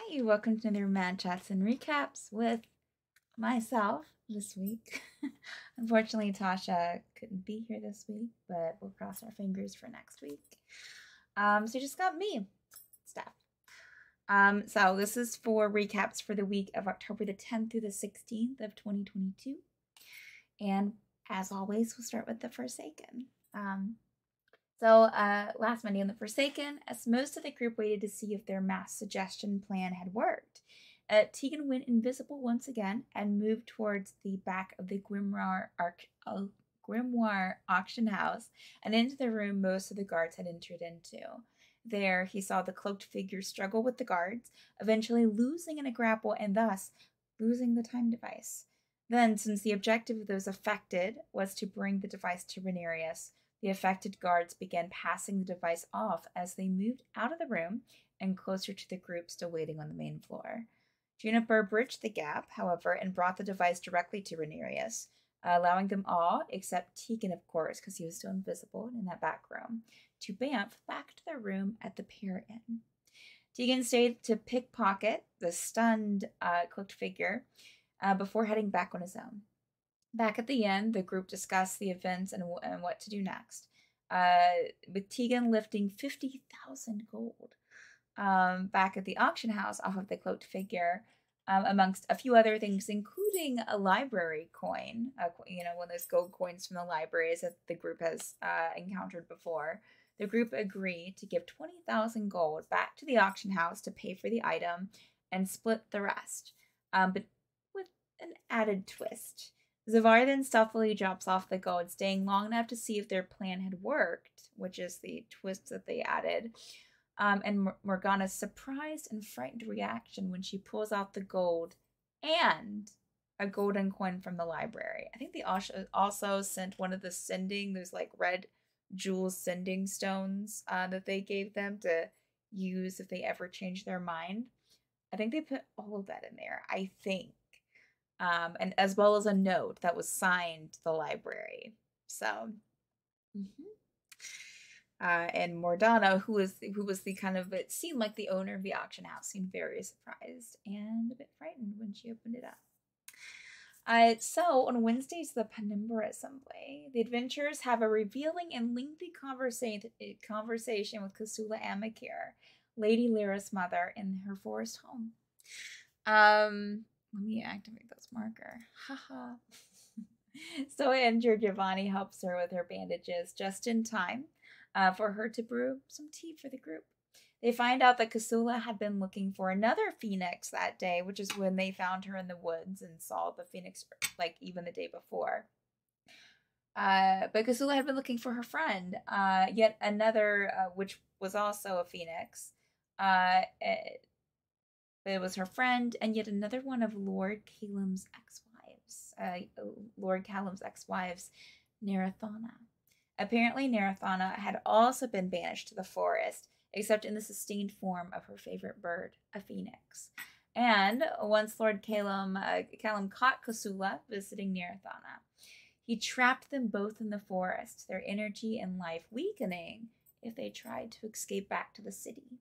Hi, welcome to another Mad Chats and Recaps with myself this week. Unfortunately, Tasha couldn't be here this week, but we'll cross our fingers for next week. So just got me, Steph. So this is for recaps for the week of October the 10th through the 16th of 2022. And as always, we'll start with the Forsaken. Last Monday on the Forsaken, as most of the group waited to see if their mass suggestion plan had worked, Tegan went invisible once again and moved towards the back of the Grimoire auction house and into the room most of the guards had entered into. There, he saw the cloaked figure struggle with the guards, eventually losing in a grapple and thus losing the time device. Then, since the objective of those affected was to bring the device to Rhaenyra, the affected guards began passing the device off as they moved out of the room and closer to the group still waiting on the main floor. Juniper bridged the gap, however, and brought the device directly to Rhaenyra, allowing them all, except Tegan, of course, because he was still invisible in that back room, to bamf back to their room at the Pear Inn. Tegan stayed to pickpocket the stunned cloaked figure before heading back on his own. Back at the inn, the group discussed the events and what to do next, with Tegan lifting 50,000 gold back at the auction house off of the cloaked figure, amongst a few other things, including a library coin, one of those gold coins from the libraries that the group has encountered before. The group agreed to give 20,000 gold back to the auction house to pay for the item and split the rest, but with an added twist. Zavar then stealthily drops off the gold, staying long enough to see if their plan had worked, which is the twist that they added. And Morgana's surprised and frightened reaction when she pulls out the gold and a golden coin from the library. I think they also sent one of the those like red jewel sending stones that they gave them to use if they ever change their mind. I think they put all of that in there, I think. And as well as a note that was signed to the library. So, and Morgana, who was the kind of, it seemed like the owner of the auction house, seemed very surprised and a bit frightened when she opened it up. So on Wednesdays, the Penumbra Assembly, the adventurers have a revealing and lengthy conversation with Kosula Amakir, Lady Lyra's mother, in her forest home. Let me activate this marker. Haha. So injured, Giovanni helps her with her bandages just in time for her to brew some tea for the group. They find out that Kosula had been looking for another phoenix that day, which is when they found her in the woods and saw the phoenix, like even the day before. But Kosula had been looking for her friend, yet another, which was also a phoenix. It was her friend, and yet another one of Lord Callum's ex-wives, Nerathana. Apparently, Nerathana had also been banished to the forest, except in the sustained form of her favorite bird, a phoenix. And once Lord Callum caught Kosula visiting Nerathana, he trapped them both in the forest, their energy and life weakening if they tried to escape back to the city.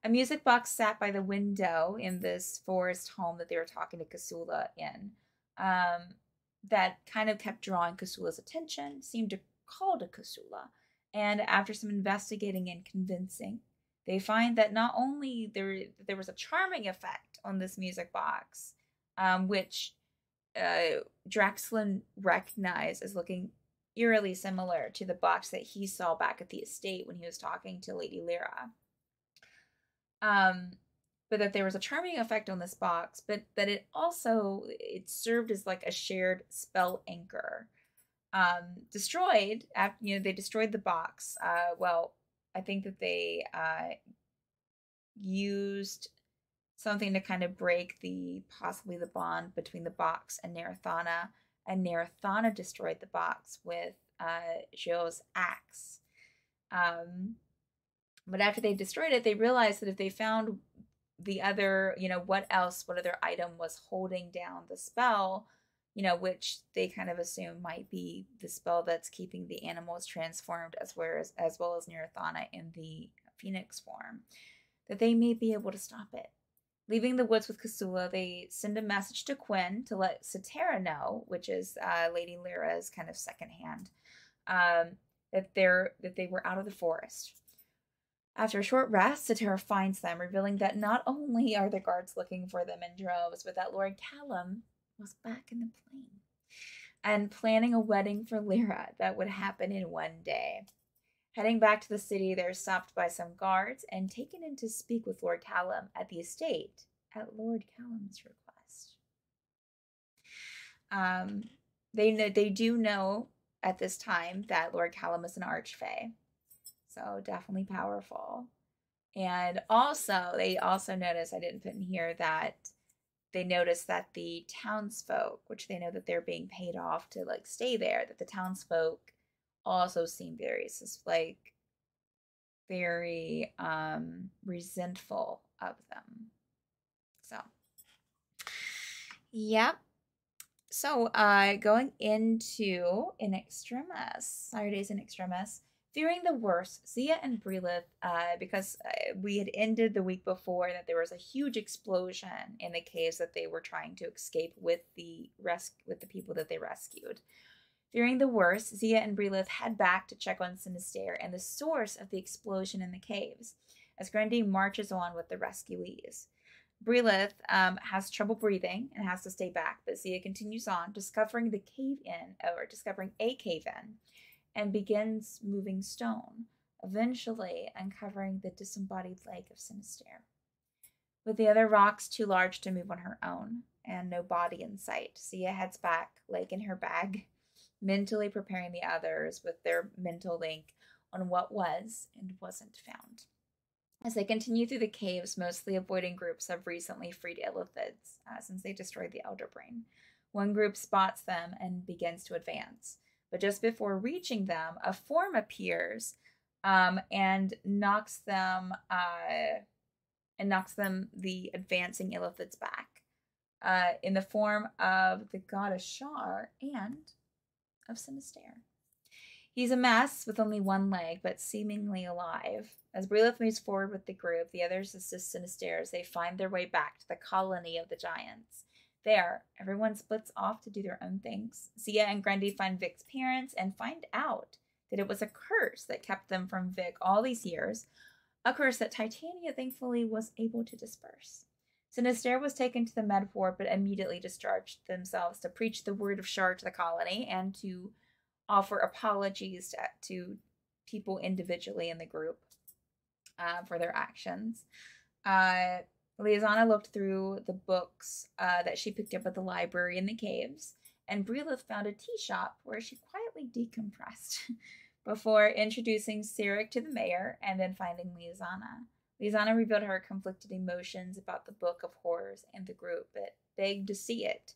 A music box sat by the window in this forest home that they were talking to Kosula in, that kind of kept drawing Kosula's attention, seemed to call to Kosula. And after some investigating and convincing, they find that not only there was a charming effect on this music box, which Draxlin recognized as looking eerily similar to the box that he saw back at the estate when he was talking to Lady Lyra. But that there was a charming effect on this box, but that it served as like a shared spell anchor. Destroyed after they destroyed the box. I think that they used something to kind of break possibly the bond between the box and Nerathana destroyed the box with Jo's axe. But after they destroyed it, they realized that if they found the other, what other item was holding down the spell, which they kind of assume might be the spell that's keeping the animals transformed as well as Nerathana in the phoenix form, that they may be able to stop it. Leaving the woods with Kasula, they send a message to Quinn to let Cetera know, which is Lady Lyra's kind of second hand, that they were out of the forest. After a short rest, Cetera finds them, revealing that not only are the guards looking for them in droves, but that Lord Callum was back in the plane and planning a wedding for Lyra that would happen in one day. Heading back to the city, they're stopped by some guards and taken in to speak with Lord Callum at the estate at Lord Callum's request. They do know at this time that Lord Callum is an archfey, so definitely powerful. And also, they also notice, I didn't put in here, that they notice that the townsfolk, which they know that they're being paid off to like stay there, that the townsfolk also seem very very resentful of them. So yep. So going into In Extremis, Saturdays In Extremis, fearing the worst, Zia and Brilith, because we had ended the week before that there was a huge explosion in the caves that they were trying to escape with the people that they rescued. Fearing the worst, Zia and Brilith head back to check on Sinister and the source of the explosion in the caves, as Grundy marches on with the rescuees. Brilith has trouble breathing and has to stay back, but Zia continues on, discovering a cave-in, and begins moving stone, eventually uncovering the disembodied leg of Sinister. With the other rocks too large to move on her own, and no body in sight, Zia heads back, leg in her bag, mentally preparing the others with their mental link on what was and wasn't found. As they continue through the caves, mostly avoiding groups of recently freed illithids, since they destroyed the Elder Brain, one group spots them and begins to advance. But just before reaching them, a form appears and knocks them the advancing illithids back, in the form of the god Ashar and of Sinister. He's a mess with only one leg, but seemingly alive. As Brilith moves forward with the group, the others assist Sinister as they find their way back to the colony of the giants. There, everyone splits off to do their own things. Zia and Grundy find Vic's parents and find out that it was a curse that kept them from Vic all these years, a curse that Titania thankfully was able to disperse. Sinister was taken to the med ward, but immediately discharged themselves to preach the word of Shar to the colony and to offer apologies to people individually in the group for their actions. Liazana looked through the books that she picked up at the library in the caves, and Brilith found a tea shop where she quietly decompressed before introducing Sirik to the mayor and then finding Liazana. Liazana revealed her conflicted emotions about the Book of Horrors and the group, but begged to see it.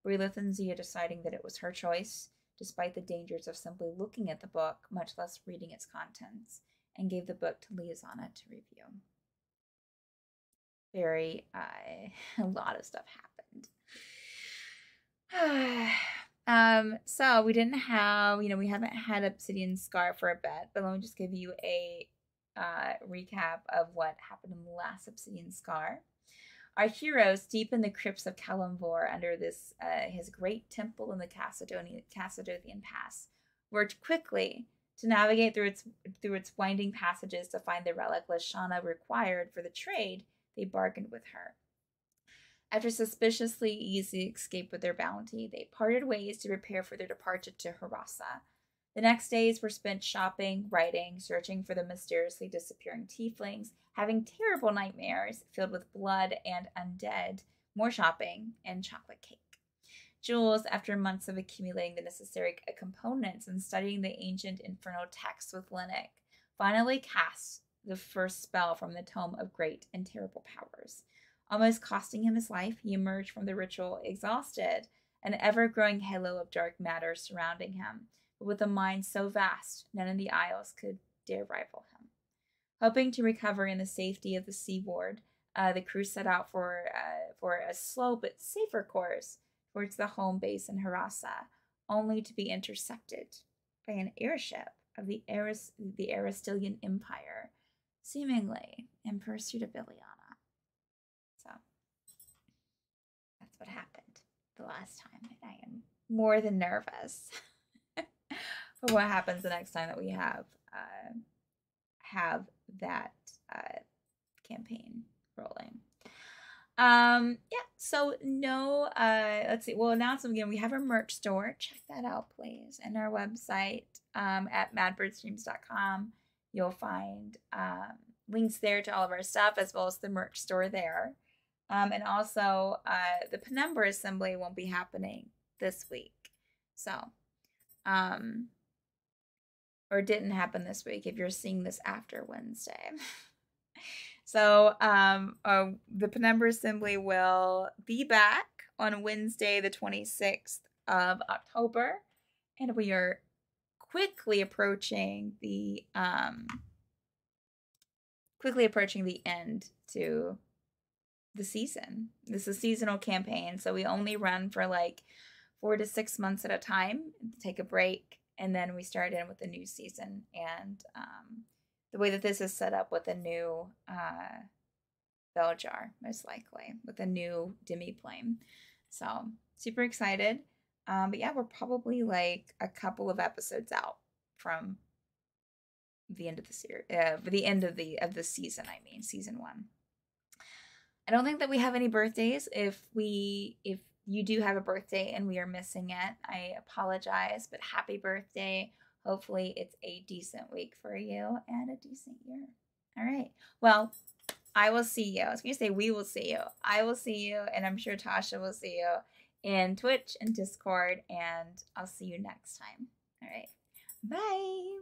Brilith and Zia deciding that it was her choice, despite the dangers of simply looking at the book, much less reading its contents, and gave the book to Liazana to review. A lot of stuff happened. So we didn't have, we haven't had Obsidian Scar for a bit, but let me just give you a recap of what happened in the last Obsidian Scar. Our heroes, deep in the crypts of Kalimvor, under this his great temple in the Cassiodothian Pass, worked quickly to navigate through its winding passages to find the relic Lashana required for the trade they bargained with her. After suspiciously easy escape with their bounty, they parted ways to prepare for their departure to Harassa. The next days were spent shopping, writing, searching for the mysteriously disappearing tieflings, having terrible nightmares filled with blood and undead, more shopping, and chocolate cake. Jules, after months of accumulating the necessary components and studying the ancient infernal texts with Linnet, finally cast the first spell from the Tome of Great and Terrible Powers. Almost costing him his life, he emerged from the ritual exhausted, an ever-growing halo of dark matter surrounding him, but with a mind so vast none in the Isles could dare rival him. Hoping to recover in the safety of the seaboard, the crew set out for a slow but safer course towards the home base in Harassa, only to be intercepted by an airship of the Aristilian Empire, seemingly in pursuit of Ileana. So, That's what happened the last time, and I am more than nervous for what happens the next time that we have that campaign rolling. Yeah, so no, let's see, we'll announce them again. We have our merch store. Check that out, please. And our website at madbirdstreams.com. You'll find links there to all of our stuff, as well as the merch store there. And also, the Penumbra assembly won't be happening this week. So, or didn't happen this week if you're seeing this after Wednesday. So the Penumbra assembly will be back on Wednesday, the 26th of October, and we are quickly approaching the end to the season. This is a seasonal campaign, so we only run for like 4 to 6 months at a time, take a break, and then we start in with the new season. And the way that this is set up with a new bell jar, most likely, with a new demi-plane. So super excited. But yeah, we're probably like a couple of episodes out from the end of the series, the end of the season. I mean, season 1. I don't think that we have any birthdays. If you do have a birthday and we are missing it, I apologize, but happy birthday. Hopefully it's a decent week for you and a decent year. All right. Well, I will see you. I was going to say we will see you. I will see you, and I'm sure Tasha will see you in Twitch and Discord, and I'll see you next time. All right. Bye.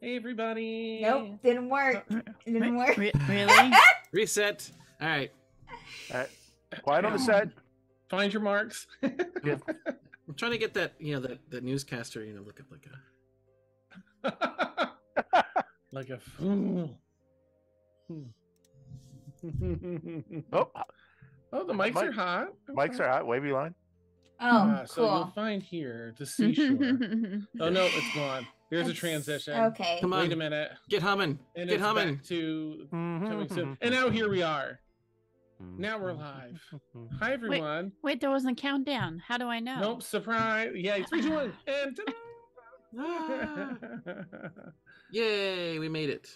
Hey, everybody. Nope, didn't work. It didn't work. Really? Reset. All right. Quiet on the set. Find your marks. Good. I'm trying to get that, that newscaster, look at Like a fool. Oh, The mics are hot. mics are hot. Wavy line. Oh, So you'll cool. find here the seashore. Oh no, it's gone. There's a transition. Okay. Come on. Wait a minute. Get humming. And Get it's humming. back to coming soon. And now here we are. Now we're live. Hi everyone. Wait, there wasn't a countdown. How do I know? Nope, surprise. Yeah, 3, 2, 1, and ta-da! Ah, yay, we made it.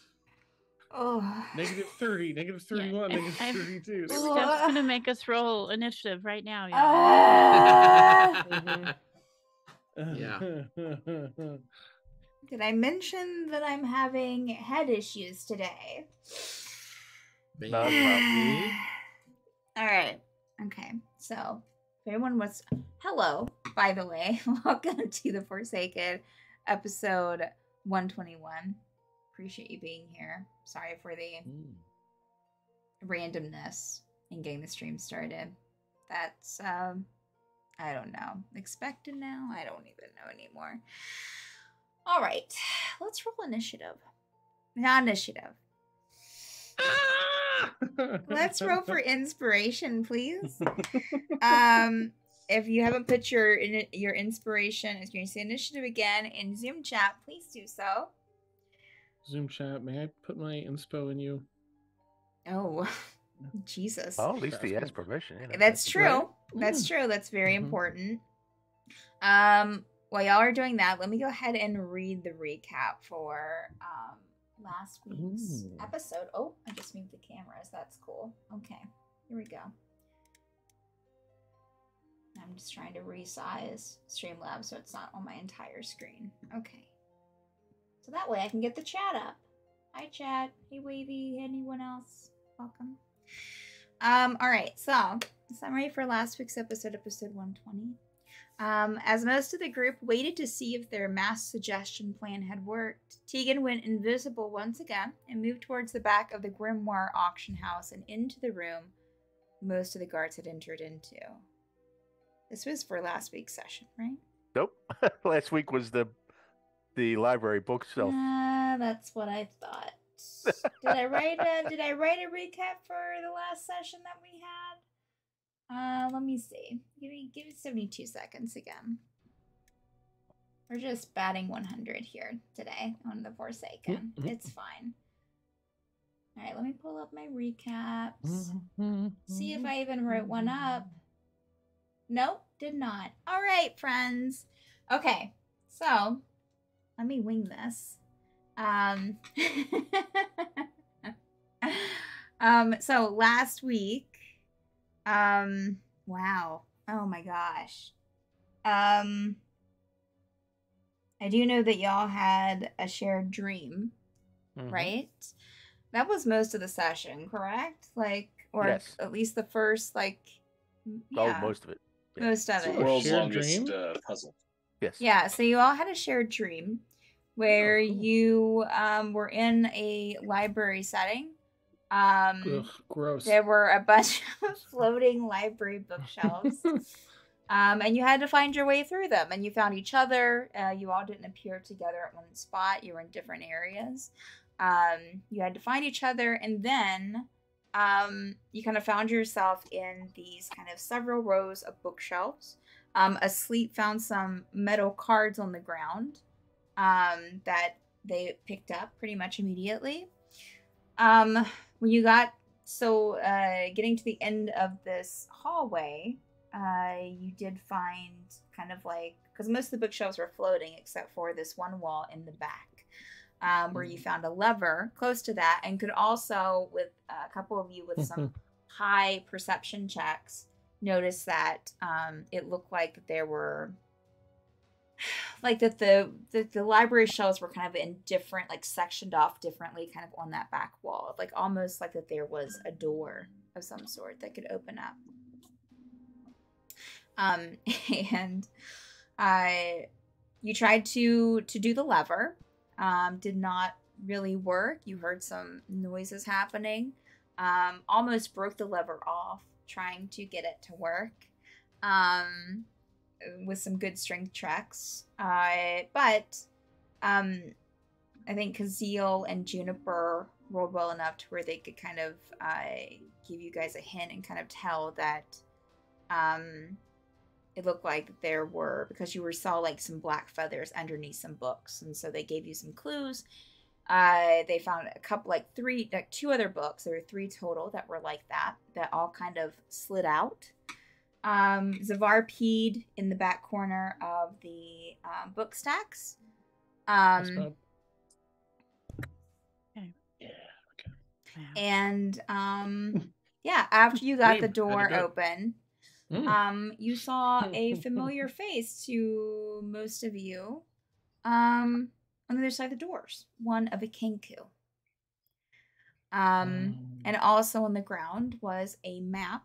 Oh. Negative 30, negative 31, Yeah. negative I'm- 32. Steph's gonna make us roll initiative right now. Y'all. Ah. Yeah. Did I mention that I'm having head issues today? Not Maybe. All right. Okay. So, if anyone was hello, by the way, welcome to the Forsaken episode 121. Appreciate you being here. Sorry for the randomness in getting the stream started. That's I don't know. Expected now? I don't even know anymore. All right. Let's roll initiative. Not initiative. Let's roll for inspiration, please. If you haven't put your inspiration, it's going to say initiative again in Zoom chat. Please do so. Zoom chat, may I put my inspo in you? Oh, Jesus. Oh, at least he has permission. That's true. right. That's true. That's very Mhm. important. While y'all are doing that, let me go ahead and read the recap for last week's Ooh. episode. Oh, I just moved the cameras. That's cool. Okay, here we go. I'm just trying to resize Streamlabs so it's not on my entire screen. Okay. So that way I can get the chat up. Hi, chat. Hey, Wavy. Anyone else? Welcome. All right. So, summary for last week's episode 120. As most of the group waited to see if their mass suggestion plan had worked, Tegan went invisible once again and moved towards the back of the Grimoire auction house and into the room most of the guards had entered into. This was for last week's session, right? Nope. Last week was the library bookshelf. That's what I thought. Did I write a recap for the last session that we had? Let me see. Give me 72 seconds again. We're just batting 100 here today on the Forsaken. It's fine. All right, let me pull up my recaps. See if I even wrote one up. Nope, did not. All right, friends. Okay, so let me wing this. So last week, wow. Oh my gosh. I do know that y'all had a shared dream, Mhm. right? That was most of the session, correct? Like, or Yes. at least the first, like, yeah, Oh, most of it. Yeah. most of It's the it. world's Shared longest dream? puzzle. Yes. Yeah, so you all had a shared dream where Oh, cool. you were in a library setting. Ugh, gross. There were a bunch of floating library bookshelves. And you had to find your way through them, and you found each other. You all didn't appear together at one spot. You were in different areas. You had to find each other, and then you kind of found yourself in these kind of several rows of bookshelves. Asleep found some metal cards on the ground that they picked up pretty much immediately. When you got getting to the end of this hallway, you did find kind of like, because most of the bookshelves were floating except for this one wall in the back, where you found a lever close to that, and could also, with a couple of you with some high perception checks, notice that it looked like there were like that the library shelves were kind of in different, like sectioned off differently, kind of on that back wall, like almost like that there was a door of some sort that could open up. And you tried to do the lever, did not really work. You heard some noises happening. Almost broke the lever off trying to get it to work. With some good strength checks. But I think Kazeel and Juniper rolled well enough to where they could kind of give you guys a hint and kind of tell that it looked like there were, because you saw like some black feathers underneath some books, and so they gave you some clues. They found a couple, like two other books. There were 3 total that were like that all kind of slid out. Zavar peed in the back corner of the book stacks. Okay. And yeah, after you got the door go. open, you saw a familiar face to most of you on the other side of the doors, one of a Kenku. And also on the ground was a map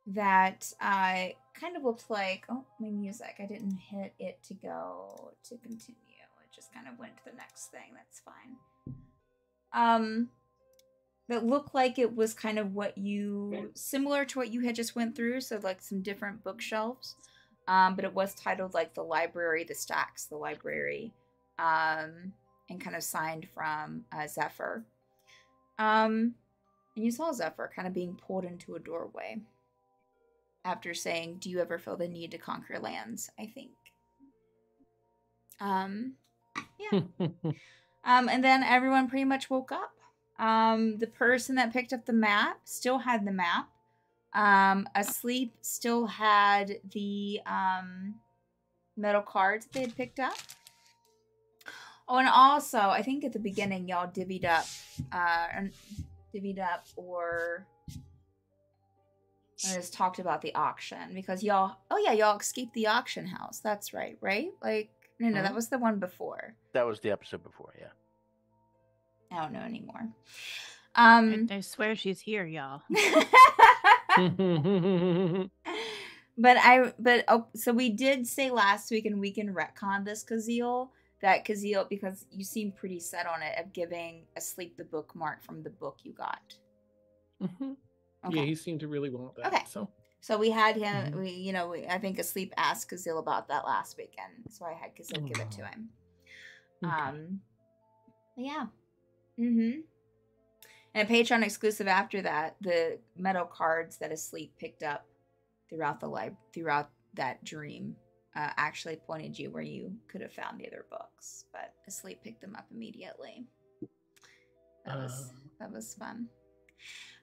that kind of looked like, oh, my music, I didn't hit it to go to continue. It just kind of went to the next thing. That's fine. That looked like it was kind of similar to what you had just went through, so like some different bookshelves, but it was titled like the library, the stacks, the library, and kind of signed from Zephyr. And you saw Zephyr kind of being pulled into a doorway after saying, "Do you ever feel the need to conquer lands?" I think. Yeah. And then everyone pretty much woke up. The person that picked up the map still had the map. Asleep still had the metal cards that they had picked up. Oh, and also, I think at the beginning y'all divvied up, or I just talked about the auction because y'all escaped the auction house. That's right? Like, no, that was the one before. That was the episode before, yeah. I don't know anymore. I swear she's here, y'all. So we did say last week, and we can retcon this, Kazeel, because you seem pretty set on it, of giving Asleep the bookmark from the book you got. Mm-hmm. Okay. Yeah, he seemed to really want that. Okay. So we had him. Mm-hmm. I think Asleep asked Kazeel about that last weekend, so I had Kazeel give it to him. Okay. Yeah. Mm-hmm. And a Patreon exclusive after that, the metal cards that Asleep picked up throughout that dream actually pointed you where you could have found the other books, but Asleep picked them up immediately. That was fun.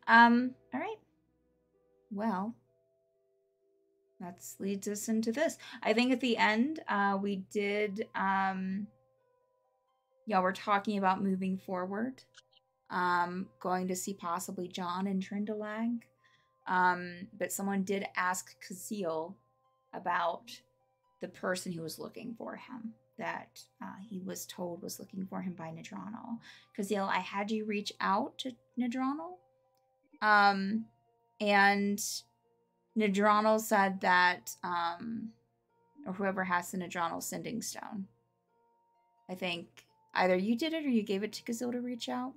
All right. Well, that leads us into this. I think at the end, we did. Y'all were talking about moving forward, going to see possibly John and Trindalag. But someone did ask Kazeel about the person who was looking for him, that he was told was looking for him by Nadronal. Kazeel, I had you reach out to Nadronal. And Nadronal said that, or whoever has the Nadronal sending stone, I think either you did it or you gave it to Kazeel to reach out.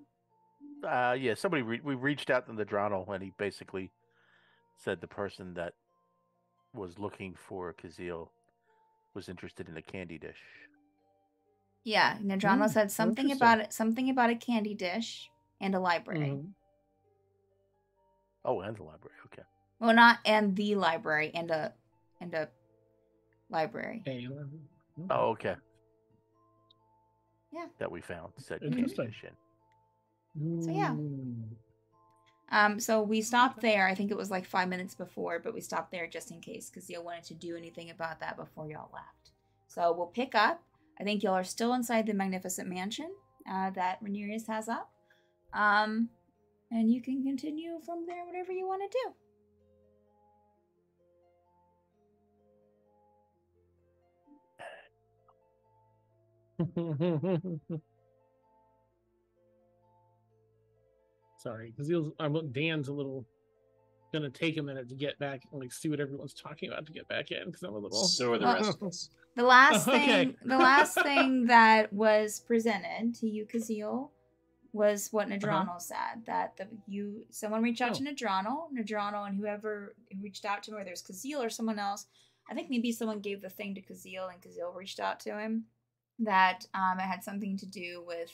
Yeah, we reached out to Nadronal, and he basically said the person that was looking for Kazeel was interested in a candy dish. Yeah, Nadronal said something about a candy dish and a library. Mm-hmm. Oh, and the library. Okay. Well, not and the library, and a library. Oh, okay. Yeah. That we found said Interesting. candy dish in. So yeah. So we stopped there. I think it was like 5 minutes before, but we stopped there just in case Kazeel wanted to do anything about that before y'all left. So we'll pick up. I think y'all are still inside the magnificent mansion that Rhaenyra has up. And you can continue from there, whatever you want to do. Sorry, because Dan's a little gonna take a minute to get back and like see what everyone's talking about to get back in because I'm a little. So are the rest of us. The last Okay. thing, the last thing that was presented to you, Kazil, was what Nadrano said. That someone reached out to Nadrano, and whoever reached out to him, whether it's Kazil or someone else, I think maybe someone gave the thing to Kazil, and Kazil reached out to him. That it had something to do with.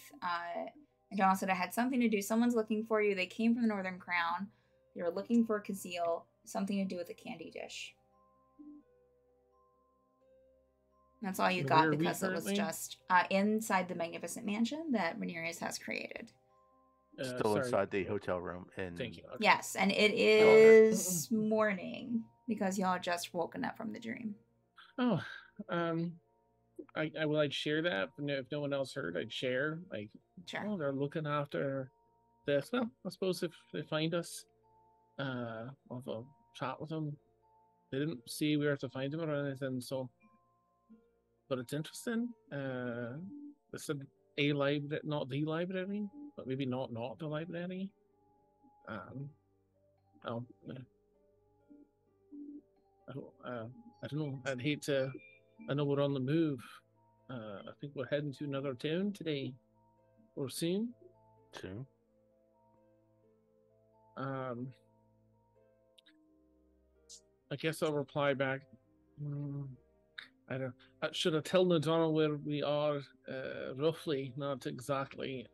Nadrano said it had something to do. Someone's looking for you. They came from the Northern Crown. They were looking for Kazil. Something to do with a candy dish. That's all you got because it was just inside the magnificent mansion that Rhaenyra has created. Still inside the hotel room. And thank you. Okay. Yes, and it is morning because y'all just woken up from the dream. Oh, I will like share that. If no one else heard, I'd share. Like, sure. Oh, they're looking after this. Well, I suppose if they find us, I'll have a chat with them. They didn't see we were to find them or anything, so. But it's interesting. They said a library, not the library, but maybe not the library. I don't know. I'd hate to. I know we're on the move. I think we're heading to another town today, or soon. Soon. I guess I'll reply back. I don't. Should I tell Nadrano where we are, roughly, not exactly,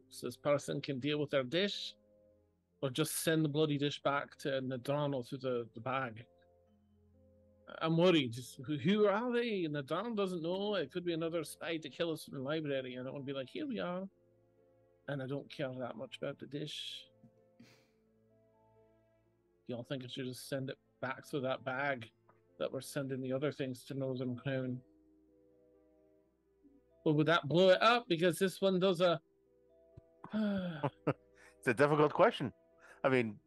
so this person can deal with their dish, or just send the bloody dish back to Nadrano through the bag? I'm worried. Just, who are they? Nadrano doesn't know. It could be another spy to kill us in the library. I don't want to be like, here we are, and I don't care that much about the dish. Y'all think I should just send it back through that bag that we're sending the other things to Northern Crown? Or would that blow it up? Because this one does a... It's a difficult question. I mean,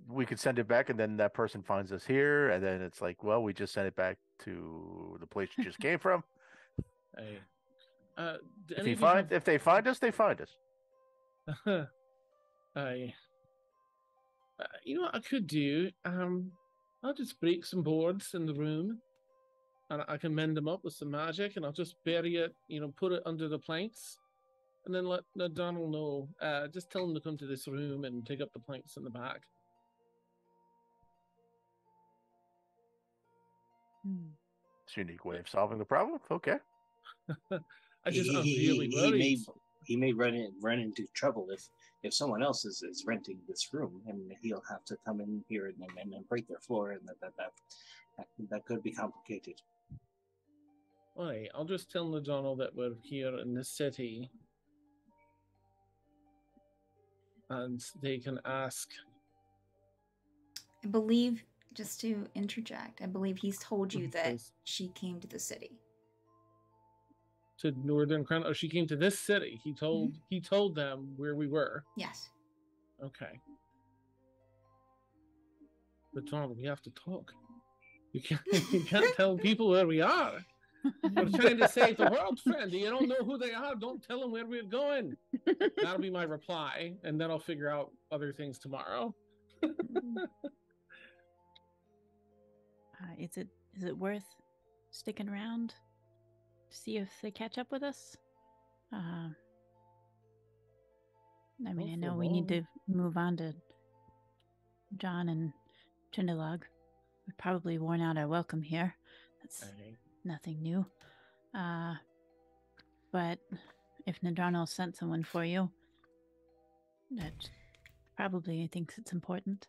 we could send it back and then that person finds us here, and then it's like, well, we just sent it back to the place you just came from. If they find us, they find us. You know what I could do? I'll just break some boards in the room, and I can mend them up with some magic, and I'll just bury it, put it under the planks, and then let Nadrano know. Just tell him to come to this room and dig up the planks in the back. It's a unique way of solving the problem. Okay. I'm really worried. He may run into trouble if someone else is renting this room, and he'll have to come in here and break their floor, and that could be complicated. Right, I'll just tell Nadrano that we're here in this city, and they can ask. I believe, just to interject, I believe he's told you that she came to the city. To Northern Crown, or she came to this city. He told them where we were. Yes. Okay. But Tom, we have to talk. You can't tell people where we are. We're trying to save the world, friend. You don't know who they are. Don't tell them where we're going. That'll be my reply, and then I'll figure out other things tomorrow. Is it worth sticking around to see if they catch up with us? I mean, I know we need to move on to John and Trinidad. We've probably worn out our welcome here. That's nothing new. But if Nadrano sent someone for you, that probably thinks it's important.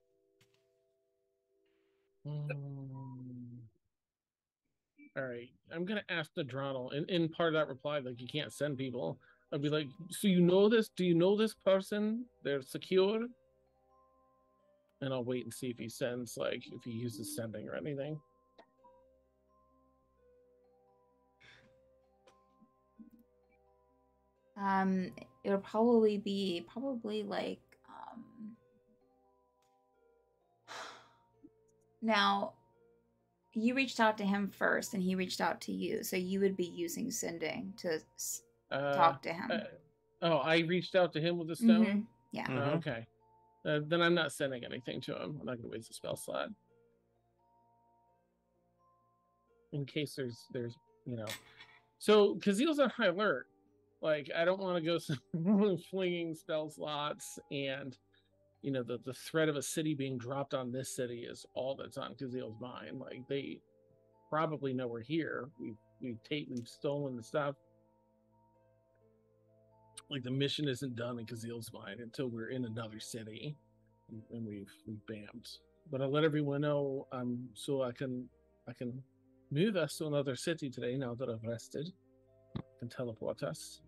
All right, I'm gonna ask Nadrano in part of that reply, like, you can't send people. I'd be like, so you know this? Do you know this person? They're secure? And I'll wait and see if he sends, like, if he uses sending or anything. It'll probably be like now you reached out to him first and he reached out to you, so you would be using sending to talk to him. I reached out to him with the stone. Yeah. Okay. then I'm not sending anything to him. I'm not going to waste a spell slot. In case there's So Kazil's on high alert. Like, I don't want to go flinging spell slots, and the threat of a city being dropped on this city is all that's on Kazil's mind. Like, they probably know we're here. We've stolen the stuff. Like, the mission isn't done in Kazil's mind until we're in another city and we've bammed. But I'll let everyone know so I can move us to another city today now that I've rested. I can teleport us.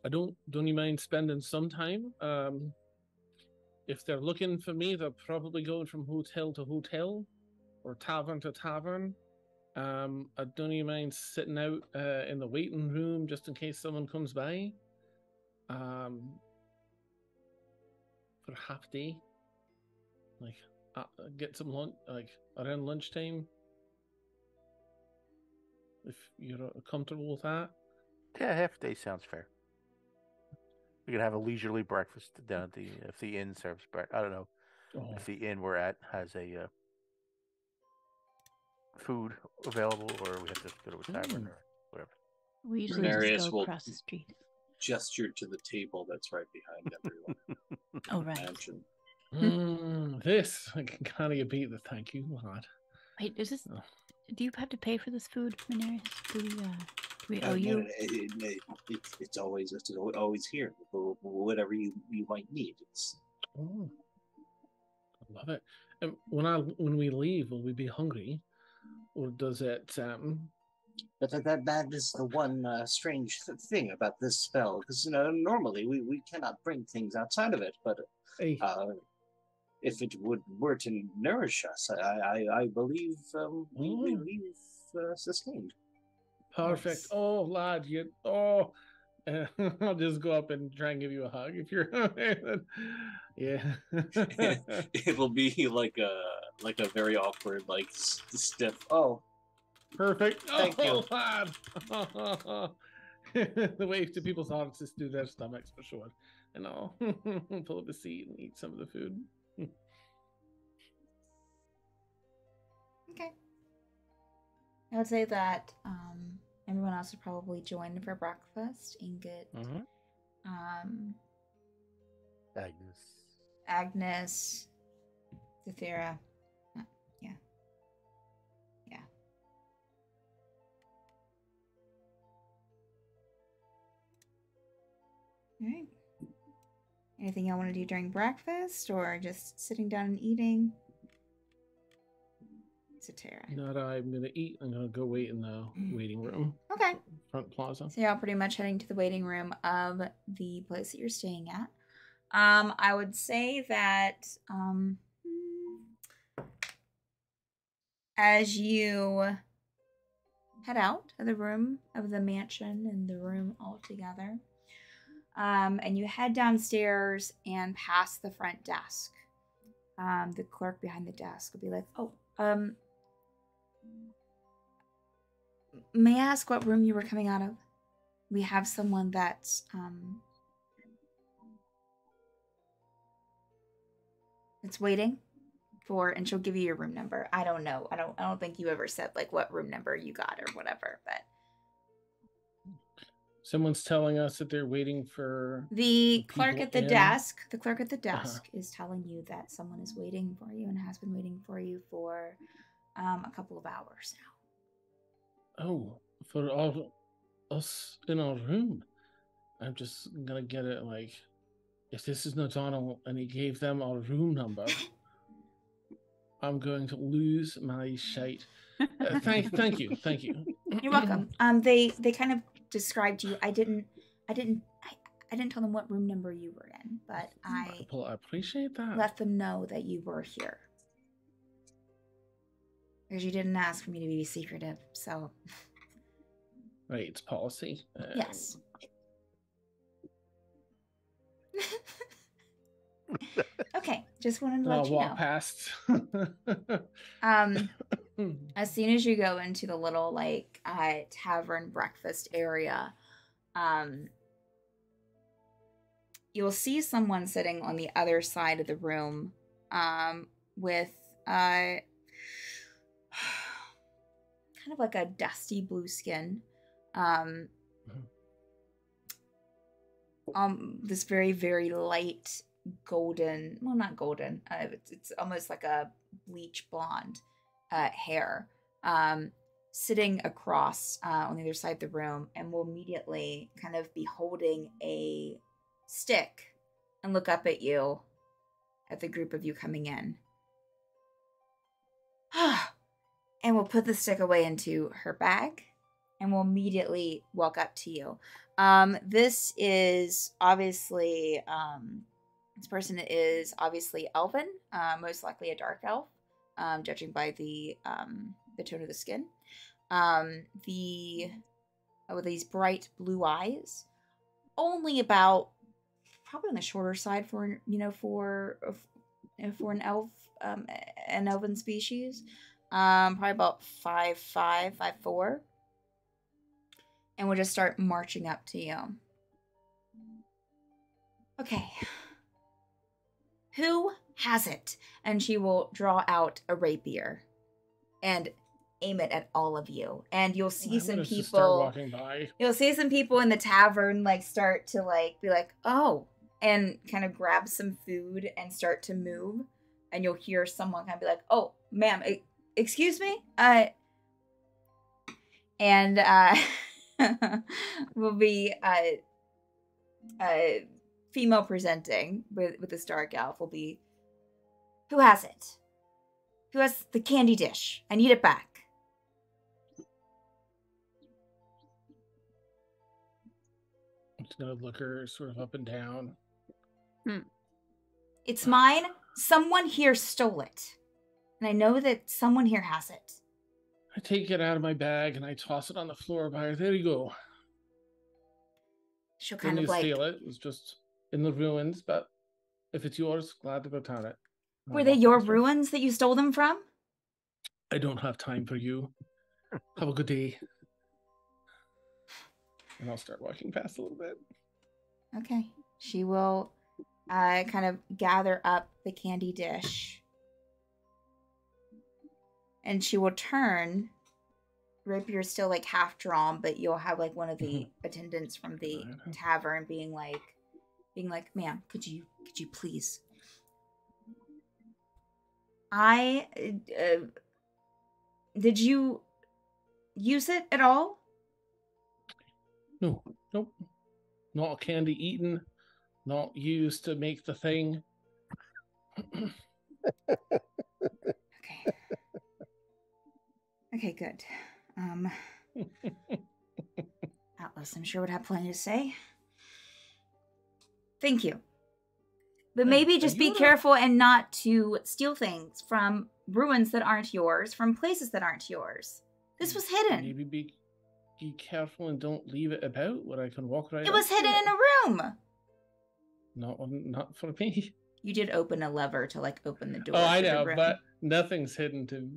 Don't you mind spending some time? If they're looking for me, they're probably going from hotel to hotel or tavern to tavern. Don't you mind sitting out in the waiting room just in case someone comes by? For half day, like get some lunch, like around lunchtime. If you're comfortable with that. Yeah, half a day sounds fair. We could have a leisurely breakfast down at if the inn serves breakfast. I don't know if the inn we're at has a food available, or we have to go to a tavern or whatever. We usually just go across the street. Gesture to the table that's right behind everyone. Oh, right. This I can kind of beat the thank you lot. Wait, is this? Oh. Do you have to pay for this food, Manarius? Do we owe you? It's always here. Whatever you might need. I love it. And when we leave, will we be hungry, or does it? That is the one strange thing about this spell, because normally we cannot bring things outside of it, but if it were to nourish us, I believe we leave sustained. Perfect. Yes. Oh, lad, I'll just go up and try and give you a hug if you're yeah. It'll be like a very awkward, like stiff. Oh, perfect. Thank you, lad. The way to people's hearts is through their stomachs for sure. And I'll pull up a seat and eat some of the food. Okay. I would say that everyone else would probably join for breakfast. Ingot, Agnes, Zethira. Yeah. All right. Anything y'all want to do during breakfast, or just sitting down and eating? Zethira. No, I'm gonna eat. I'm gonna go wait in the waiting room. Okay. Front plaza. So y'all pretty much heading to the waiting room of the place that you're staying at. I would say that as you head out of the room of the mansion and the room altogether, and you head downstairs and past the front desk, the clerk behind the desk will be like, may I ask what room you were coming out of? We have someone that's waiting for, and she'll give you your room number. I don't know. I don't think you ever said like what room number you got or whatever, but someone's telling us that they're waiting for the clerk at the desk. The clerk at the desk is telling you that someone is waiting for you and has been waiting for you for a couple of hours now. Oh, for all us in our room. I'm just gonna get it like, if this is O'Donnell and he gave them our room number, I'm going to lose my shite. Thank you. You're welcome. They kind of described you. I didn't tell them what room number you were in, but I appreciate that. Let them know that you were here. Because you didn't ask for me to be secretive, so. Right, it's policy. Yes. Okay, just wanted to let you know. Walk past. As soon as you go into the little like tavern breakfast area, you'll see someone sitting on the other side of the room, with kind of like a dusty blue skin, this very, very light golden, well, not golden, it's almost like a bleach blonde hair, sitting across on the other side of the room, and will immediately kind of be holding a stick and look up at you, at the group of you coming in. And will put the stick away into her bag and will immediately walk up to you. This is obviously, this person is obviously elven, most likely a dark elf, judging by the tone of the skin. With these bright blue eyes, only about, probably on the shorter side for an elf, an elven species, probably about 5'5", 5'4", and we'll just start marching up to you. Okay. Who has it? And she will draw out a rapier and aim it at all of you. And you'll see some people start walking by. You'll see some people in the tavern start to be like, "Oh," and kind of grab some food and start to move. And you'll hear someone kind of be like, "Oh, ma'am, excuse me?" And will be female presenting with this dark elf will be, "Who has it? Who has the candy dish? I need it back." I'm just gonna look her sort of up and down. It's mine. Someone here stole it. And I know that someone here has it. I take it out of my bag and I toss it on the floor by her. There you go. She'll kind Didn't of steal it. It was just in the ruins, but if it's yours, glad to return it. Were they your ruins that you stole them from? I don't have time for you. Have a good day. And I'll start walking past a little bit. Okay. She will kind of gather up the candy dish. And she will turn. Rapier's still half drawn, but you'll have one of the attendants from the tavern being like, "Ma'am, could you please?" Did you use it at all? No, nope. Not a candy eaten, not used to make the thing. Okay, good. Atlas, I'm sure would have plenty to say. Thank you. But maybe just be careful and not to steal things from ruins that aren't yours, from places that aren't yours. This was hidden. Maybe be careful and don't leave it about where I can walk right. It was hidden in a room. Not for me. You did open a lever to open the door. Oh, I know, but nothing's hidden to.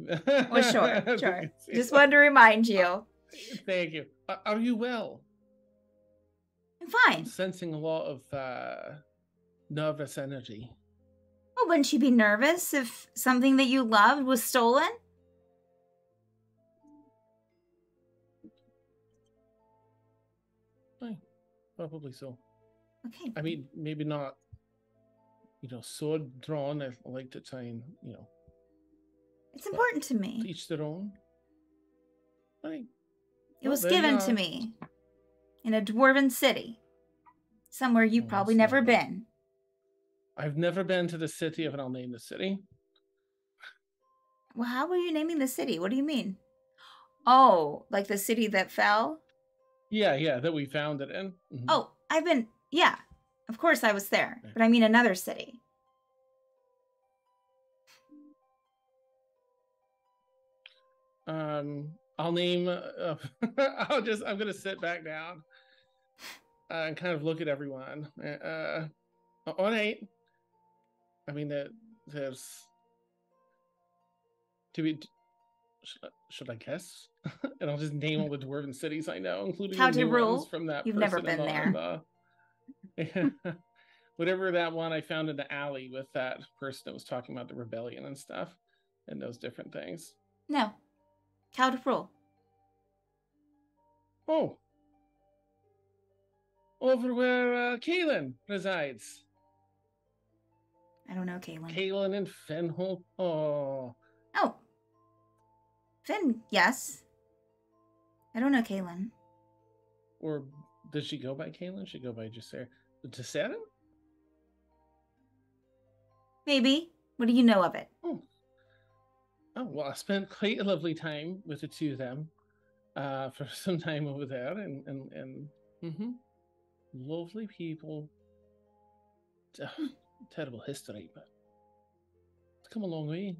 Well, sure. Just wanted to remind you. Thank you. Are you well? I'm fine. I'm sensing a lot of nervous energy. Well, wouldn't you be nervous if something that you loved was stolen? Probably so. Okay. I mean, maybe not, sword drawn. I like to try and, It's important to me. Each their own. It was given to me in a dwarven city. Somewhere you've probably never been. I've never been to the city, and I'll name the city. Well, how were you naming the city? What do you mean? Oh, like the city that fell? Yeah, that we found it in. Mm-hmm. Oh, yeah, of course I was there, but I mean another city. I'll name, I'm going to sit back down and kind of look at everyone. All right. I mean, there's, should I guess? And I'll just name all the dwarven cities I know, including How the to new rule ones from that. You've never been there. whatever that one I found in the alley with that person that was talking about the rebellion and stuff and those different things. No. Count Rule. Oh. Over where Kaelin resides. I don't know Kaelin. Kaelin and Fenholt. Oh. Oh. Finn, yes. I don't know Kaelin. Or does she go by Kaelin? She go by Jasera? Maybe. What do you know of it? Oh, well, I spent quite a lovely time with the two of them for some time over there, and lovely people. Terrible history, but it's come a long way,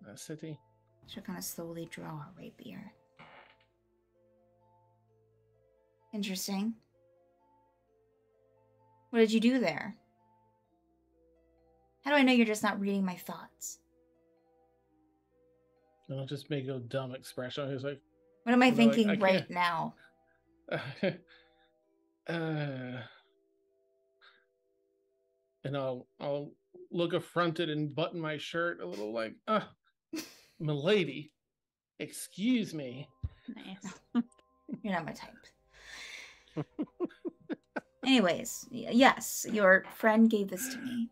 that city. She'll kind of slowly draw a rapier. Interesting. What did you do there? How do I know you're just not reading my thoughts? And I'll just make a dumb expression. I was like, what am I thinking right now? And I'll look affronted and button my shirt a little like, milady, excuse me. Nice. You're not my type. Anyways, yes, your friend gave this to me.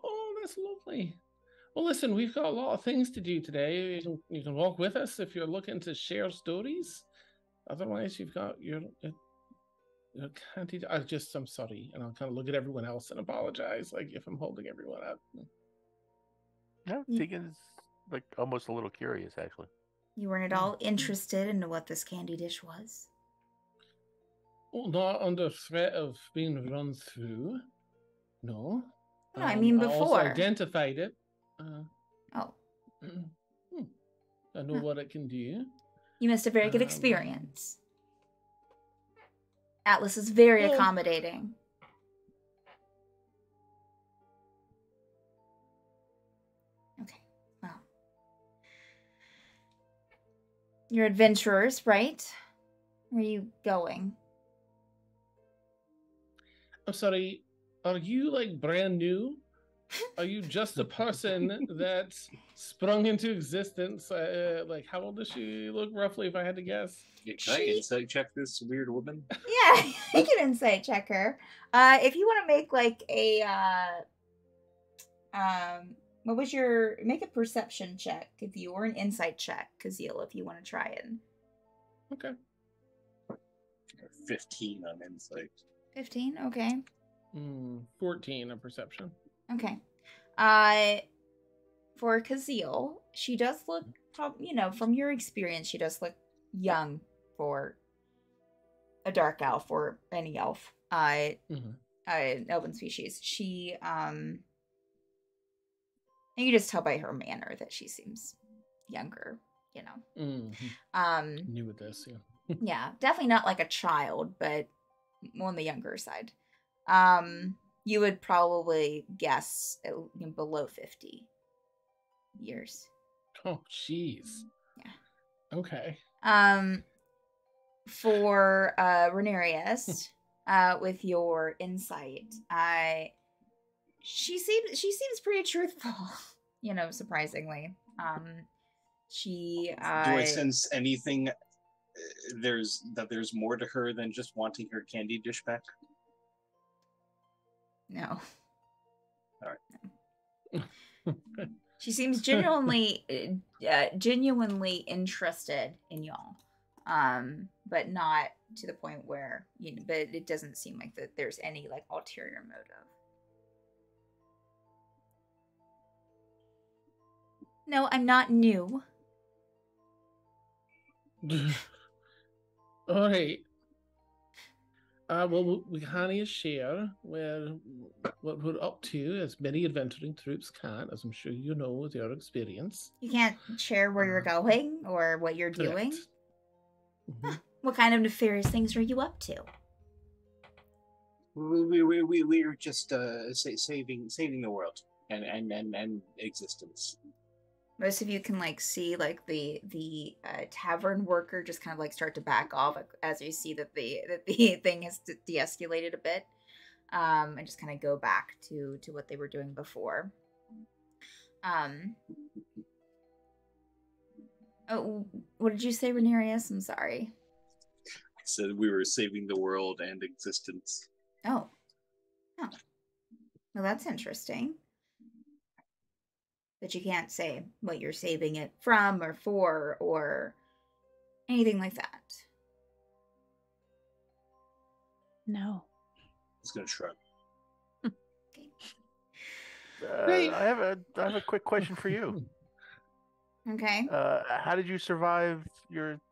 Oh, that's lovely. Well, listen, we've got a lot of things to do today. You can walk with us if you're looking to share stories. Otherwise, you've got your I'm sorry, and I'll kind of look at everyone else and apologize, like if I'm holding everyone up. No, Tegan's like almost a little curious, actually. You weren't at all interested in what this candy dish was? Well, not under threat of being run through. No. No, I mean I also before. identified it. Oh. I know what it can do. You missed a very good experience. Atlas is very accommodating. Okay, well. You're adventurers, right? Where are you going? I'm sorry, are you like brand new? Are you just a person that sprung into existence? Like, how old does she look roughly, if I had to guess? Can I insight check this weird woman? Yeah, you can insight check her. If you want to make like a, make a perception check if you, or an insight check, Kazeel, if you want to try it. Okay. 15 on insight. 15, okay. 14 on perception. Okay. For Kazeel, she does look, from your experience, she does look young for a dark elf or any elf. Elven species. She, and you just tell by her manner that she seems younger, New with this, yeah. Yeah, definitely not like a child, but on the younger side. You would probably guess below 50 years. Oh, jeez. Yeah. Okay. For Rhaenyra, with your insight, she seems pretty truthful. Surprisingly. Do I sense anything? There's more to her than just wanting her candy dish back. No. All right. She seems genuinely interested in y'all, but not to the point where But it doesn't seem like that there's any like ulterior motive. No, I'm not new. All right. Well, we can share what we're up to, as many adventuring troops can, as I'm sure you know with your experience. You can't share where you're going or what you're doing? Mm-hmm. What kind of nefarious things are you up to? We're just saving the world and existence. Most of you can see the tavern worker just kind of start to back off as you see that the thing has de-escalated a bit. and just kind of go back to what they were doing before. Oh, what did you say, Rhaenyra? I'm sorry. I said we were saving the world and existence. Oh. Well, that's interesting. But you can't say what you're saving it from or for or anything like that. No. He's gonna shrug. Okay. I have a quick question for you. Okay. How did you survive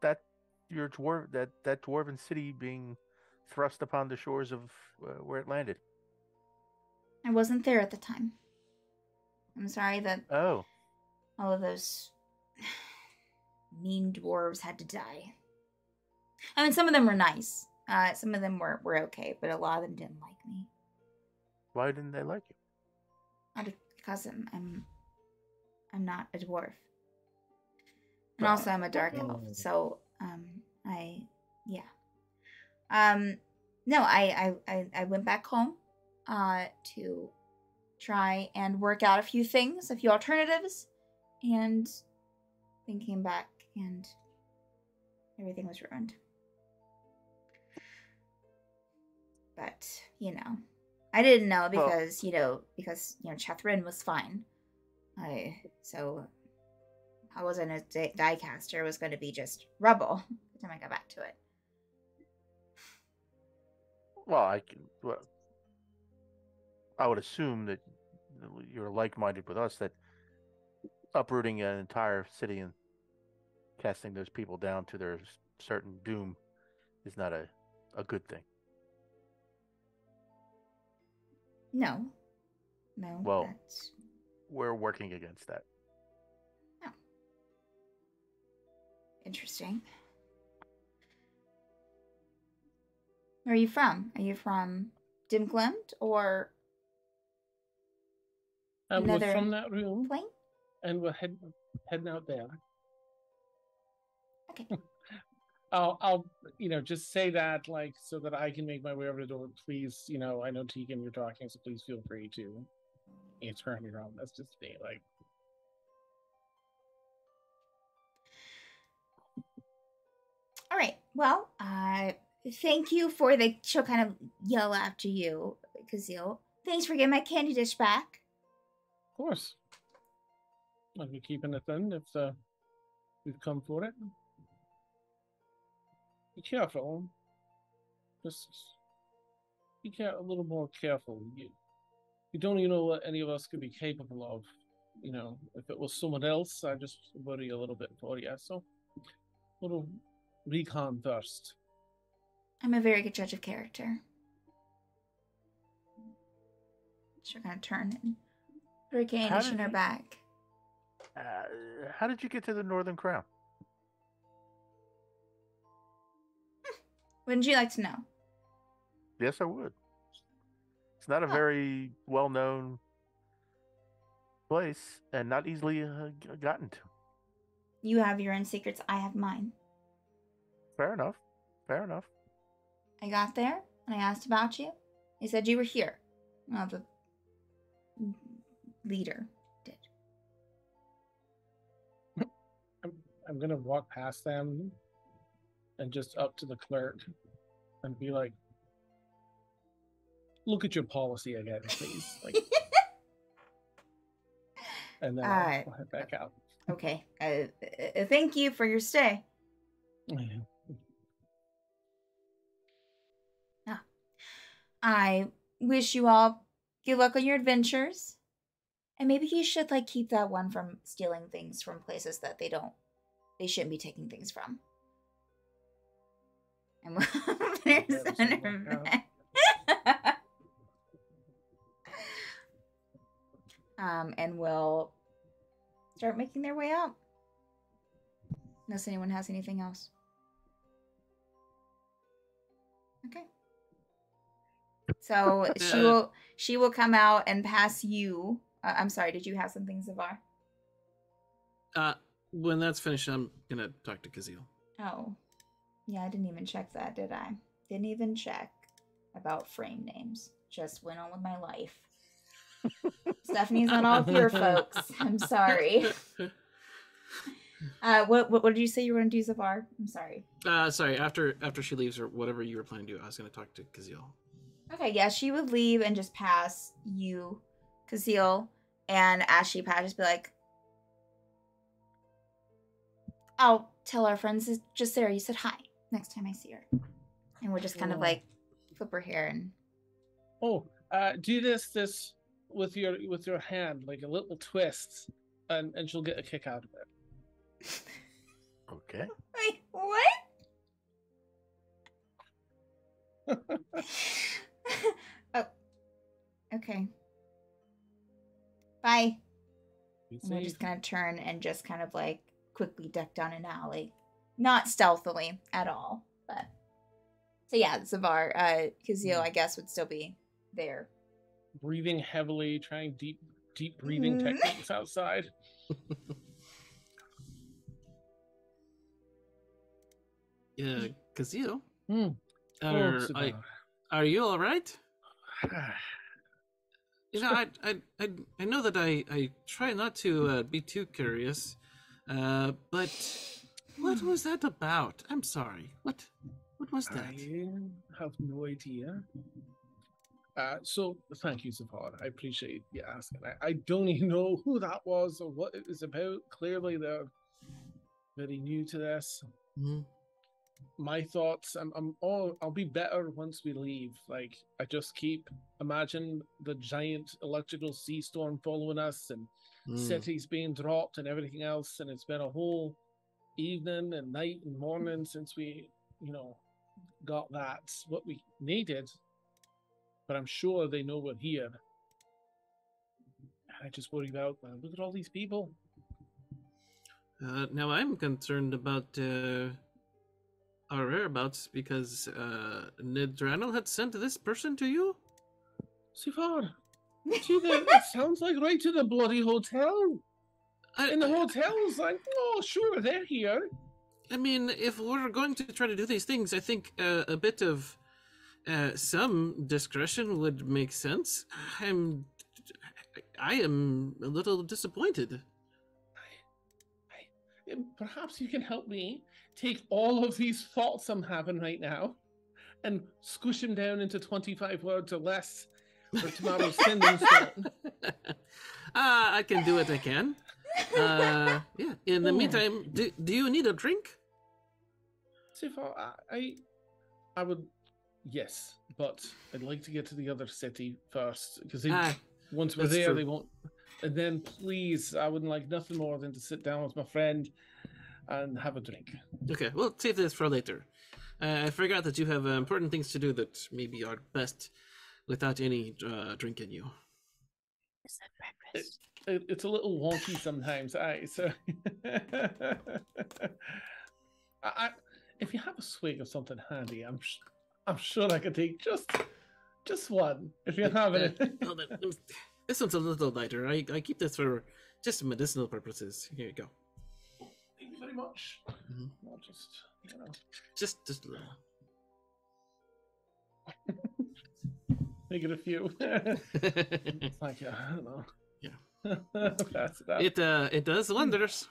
that dwarven city being thrust upon the shores of where it landed? I wasn't there at the time. I'm sorry that all of those mean dwarves had to die. I mean, some of them were nice. Some of them were okay, but a lot of them didn't like me. Why didn't they like you? Because I'm not a dwarf. And also I'm a dark elf, so no, I went back home to try and work out a few alternatives, and then came back and everything was ruined. But, I didn't know because, Chethryn was fine. So I wasn't a diecaster. It was going to be just rubble by the time I got back to it. Well, I would assume that you're like-minded with us, that uprooting an entire city and casting those people down to their certain doom is not a good thing. No. Well, we're working against that. Oh. Interesting. Where are you from? Are you from Dimglimt or we're from that room, plane? And we're heading out there. Okay. I'll just say that, so that I can make my way over the door. Please, I know Tegan, you're talking, so please feel free to turn around. That's just me, All right. Well, thank you for she'll kind of yell after you, Kazil. Thanks for getting my candy dish back. Of course. I'll be keeping it then if we've come for it. Be careful. Just be a little more careful. You don't even know what any of us could be capable of. If it was someone else, I just worry a little bit for you. So, a little recon first. I'm a very good judge of character. She'll kind of turn and put her candy dish in her back. How did you get to the Northern Crown? Wouldn't you like to know? Yes, I would. It's not a very well-known place and not easily gotten to. You have your own secrets. I have mine. Fair enough. I got there and I asked about you. They said you were here. Well, the leader did. I'm gonna walk past them and just up to the clerk and be like, look at your policy again, please. And then I'll head back out. Okay. Thank you for your stay. I wish you all good luck on your adventures. And maybe you should keep that one from stealing things from places that they shouldn't be taking things from. And and we'll start making their way out. Unless anyone has anything else. Okay. So she will come out and pass you. I'm sorry, did you have something, Zavar? When that's finished, I'm gonna talk to Kazil. Oh. Yeah, I didn't even check that, did I? Didn't even check. about frame names. Just went on with my life. Stephanie's not all here, folks. I'm sorry. What did you say you were going to do, Zafar? I'm sorry. Sorry. After she leaves or whatever you were planning to do, I was going to talk to Kazil. Okay, yeah, she would leave and just pass you, Kazil, and as she passes, be like, I'll tell our friends just Sarah, you said hi next time I see her. And we'll just kind of like flip her hair and do this with your hand, like a little twist, and she'll get a kick out of it. Okay. Wait, what? Oh. Okay. Bye. And we're just gonna turn and just kind of like quickly duck down an alley. Not stealthily at all, but so yeah, Zavar, Kazil, I guess, would still be there. Breathing heavily, trying deep breathing techniques outside. Yeah, Kazil. Are you all right? You know, I know that I try not to be too curious, but what was that about? I'm sorry. What was that? I have no idea. So thank you, Zafar. I appreciate you asking. I don't even know who that was or what it was about. Clearly, they're very new to this. Mm-hmm. My thoughts. I'll be better once we leave. Like I just keep imagine the giant electrical sea storm following us and cities being dropped and everything else. And it's been a whole evening and night and morning since we, got that what we needed. But I'm sure they know we're here. I just worry about look at all these people. Now I'm concerned about our whereabouts because Nidrano had sent this person to you? Zafar, it sounds like right to the bloody hotel. In the hotel's like, oh, sure, they're here. I mean, if we're going to try to do these things, I think a bit of some discretion would make sense. I am a little disappointed. Perhaps you can help me take all of these thoughts I'm having right now and squish them down into 25 words or less for tomorrow's sending stone. I can do what I can. Yeah. In the meantime, do you need a drink? So far, I would, yes, but I'd like to get to the other city first because once we're there, they won't. And then, please, I wouldn't like nothing more than to sit down with my friend and have a drink. Okay, we'll save this for later. I forgot that you have important things to do that maybe are best without any drink in you. Is that breakfast? It's a little wonky sometimes. So if you have a swig of something handy, I'm sure I could take just one if you have it. This one's a little lighter. I keep this for just medicinal purposes. Here you go. Thank you very much. Mm-hmm. Not just, just a little. Make it a few. It's like I don't know. Yeah. Pass it out. It does wonders.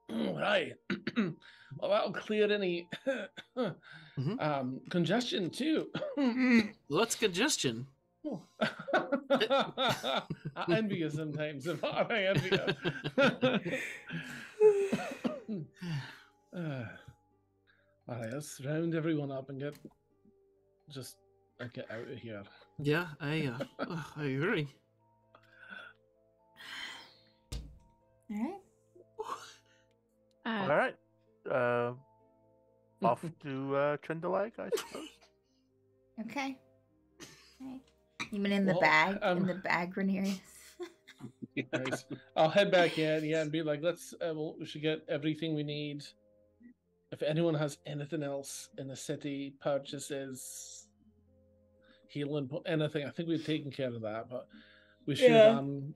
Right. Well, that'll clear any congestion too. What's congestion? I envy you sometimes. I envy you. All right, let's round everyone up and get out of here. Yeah, I agree. All right. All right. Off to Trindalag, I suppose. Okay. You mean in the bag? In the bag, Rhaenyra? Nice. I'll head back in, and be like, we should get everything we need. If anyone has anything else in the city, purchases, healing, anything, I think we've taken care of that, but we should,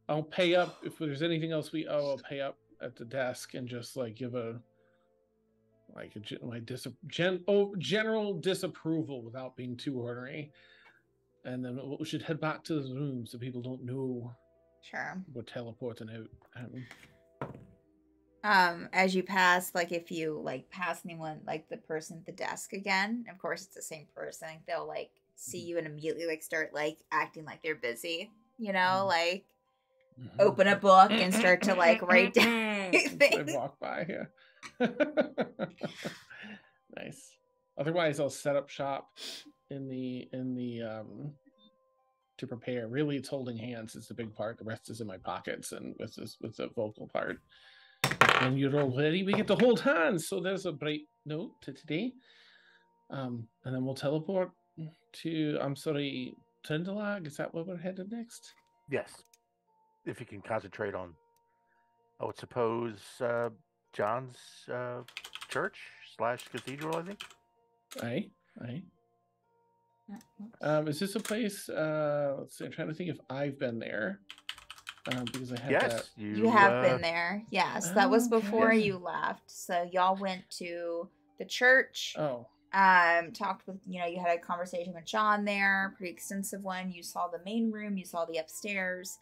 I'll pay up, if there's anything else we owe, I'll pay up at the desk and just, like, give a like my general disapproval without being too ornery. And then we should head back to the room so people don't know Sure. we're teleporting out. As you pass, like if you like pass anyone, like the person at the desk again, of course it's the same person. Like, they'll like see you and immediately like start like acting like they're busy, like open a book and start to like write down things. They walk by here. Nice. Otherwise, I'll set up shop in the to prepare. Really, it's holding hands is the big part. The rest is in my pockets and with the vocal part. When you're all ready, we get to hold hands. So there's a bright note to today. And then we'll teleport to, Trindalag. Is that where we're headed next? Yes. If you can concentrate on, I would suppose, John's church / cathedral, I think. Aye. Is this a place? Let's see. I'm trying to think if I've been there. Because I had that. You have been there. Yes, that was before yes. you left. So y'all went to the church. Oh. Talked with, you had a conversation with John there, pretty extensive one. You saw the main room, you saw the upstairs,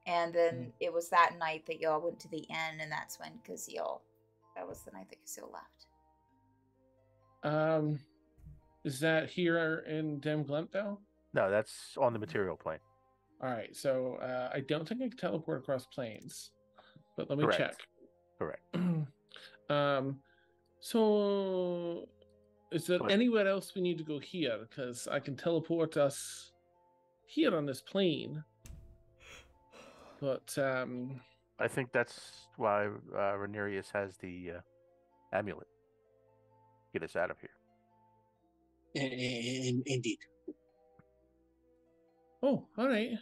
and then it was that night that y'all went to the inn, and that's when Kazil. That was the night that Kazil left. Is that here in Dem Glentdale? No, that's on the material plane. All right, so I don't think I can teleport across planes, but let me Correct. check. Correct. So is there anywhere else we need to go here? Because I can teleport us here on this plane, but I think that's why Rhaenyra has the amulet. Get us out of here. Indeed. Oh, all right.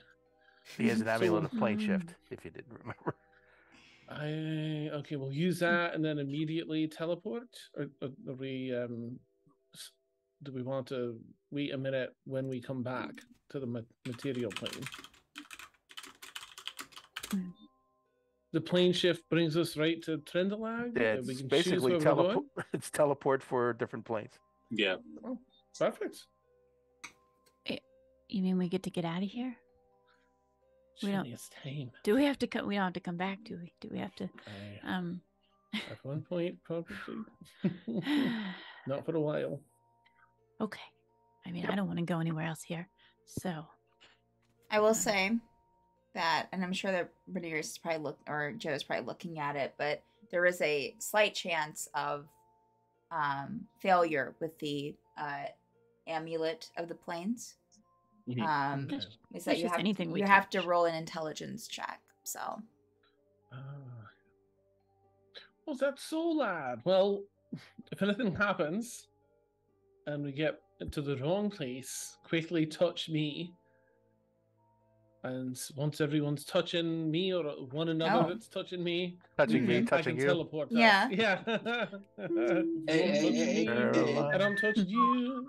He has an amulet of plane shift, if you didn't remember. Okay, we'll use that and then immediately teleport, or we do we want to wait a minute when we come back to the material plane? The plane shift brings us right to Trindalag. Yeah, it's basically it's teleport for different planes. Yeah. Oh, perfect. You mean we get to get out of here? We don't. It's time. Do we have to come? We don't have to come back, do we? Do we have to? At one point, probably. Not for a while. Okay. I mean, I don't want to go anywhere else here. So. I will say that, and I'm sure that Rhaenyra is probably Joe's probably looking at it, but there is a slight chance of failure with the amulet of the planes. Okay. Is that you have to roll an intelligence check. So. Well, that's so lad. Well, if anything happens, and we get into the wrong place, quickly touch me. And once everyone's touching me, or one another that's touching me, touching me, touching I can you. Teleport. Yeah. Yeah. And I'm touching you.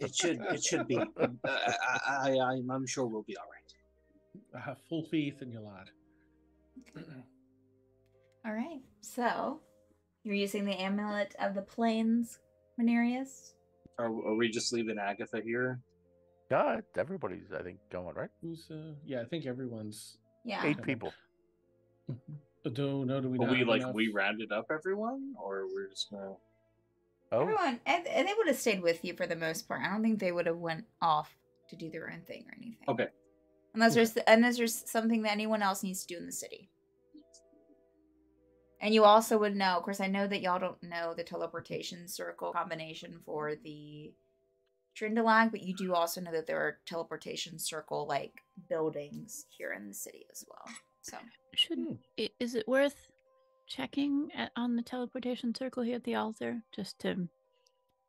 It should be. I'm sure we'll be all right. I have full faith in you, lad. All right. So, you're using the amulet of the plains, Rhaenyra? Are we just leaving Agatha here? God, everybody's, I think, going, right? Who's yeah, I think everyone's 8 people. Do we But not we rounded up everyone, or we're just gonna Everyone, and they would have stayed with you for the most part. I don't think they would have went off to do their own thing or anything. Okay. Unless there's something that anyone else needs to do in the city. And you also would know, of course, I know that y'all don't know the teleportation circle combination for the Trindalag, but you do also know that there are teleportation circle like buildings here in the city as well. So Is it worth checking on the teleportation circle here at the altar just to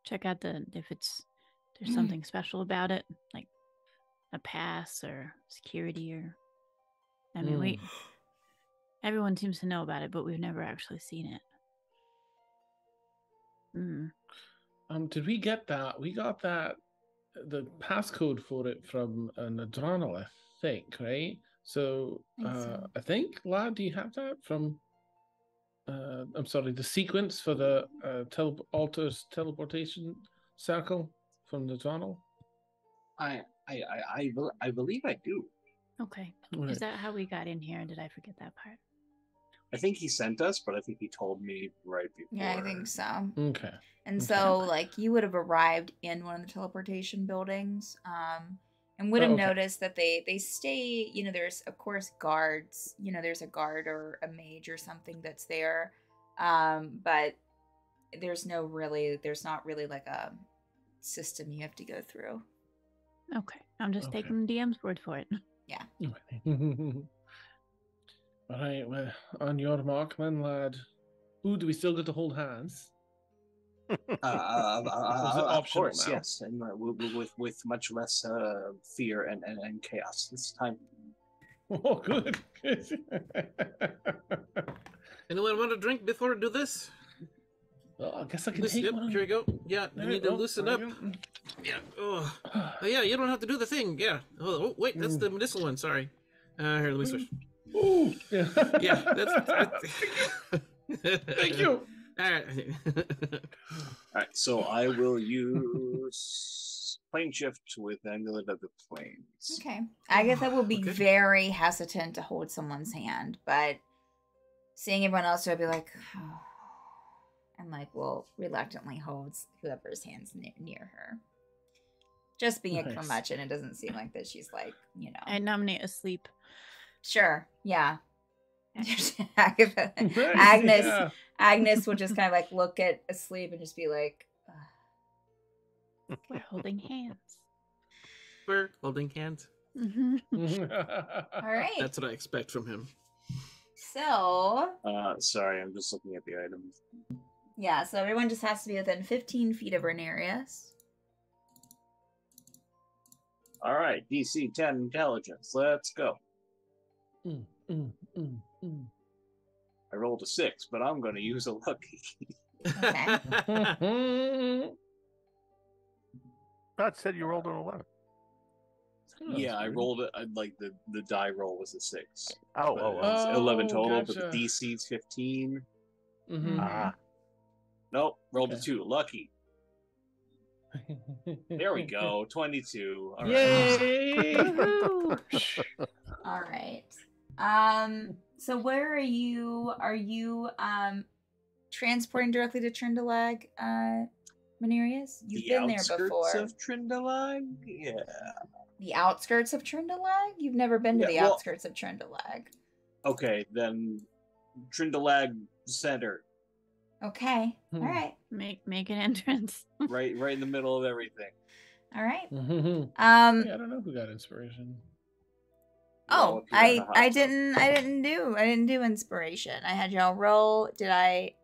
check out if there's something special about it, like a pass or security, or I mean everyone seems to know about it, but we've never actually seen it. Did we get that? We got the passcode for it from Nadronal, I think, right? So, I think, lad, do you have that from I'm sorry, the sequence for the Altar's teleportation circle from the tunnel? I believe I do. Okay. Right. Is that how we got in here? Did I forget that part? I think he sent us, but I think he told me right before. Yeah, I think so. Okay. And Okay. so, like, you would have arrived in one of the teleportation buildings, and would have okay. noticed that they stay. You know, there's of course guards. You know, there's a guard or a mage or something that's there, but there's not really like a system you have to go through. Okay. I'm just Okay. taking the DM's word for it. Yeah. All right, well, on your mark, then, lad. Ooh, do we still get to hold hands? Of course, now? yes, and with much less fear and chaos this time. Oh, good. Anyone want a drink before we do this? Well, I guess I can Listen, take yep, one. here you go. Yeah, you need to loosen up. Yeah. Oh, yeah. You don't have to do the thing. Yeah. Oh, wait, that's the medicinal one. Sorry. Here, let me switch. Ooh, yeah. Yeah, that's. Thank you. All right. Alright, so I will use plane shift with Amulet of the Plains. Okay. Agatha will be Okay. very hesitant to hold someone's hand, but seeing everyone else, she'll be like, oh, and like will reluctantly holds whoever's hands near her. Just being a Nice. curmudgeon, it doesn't seem like that she's like, you know. I nominate asleep. Sure, yeah. Agatha, Nice, Agnes, yeah. Agnes will just kind of like look at asleep and just be like, ugh. We're holding hands. We're holding hands. Mm-hmm. All right. That's what I expect from him. So Sorry, I'm just looking at the items. yeah, so everyone just has to be within 15 feet of Renarius. Alright, DC 10 intelligence. Let's go. I rolled a 6, but I'm gonna use a lucky. Okay. God said you rolled an 11. Yeah, I rolled it. Like the die roll was a 6. Oh, But oh, it oh. was 11 total, but gotcha. the DC's 15. Mhm. Ah. Nope, rolled a Okay. 2. Lucky. There we go. 22. All right. Yay! All right. So where are you? Are you transporting directly to Trindalag, Manerius? You've The been there outskirts before. of Trindalag? Yeah. The outskirts of Trindalag? You've never been to Yeah, the well- outskirts of Trindalag. Okay, then Trindalag Center. Okay. All right. Make an entrance. Right in the middle of everything. All right. Mhm. Um Hey, I don't know who got inspiration. Oh, Well, if you're in the I hot tub. didn't do inspiration. I had y'all roll. Did I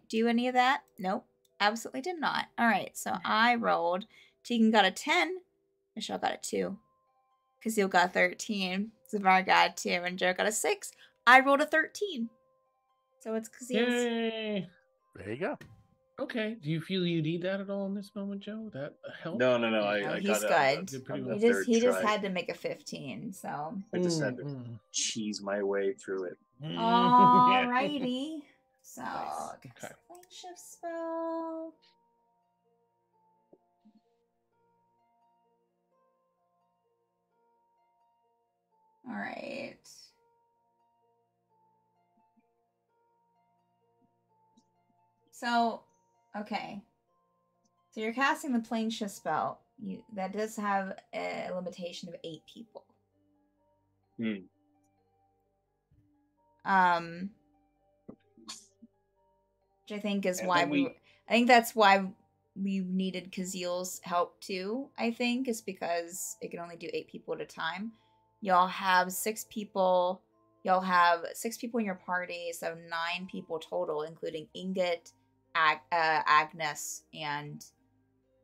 do any of that? Nope. Absolutely did not. All right. So I rolled. Tegan got a 10. Michelle got a 2. Kazil got a 13. Zavar got a 2. And Joe got a 6. I rolled a 13. So it's Kazil's. Yay! There you go. Okay. Do you feel you need that at all in this moment, Joe? That help? No. No, I he's got good. Did pretty on well. the He third just try. had to make a 15. So I just had to Mm. cheese my way through it. alrighty. So Nice. cast Okay. Plane shift spell. All right. So, okay. So you're casting the plane shift spell. That does have a limitation of 8 people. Hmm. Which I think is And why then I think that's why we needed Kazil's help too. I think is because it can only do 8 people at a time. Y'all have 6 people. Y'all have 6 people in your party, so 9 people total, including Ingot, Agnes, and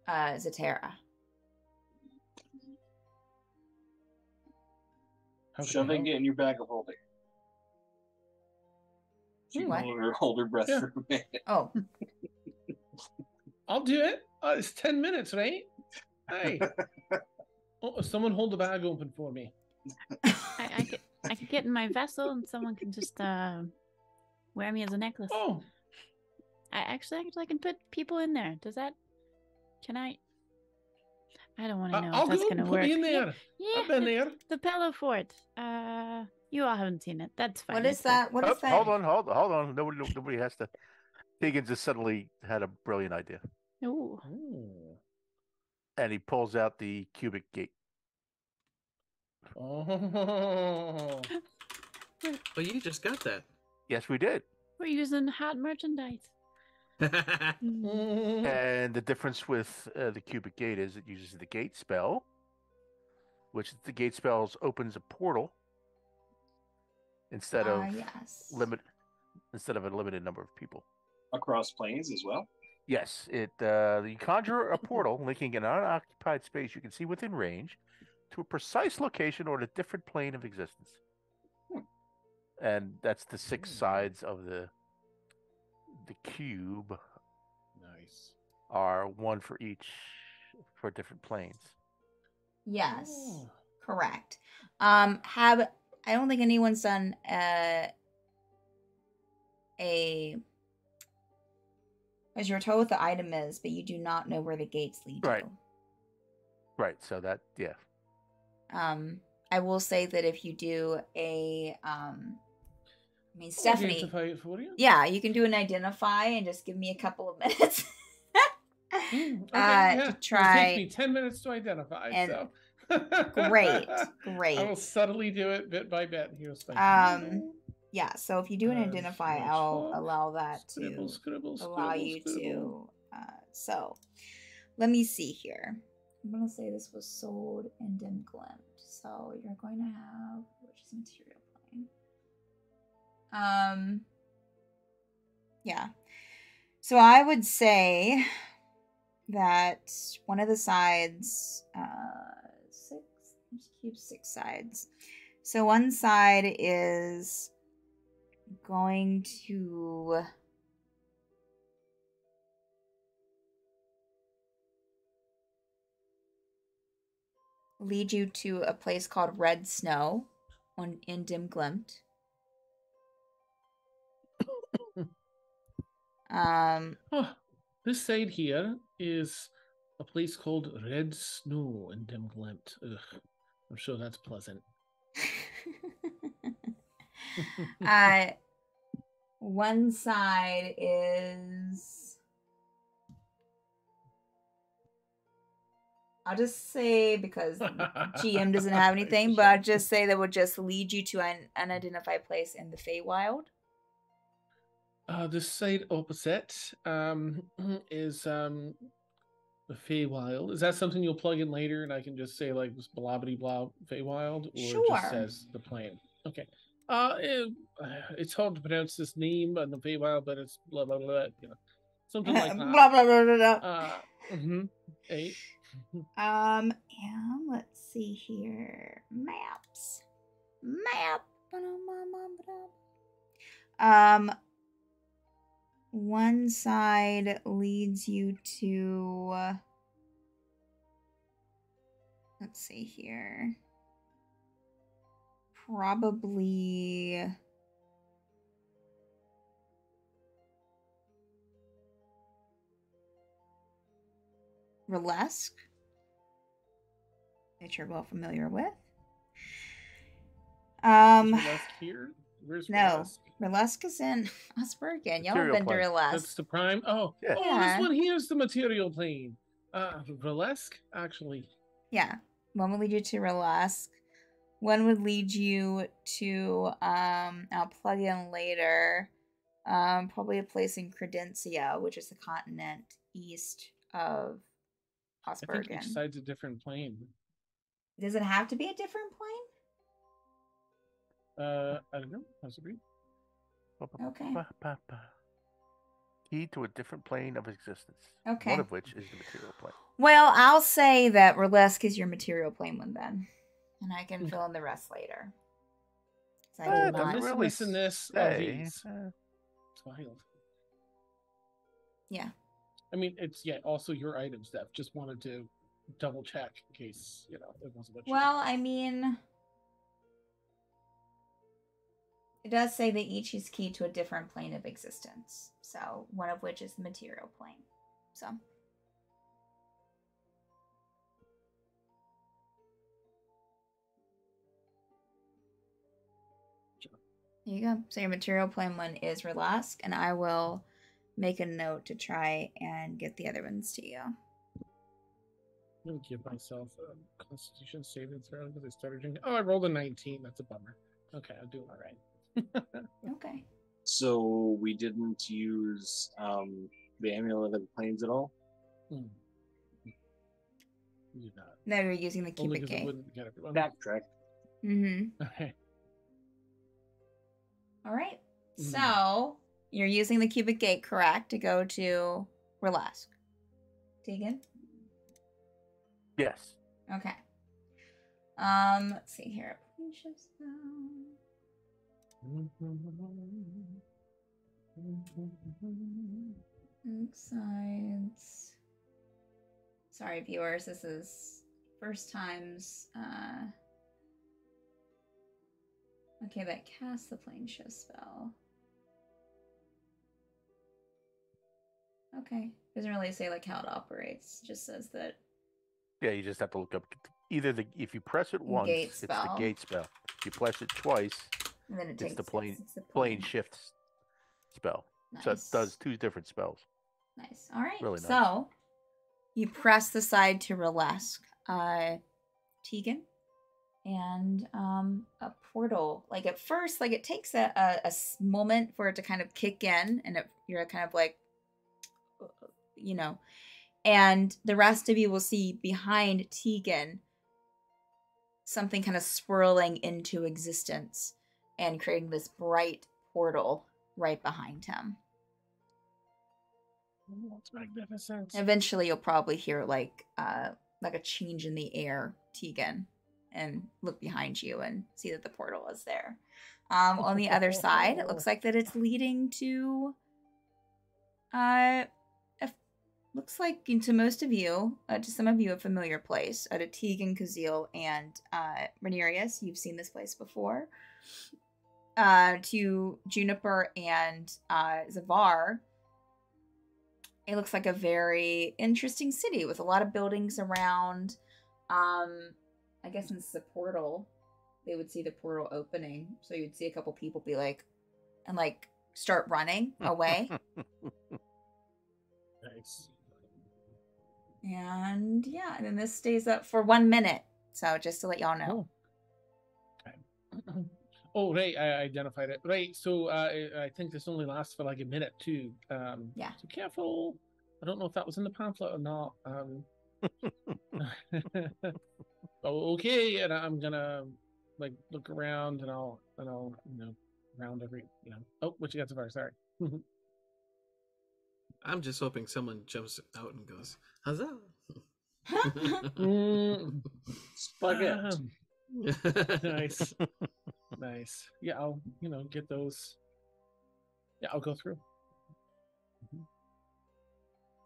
Zatera. How can I Shoving help? it in your bag of holding. She can What? hold her breath Yeah. for a minute. Oh, I'll do it. It's 10 minutes, right? Hey. Oh, someone hold the bag open for me. I could get in my vessel and someone can just wear me as a necklace. Oh, I can put people in there. Does that? Can I? I don't want to know I'll if that's go gonna put work. me in there. Yeah, I've been there. the Pillow Fort. You all haven't seen it. That's fine. What is It's fine. that? What is that? Hold on. Nobody has to. Higgins just suddenly had a brilliant idea, Ooh. and he pulls out the cubic gate. Oh. Well, you just got that. Yes, we did. We're using hot merchandise. And the difference with the cubic gate is it uses the gate spell, which the gate spells opens a portal instead of yes. instead of a limited number of people. Across planes as well. Yes, it you conjure a portal linking an unoccupied space you can see within range to a precise location or a different plane of existence. And that's the 6 sides of the cube Nice. are one for each for different planes. Yes. Oh. Correct. I don't think anyone's done as you're told what the item is, but you do not know where the gates lead Right. to. Right. So that I will say that if you do Stephanie. Identify it for you. Yeah, you can do an identify and just give me a couple of minutes. Okay, to try. It'll take me 10 minutes to identify. And so. great. I will subtly do it bit by bit. Here's Yeah, so if you do an identify, I'll allow that to allow you to. So, let me see here. I'm gonna say this was sold in Dim Glint. So you're going to have, which is material plane. Yeah. So I would say that one of the sides, 6. Just keep 6 sides. So one side is going to lead you to a place called Red Snow in Dim Glint. This side here is a place called Red Snow in Dim Glint. Ugh, I'm sure that's pleasant. One side is, I'll just say, because GM doesn't have anything, but I'll just say that would just lead you to an unidentified place in the Feywild. The side opposite is the Feywild. Is that something you'll plug in later, and I can just say like blah blah blah Feywild, or Sure. it just says the plane? Okay. It's hard to pronounce this name in the Feywild, but it's blah blah blah. You know, something like that. Blah blah blah blah blah. 8. And let's see here. Maps. Map. One side leads you to, let's see here. Probably Relesk, that you're well familiar with. Relesk here? Where's No, Relesk? Relesk is in Osbergen. Y'all have Material been to plane. Relesk. That's the prime. Oh, Yeah. oh, Yeah. this one here is the material plane. Relesk, actually. Yeah, one would lead you to Relesk. One would lead you to, I'll plug in later, probably a place in Credencia, which is the continent east of I think each Osbergen. side's a different plane. Does it have to be a different plane? I don't know. Possibly. Okay. Key to a different plane of existence. Okay. One of which is the material plane. Well, I'll say that Relesk is your material plane one then. And I can fill in the rest later. 'Cause I do Doesn't not. really Missing this. say. These. It's wild. Yeah. I mean, it's also your item, Steph. Just wanted to double check in case it wasn't. Well, I mean, It does say that each is key to a different plane of existence. So one of which is the material plane. So. There you go. So your material plane one is Relask, and I will make a note to try and get the other ones to you. I'm gonna give myself a Constitution saving throw because I started drinking. Oh, I rolled a 19. That's a bummer. Okay, I'm doing all right. Okay. So we didn't use the Amulet of the Plains at all? You did not. No, you're using the Only cubic 'cause it gate. wouldn't get everyone. Backtrack. Mm-hmm. Okay. All right. So you're using the cubic gate, correct, to go to Relask. Tegan? Yes. Okay. Let's see here. Sides. Sorry, viewers. This is first times. Okay, that casts the plane shift spell. Okay, doesn't really say like how it operates. Just says that. Yeah, you just have to look up either if you press it once, Gate it's the spell. gate spell. If you press it twice, And then it it's takes the plane it's the plane shift spell. Nice. So it does two different spells. Nice. All right. Really nice. So you press the side to Relask, Tegan, and a portal. Like at first, like it takes a moment for it to kind of kick in, and you're kind of like, you know, and the rest of you will see behind Tegan something kind of swirling into existence and creating this bright portal right behind him. That's magnificent. Eventually, you'll probably hear like a change in the air, Tegan, and look behind you and see that the portal is there. On the other side, it looks like that it's leading to looks like to most of you, to some of you, a familiar place. To Tegan, Kazil, and Rhaenyra, you've seen this place before. To Juniper and Zavar, it looks like a very interesting city with a lot of buildings around. I guess since the portal, they would see the portal opening, so you'd see a couple people be like, and like start running away. Nice. And yeah, and then this stays up for 1 minute. So just to let y'all know. Okay. Oh, right, I identified it. Right, so I think this only lasts for like a minute too. Yeah. So careful. I don't know if that was in the pamphlet or not. Okay, and I'm gonna like look around and I'll round every Oh, what you got so far? Sorry. I'm just hoping someone jumps out and goes, huzzah! Spaghetti. Nice. Nice. Yeah, I'll get those. Yeah, I'll go through.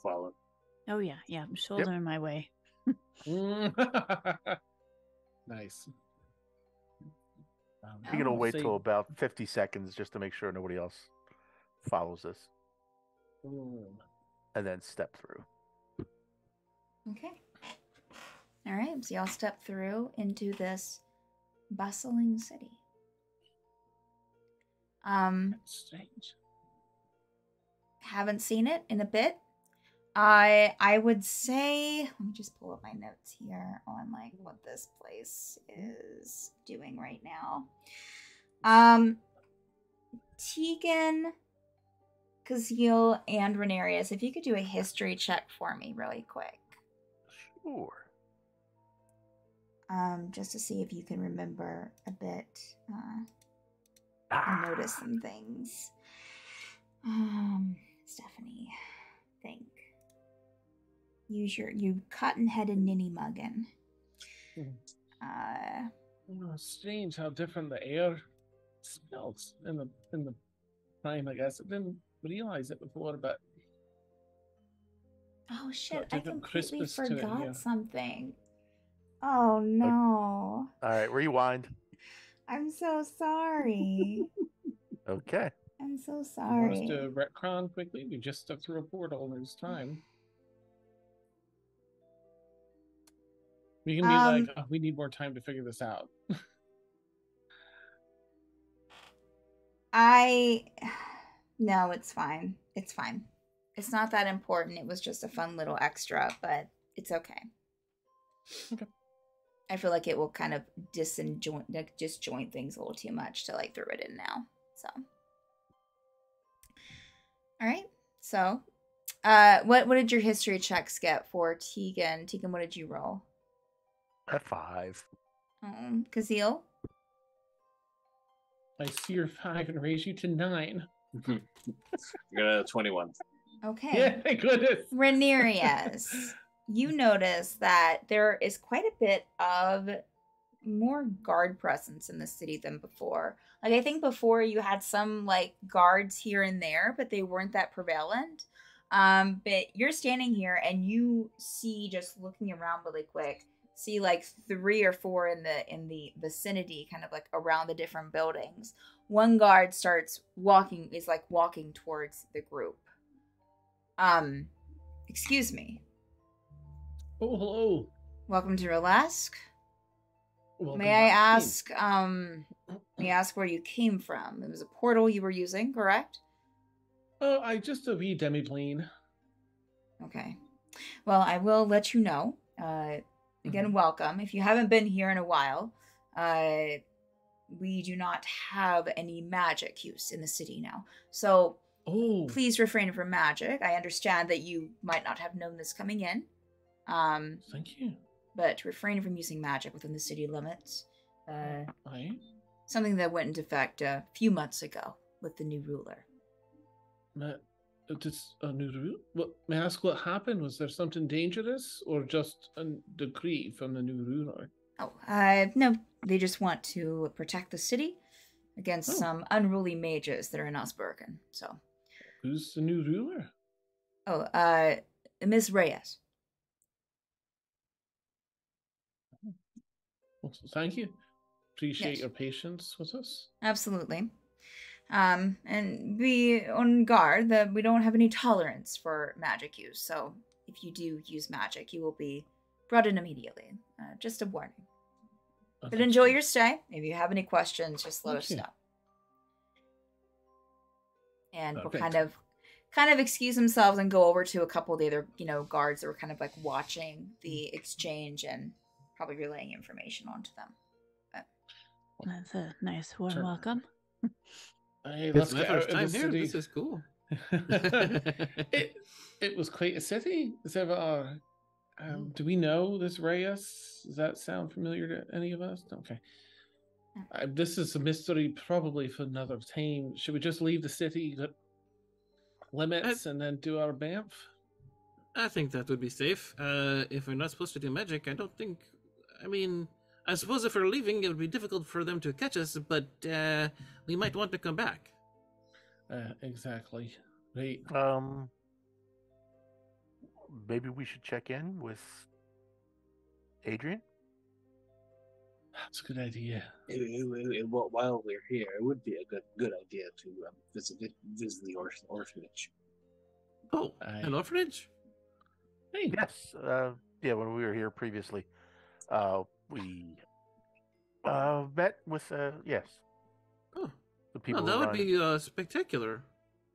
Follow. Oh yeah, I'm shouldering my way. Nice. You're gonna wait say- till about 50 seconds just to make sure nobody else follows this, and then step through. Okay. All right. So y'all step through into this bustling city. Strange. Haven't seen it in a bit. I would say, let me just pull up my notes here on like what this place is doing right now. Tegan, Kazil, and Rhaenyra, if you could do a history check for me really quick. Sure. Just to see if you can remember a bit, or notice some things. Stephanie, think. Use you cotton-headed ninny muggin. Strange how different the air smells in the time. I guess I didn't realize it before, but Oh shit! Got I different completely crispness to it, forgot yeah. something. Oh no! All right, rewind. I'm so sorry. Okay. I'm so Want us sorry. to retcon quickly? We just stuck through a portal and it's time. We can be like, oh, we need more time to figure this out. No, it's fine. It's fine. It's not that important. It was just a fun little extra, but it's okay. Okay. I feel like it will kind of disjoint things a little too much to like throw it in now. So, all right. So, what did your history checks get for Tegan? Tegan, what did you roll? A 5. Kazeel? I see your 5 and raise you to 9. I got a 21. Okay. Yeah, thank goodness. Rhaenyra, you notice that there is quite a bit of more guard presence in the city than before. Like, I think before you had some like guards here and there, but they weren't that prevalent. But you're standing here and you see, just looking around really quick, see like 3 or 4 in the vicinity, kind of like around the different buildings. One guard is walking towards the group. Excuse me. Oh, hello. Welcome to Relask. Welcome May I back. ask where you came from? It was a portal you were using, correct? Oh, I just a wee demiplane. Okay. Well, I will let you know. Again, welcome. If you haven't been here in a while, we do not have any magic use in the city now. So please refrain from magic. I understand that you might not have known this coming in. Thank you. But refrain from using magic within the city limits. Aye. Something that went into effect a few months ago with the new ruler. It's a new rule? What, may I ask what happened? Was there something dangerous or just a decree from the new ruler? No. They just want to protect the city against some unruly mages that are in Osbergen. So. Who's the new ruler? Ms. Reyes. Well, thank you. Appreciate Yes. your patience with us. Absolutely. And be on guard that we don't have any tolerance for magic use. So if you do use magic, you will be brought in immediately. Just a warning. But enjoy your stay. If you have any questions, just let us know. And we'll kind of excuse themselves and go over to a couple of the other, guards that were kind of like watching the exchange and probably relaying information onto them. But that's a nice warm welcome. Hey, It's let's my get first out of time the here. city. This is cool. It was quite a city. Do we know this Reyes? Does that sound familiar to any of us? Okay. This is a mystery probably for another time. Should we just leave the city limits and then do our BAMF? I think that would be safe. If we're not supposed to do magic, I don't think... I suppose if we're leaving, it would be difficult for them to catch us, but we might want to come back. Exactly. Right. Maybe we should check in with Adrian? That's a good idea. While we're here, it would be a good idea to visit the orphanage. Oh, an orphanage? Hey. Yes. When we were here previously, we met with yes. Oh, the people. That would be spectacular.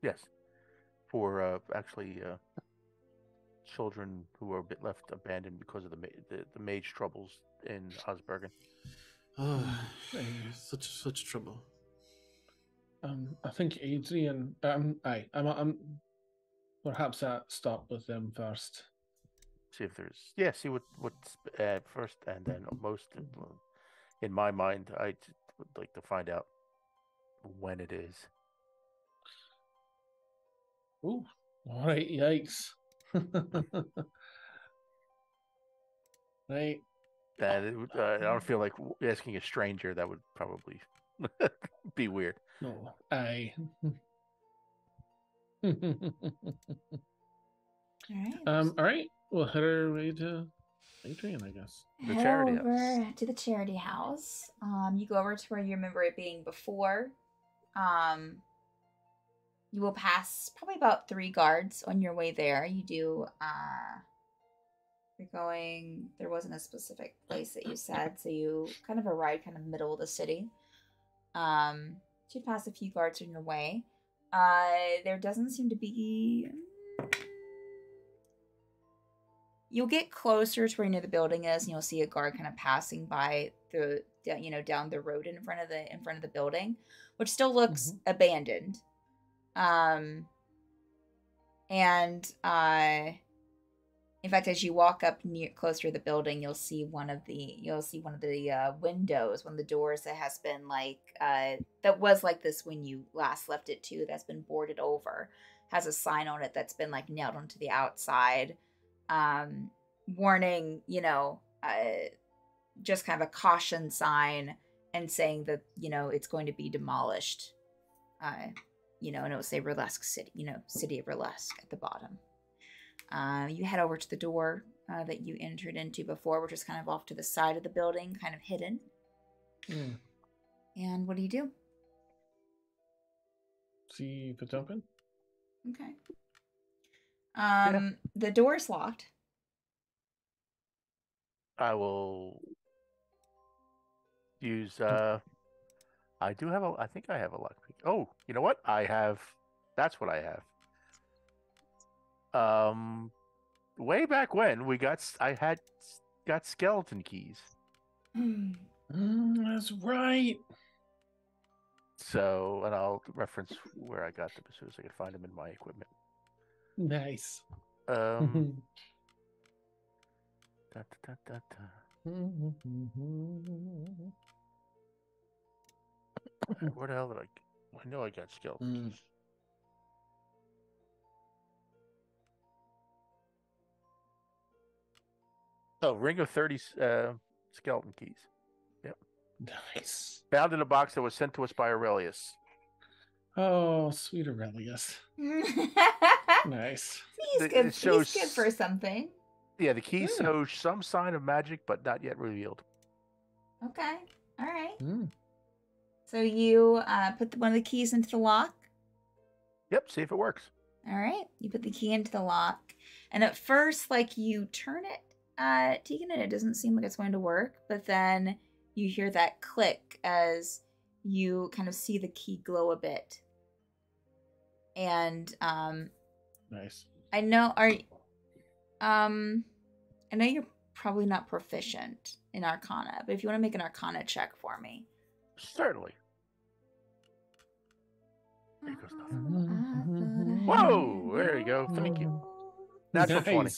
Yes, for actually children who are a bit left abandoned because of the mage troubles in Osbergen. Oh, such trouble. I think Adrian. I'm perhaps stop with them first. See if there's see what's first, and then most in my mind, I would like to find out when it is. Ooh, all right, yikes. Right. And I don't feel like asking a stranger. That would probably be weird. No, aye. All right. We'll head our way to Adrian, I guess. The head charity over house. to the charity house. You go over to where you remember it being before. You will pass probably about 3 guards on your way there. You do, you're going, there wasn't a specific place that you said, so you kind of arrived kind of middle of the city. Should pass a few guards on your way. There doesn't seem to be... You'll get closer to where you know the building is, and you'll see a guard kind of passing by the, down the road in front of the building, which still looks abandoned. In fact, as you walk up closer to the building, you'll see one of the windows, one of the doors that has been that was like this when you last left it too. That's been boarded over, has a sign on it that's been nailed onto the outside, warning, just kind of a caution sign and saying that it's going to be demolished. And it will say Burlesque City, City of Burlesque at the bottom. You head over to the door that you entered into before, which is kind of off to the side of the building, kind of hidden. And what do you do? See if it's open. Okay. The door's locked. I will use I think I have a lockpick. Oh, you know what? That's what I have. Way back when I got skeleton keys. That's right. So, and I'll reference where I got them as soon as I can find them in my equipment. Nice. Da, da, da, da, da. Where the hell did I know I got skeleton keys. Oh, Ring of 30 skeleton keys. Yep. Nice. Found in a box that was sent to us by Aurelius. Oh, sweet Aurelius. Nice. He's good for something. Yeah, the keys show some sign of magic, but not yet revealed. Okay. All right. So you put one of the keys into the lock? Yep, see if it works. All right. You put the key into the lock. And at first, you turn it, Tegan, and it doesn't seem like it's going to work. But then you hear that click as you kind of see the key glow a bit. And nice. I know you're probably not proficient in Arcana, but if you want to make an Arcana check for me. Certainly. There goes nothing. Whoa! There you go. Thank you. Natural 20.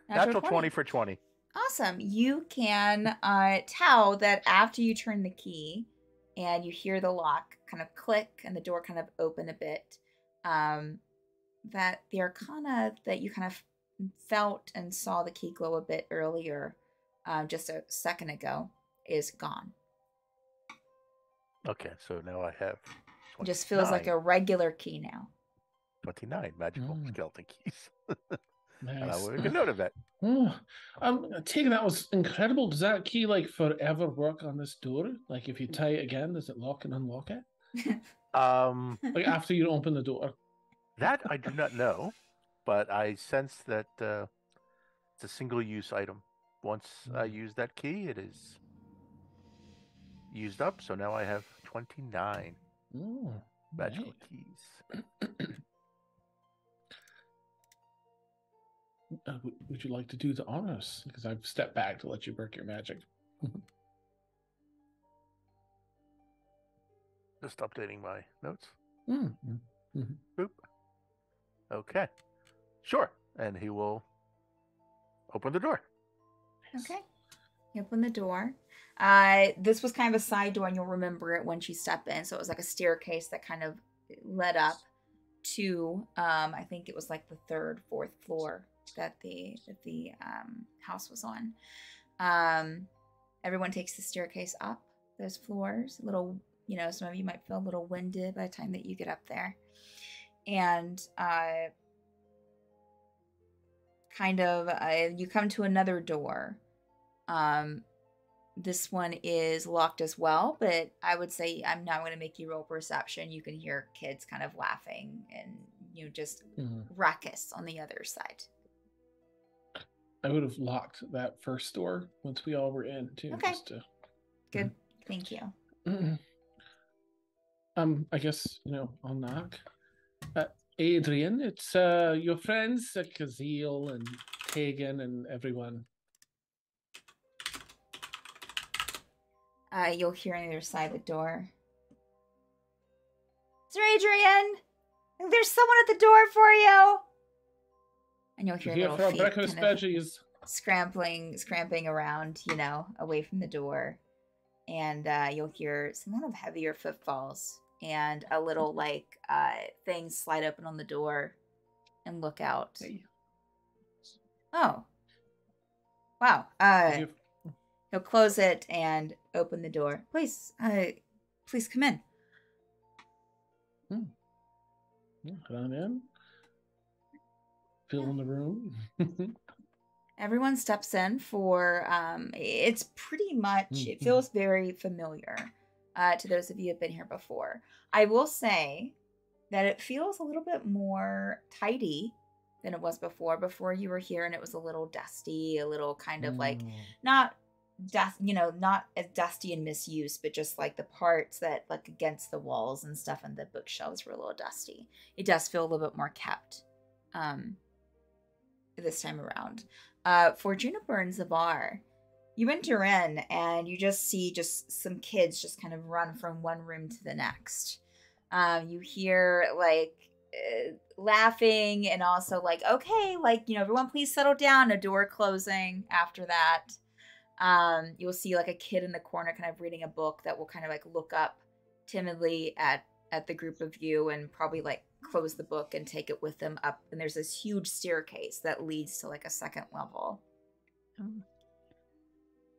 Natural 20 for 20. Awesome. You can tell that after you turn the key and you hear the lock kind of click and the door kind of open a bit, that the Arcana that you kind of felt and saw the key glow a bit earlier, just a second ago, is gone. Okay, so now I have 29. It just feels like a regular key now. 29 magical skeleton keys. Nice. And I will make a note of that. Taking that was incredible. Does that key forever work on this door? If you tie it again, does it lock and unlock it? After you open the door. That I do not know, but I sense that it's a single-use item. Once I use that key, it is used up. So now I have 29 magical keys. Would you like to do the honors? Because I've stepped back to let you work your magic. Just updating my notes. Boop. Okay. Sure. And he will open the door. Okay. You open the door. This was kind of a side door, and you'll remember it when you step in. So it was like a staircase that kind of led up to, I think it was the 3rd, 4th floor that the house was on. Everyone takes the staircase up those floors. A little, some of you might feel a little winded by the time that you get up there. And you come to another door. this one is locked as well, but I would say I'm not going to make you roll perception. You can hear kids kind of laughing and just ruckus on the other side. I would have locked that first door once we all were in too. Okay. Just to... Good. Thank you. I guess I'll knock. Adrian, it's your friends, Kazeel and Tegan and everyone. You'll hear on the other side of the door. Sir Adrian, there's someone at the door for you. And you'll hear little feet breakfast veggies scramping around, away from the door. And you'll hear some kind of heavier footfalls and a little thing slide open on the door and look out. Hey. Oh. Wow. He'll close it and open the door. Please come in. Come on in. Fill in the room. Everyone steps in for, it's pretty much, it feels very familiar to those of you who have been here before. I will say that it feels a little bit more tidy than it was before. Before you were here and it was a little dusty, a little kind of not as dusty and misuse, but just the parts that against the walls and stuff and the bookshelves were a little dusty. It does feel a little bit more kept this time around. For Juniper and Zavar, you enter in and you just see some kids just kind of run from one room to the next. You hear laughing and also okay, everyone please settle down, a door closing after that. You'll see a kid in the corner kind of reading a book that will kind of look up timidly at the group of you and probably close the book and take it with them up. And there's this huge staircase that leads to a second level.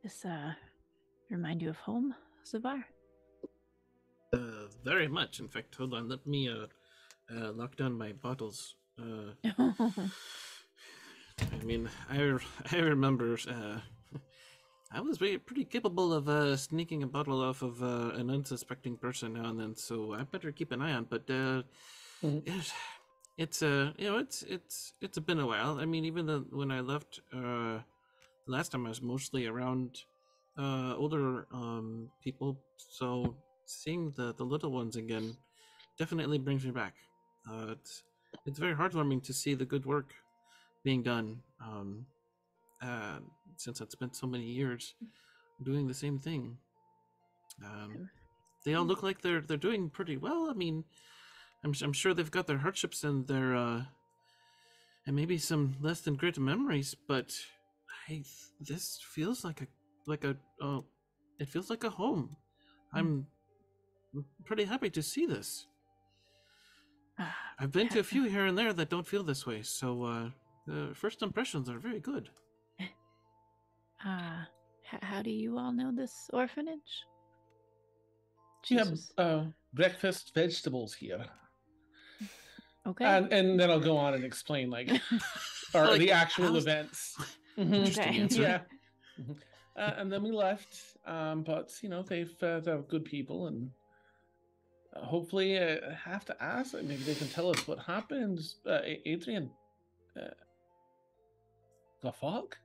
This remind you of home, Zavar? Very much. In fact, hold on. Let me lock down my bottles. I mean, I remember I was pretty capable of sneaking a bottle off of an unsuspecting person now and then, so I better keep an eye on. But it's been a while. I mean, even when I left last time, I was mostly around older people, so seeing the little ones again definitely brings me back. It's very heartwarming to see the good work being done. Since I've spent so many years doing the same thing. They all look like they're doing pretty well. I mean, I'm sure they've got their hardships and their and maybe some less than great memories, but this feels like it feels like a home. I'm pretty happy to see this. I've been to a few here and there that don't feel this way, so first impressions are very good. How do you all know this orphanage? We have breakfast vegetables here. Okay. And then I'll go on and explain the actual events. Okay. Yeah. And then we left. But they're good people, and hopefully I have to ask. Maybe they can tell us what happened. Adrian, the fuck?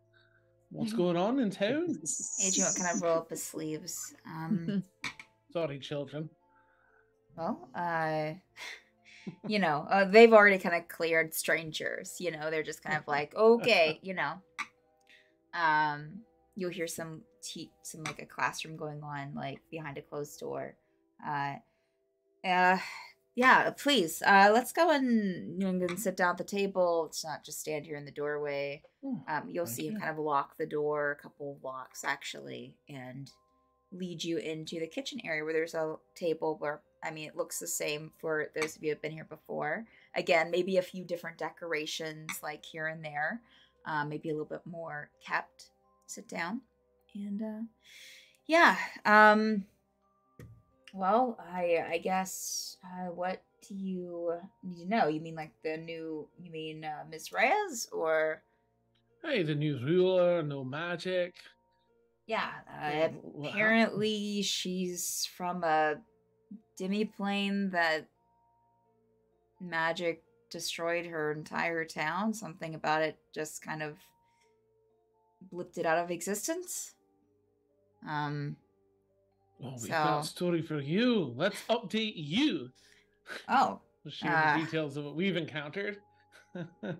What's going on in town? Adrian kind of roll up his sleeves. Sorry, children. Well, they've already kind of cleared strangers. They're just kind of okay, You'll hear some a classroom going on behind a closed door. Yeah, please. Let's go and sit down at the table. Let's not just stand here in the doorway. You'll see him kind of lock the door, a couple of locks actually, and lead you into the kitchen area where there's a table where, it looks the same for those of you who have been here before. Again, maybe a few different decorations here and there. Maybe a little bit more kept. Sit down. And, yeah. Well, I guess, what do you need to know? You mean Miss Reyes, or? Hey, the new ruler, no magic. Yeah, What happened? apparently she's from a demi-plane that magic destroyed her entire town. Something about it just kind of blipped it out of existence. Oh, we've got a So, story for you. Let's update you. oh, We'll share the details of what we've encountered. and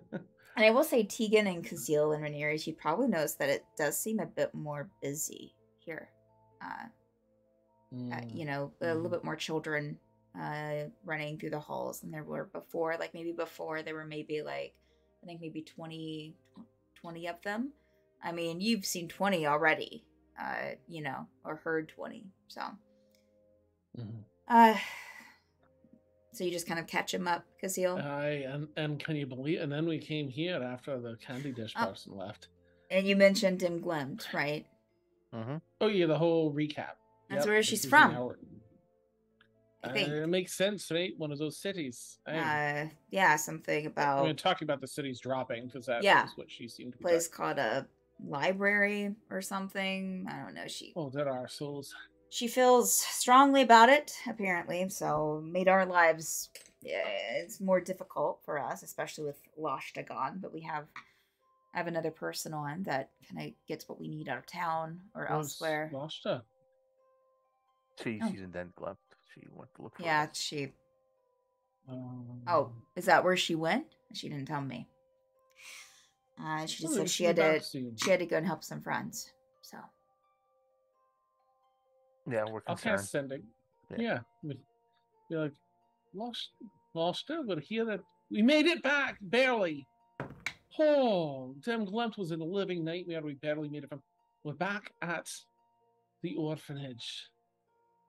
I will say Tegan and Kazil and Rhaenyra, she probably knows that it does seem a bit more busy here. You know, a little bit more children running through the halls than there were before. Like maybe before there were maybe like, I think maybe 20 of them. I mean, you've seen 20 already, you know, or heard 20. So, so you just kind of catch him up, Kazil. And can you believe? And then we came here after the candy dish person left. And you mentioned Dim Glimt, right? Oh yeah, the whole recap. That's where she's from. I think it makes sense, right? One of those cities. Yeah, something about. I mean, talking about the cities dropping because that's what she seemed to be. Place called a library or something. I don't know. Oh, there are souls. She feels strongly about it, apparently. So made our lives. It's more difficult for us, especially with Loshta gone. But I have another person on that kind of gets what we need out of town or elsewhere. Loshta. She's in Den Glimt. She went to look for Yeah, us. she. Oh, is that where she went? She didn't tell me. She just said she had to go and help some friends. So. Yeah, we're concerned. I'll cast sending. Yeah, be like lost it, but hear that we made it back barely. Oh, Dim Glimt was in a living nightmare. We barely made it from. We're back at the orphanage.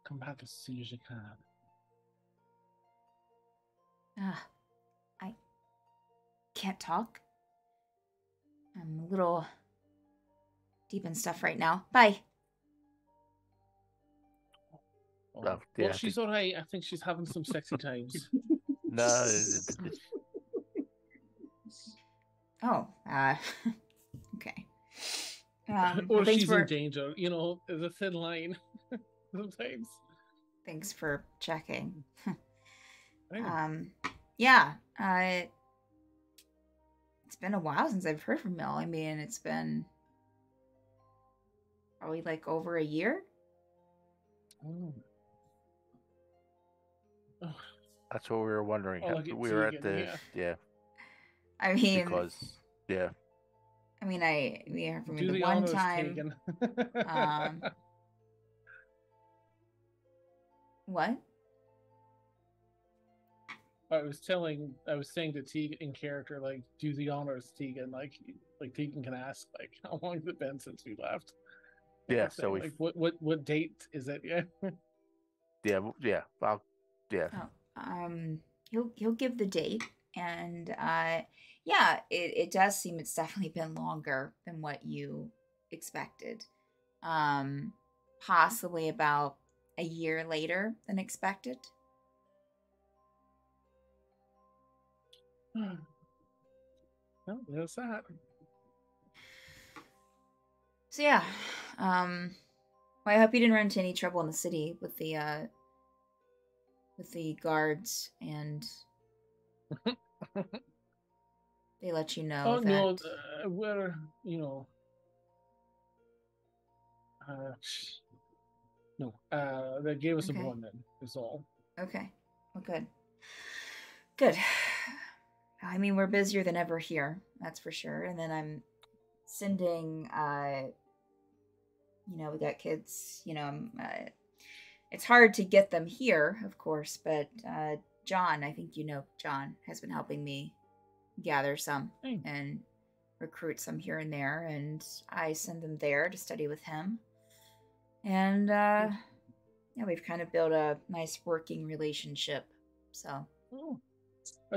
Come back as soon as you can. I can't talk. I'm a little deep in stuff right now. Bye. Well, she's all right. I think she's having some sexy times. No. Okay. Or she's in danger. You know, there's a thin line sometimes. Thanks for checking. Right. Yeah. It's been a while since I've heard from Mel. I mean, it's been probably like over a year. That's what we were wondering. We were at the I mean, because I mean, we heard from you the one time. What? I was saying to Tegan in character, like, do the honors, Tegan. Like Tegan can ask, like, how long has it been since we left? Yeah. So we. Like, what date is it? Yeah. Yeah. He'll give the date, and yeah, it does seem it's definitely been longer than what you expected. Possibly about a year later than expected. Well, there's that. So yeah, well, I hope you didn't run into any trouble in the city with the guards, and they let you know that. No, we're no, they gave us a warning. Is all. Okay, well, good. I mean, we're busier than ever here, that's for sure. And then I'm sending, we got kids, it's hard to get them here, of course, but John, I think John has been helping me gather some and recruit some here and there, and I send them there to study with him. And, we've kind of built a nice working relationship, so...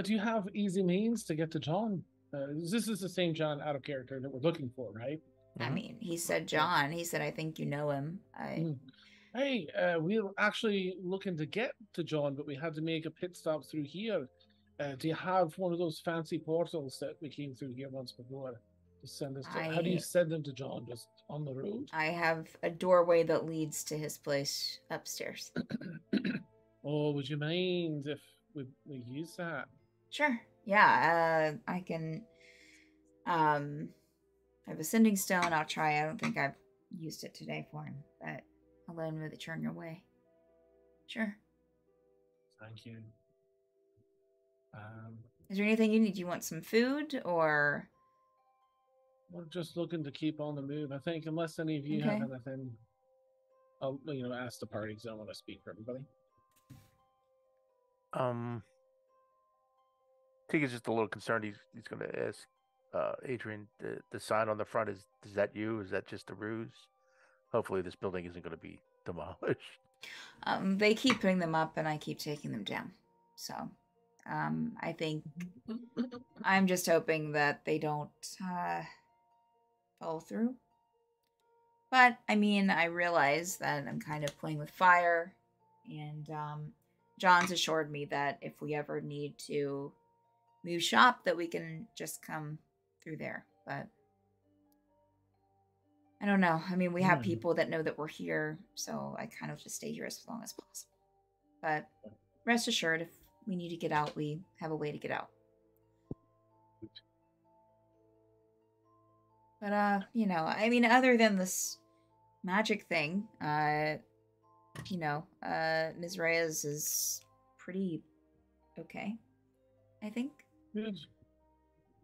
Do you have easy means to get to John? This is the same John out of character that we're looking for, right? I mean, he said John. He said, I think you know him. Hey, we were actually looking to get to John, but we had to make a pit stop through here. Do you have one of those fancy portals that we came through here once before? to send us to? How do you send them to John? Just on the road? I have a doorway that leads to his place upstairs. Oh, would you mind if we use that? Sure. Yeah, I can. I have a sending stone. I'll try. I don't think I've used it today for him, but I'll let him know that you're on your way. Sure. Thank you. Is there anything you need? Do you want some food, or? We're just looking to keep on the move. I think unless any of you have anything, I'll ask the party because I don't want to speak for everybody. Tegan's just a little concerned. He's going to ask Adrian, the sign on the front is that you? Is that just a ruse? Hopefully this building isn't going to be demolished. They keep putting them up and I keep taking them down. So I think I'm just hoping that they don't follow through. But I mean, I realize that I'm kind of playing with fire, and John's assured me that if we ever need to move shop, that we can just come through there. But I don't know. I mean, we have people that know that we're here, so I kind of just stay here as long as possible. But rest assured, if we need to get out, we have a way to get out. But, I mean, other than this magic thing, Ms. Reyes is pretty okay, I think. Good.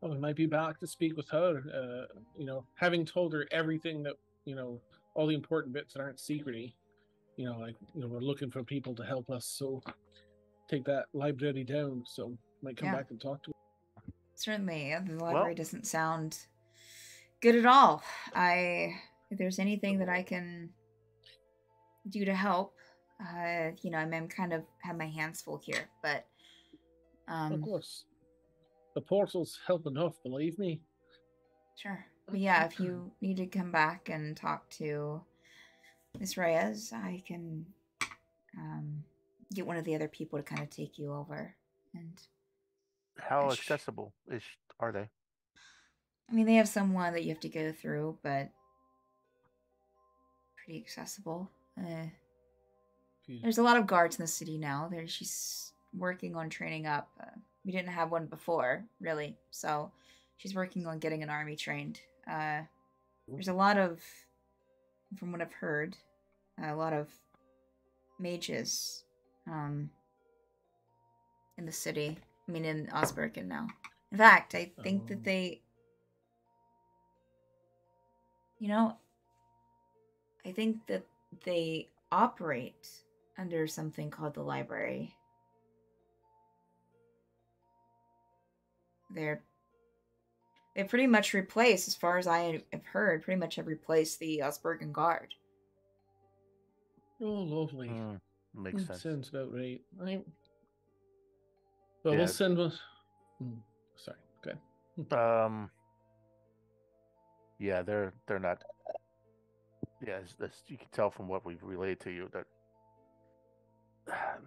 Well, we might be back to speak with her. Having told her everything that, all the important bits that aren't secrety, we're looking for people to help us, so take that library down, so might come back and talk to her. Certainly, the library doesn't sound good at all. If there's anything that I can do to help, I'm kind of have my hands full here, but of course. The portals help enough, believe me. Sure. But yeah, if you need to come back and talk to Miss Reyes, I can get one of the other people to kind of take you over. And how accessible are they? I mean, they have someone that you have to go through, but pretty accessible. There's a lot of guards in the city now. She's working on training up. We didn't have one before, really, so she's working on getting an army trained. There's a lot of, from what I've heard, a lot of mages in the city. I mean, in Osbergen now. In fact, I think that they... I think that they operate under something called the library. They pretty much replaced, as far as I have heard, pretty much have replaced the Osbergen Guard. Oh, lovely. Makes sense. Sounds about right. Well, we'll send one. Sorry. Okay. Yeah, they're not. Yeah, you can tell from what we've relayed to you that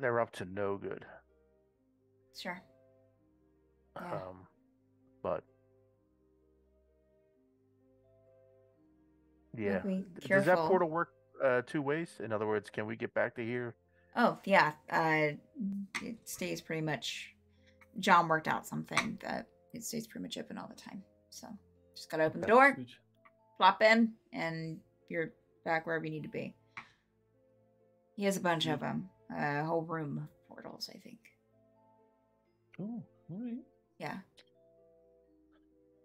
they're up to no good. Sure. Yeah. But yeah, does that portal work 2 ways? In other words, can we get back to here? Oh yeah, it stays pretty much. John worked out something that it stays pretty much open all the time. So just gotta open the door, plop in, and you're back wherever you need to be. He has a bunch of them, a whole room of portals, I think. Oh, all right. Yeah.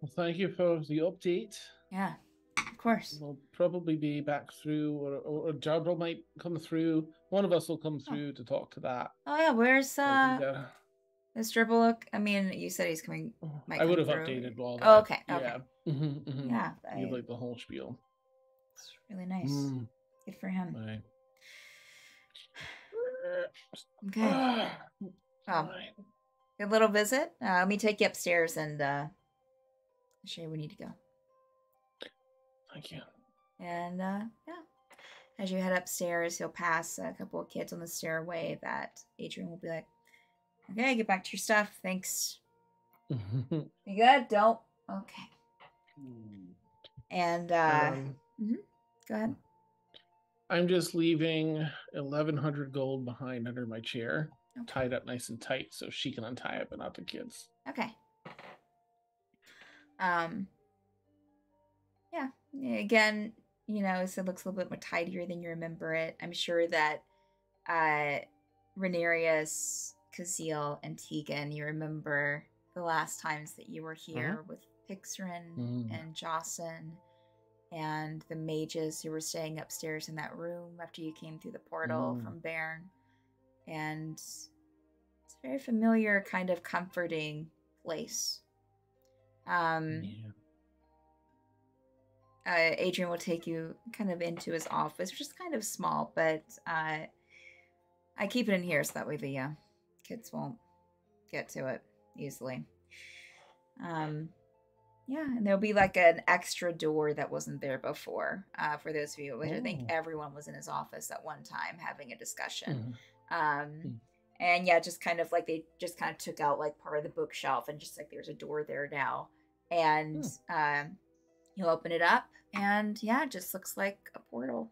Well, thank you for the update. Yeah, of course. We'll probably be back through, or Jarbel might come through. One of us will come through to talk to that. Oh yeah, where's Mr. Bullock? I mean, you said he's coming. I would have updated all that. Oh, okay. Yeah. Yeah. You like the whole spiel. It's really nice. Good for him. Right. Okay. Good little visit. Let me take you upstairs and show you where we need to go. Thank you. And as you head upstairs, you'll pass a couple of kids on the stairway that Adrian will be like, "Okay, get back to your stuff. Thanks." You good? Don't. Okay. And go ahead. I'm just leaving 1,100 gold behind under my chair, tied up nice and tight, so she can untie it, but not the kids. Okay. Yeah. Again, so it looks a little bit more tidier than you remember it. I'm sure that Rhaenyra, Kazeel, and Tegan, you remember the last times that you were here with Pixarin and Jocelyn and the mages who were staying upstairs in that room after you came through the portal from Bairn. And it's a very familiar, kind of comforting place. Adrian will take you kind of into his office, which is kind of small, but I keep it in here so that way the kids won't get to it easily. And there'll be like an extra door that wasn't there before for those of you, which I think everyone was in his office at one time having a discussion. And just kind of like they just kind of took out like part of the bookshelf and just like there's a door there now. And you'll open it up and it just looks like a portal.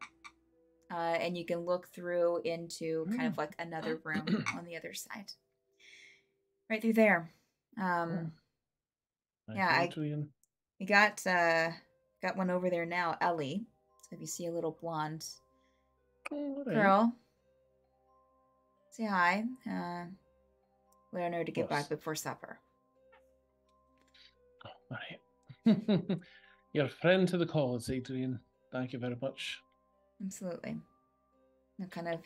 And you can look through into kind of like another room on the other side. Right through there. We got one over there now, Ellie. So if you see a little blonde girl, say hi. Let her know to get back before supper. All right. You're a friend to the cause, Adrian. Thank you very much. Absolutely. I'll kind of,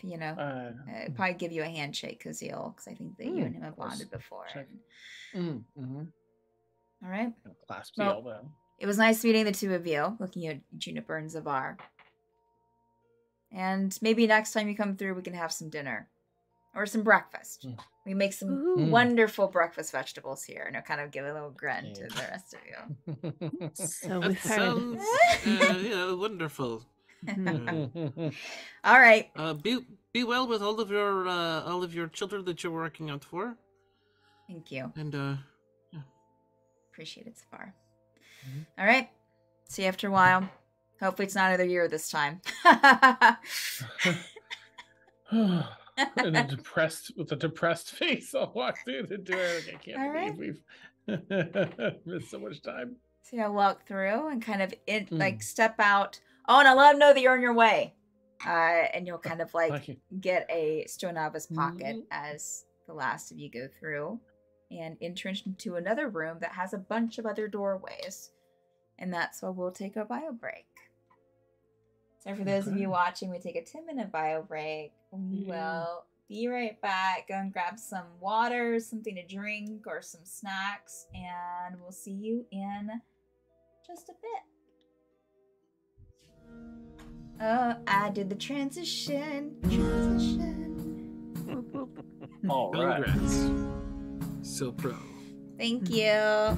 probably give you a handshake, Kazeel, because I think that you and him have bonded before. All right. Clasp the elbow. It was nice meeting the two of you, looking at Juniper and Zavar. And maybe next time you come through, we can have some dinner. Or some breakfast. We make some wonderful breakfast vegetables here. And I'll kind of give a little grin to the rest of you. So that sounds wonderful. All right. Be well with all of your children that you're working out for. Thank you. And appreciate it so far. All right. See you after a while. Hopefully it's not another year this time. With a depressed face, I'll walk through the door. I can't believe we've missed so much time. So you'll walk through and kind of step out. Oh, and I'll let them know that you're on your way. And you'll kind of get a stone out of his pocket as the last of you go through and enter into another room that has a bunch of other doorways. And that's where we'll take a bio break. So for those of you watching, we take a 10-minute bio break. We will be right back. Go and grab some water, something to drink, or some snacks. And we'll see you in just a bit. Oh, I did the transition. All right. Congrats. So pro. Thank you.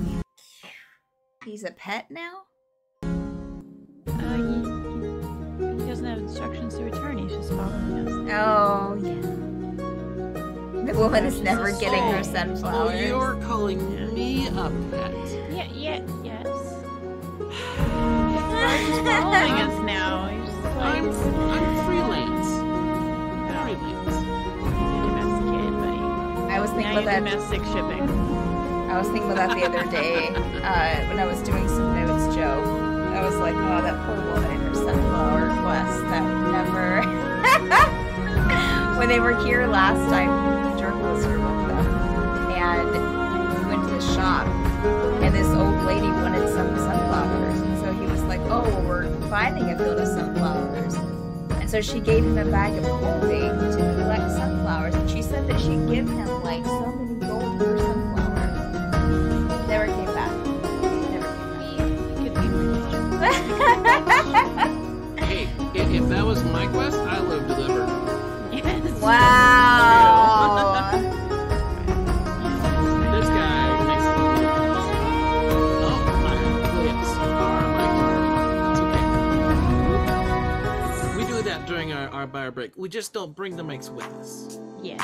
He's a pet now? He doesn't have instructions to return. He's just following us. Oh, yeah. The woman is never getting her sunflowers. Oh, you're calling me a pet? Yes. He's following us now. He's just like... I'm freelance. You're domesticated, buddy. I was thinking about that. Domestic shipping. I was thinking about that the other day when I was doing some notes, Joe. I was like, oh, that poor woman and her sunflower quest that never... When they were here last time, Jordan was here with them. And we went to the shop, and this old lady wanted some sunflowers. And so he was like, oh, well, we're finding a field of sunflowers. And so she gave him a bag of clothing to collect sunflowers. And she said that she'd give him, like, so many gold for sunflowers. Never came back. Hey, if that was my quest, I would have delivered. Yes. Wow. This guy makes it's okay. We do that during our bio break. We just don't bring the mics with us. Yeah.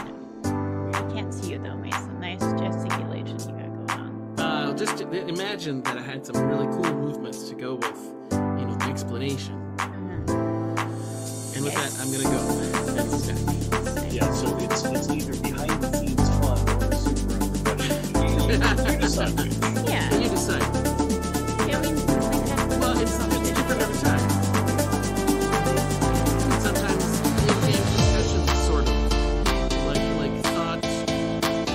I can't see you though, Mason. Nice gesticulation you got going on. Well, just imagine that I had some really cool movements to go with, the explanation. And with that, I'm gonna go. Yeah, so it's either behind the scenes fun or super unprofessional. You decide. Yeah. You decide. Yeah, we've had Well, it's different every time. Sometimes in-game discussions, sort of like thought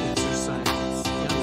exercises. Yeah.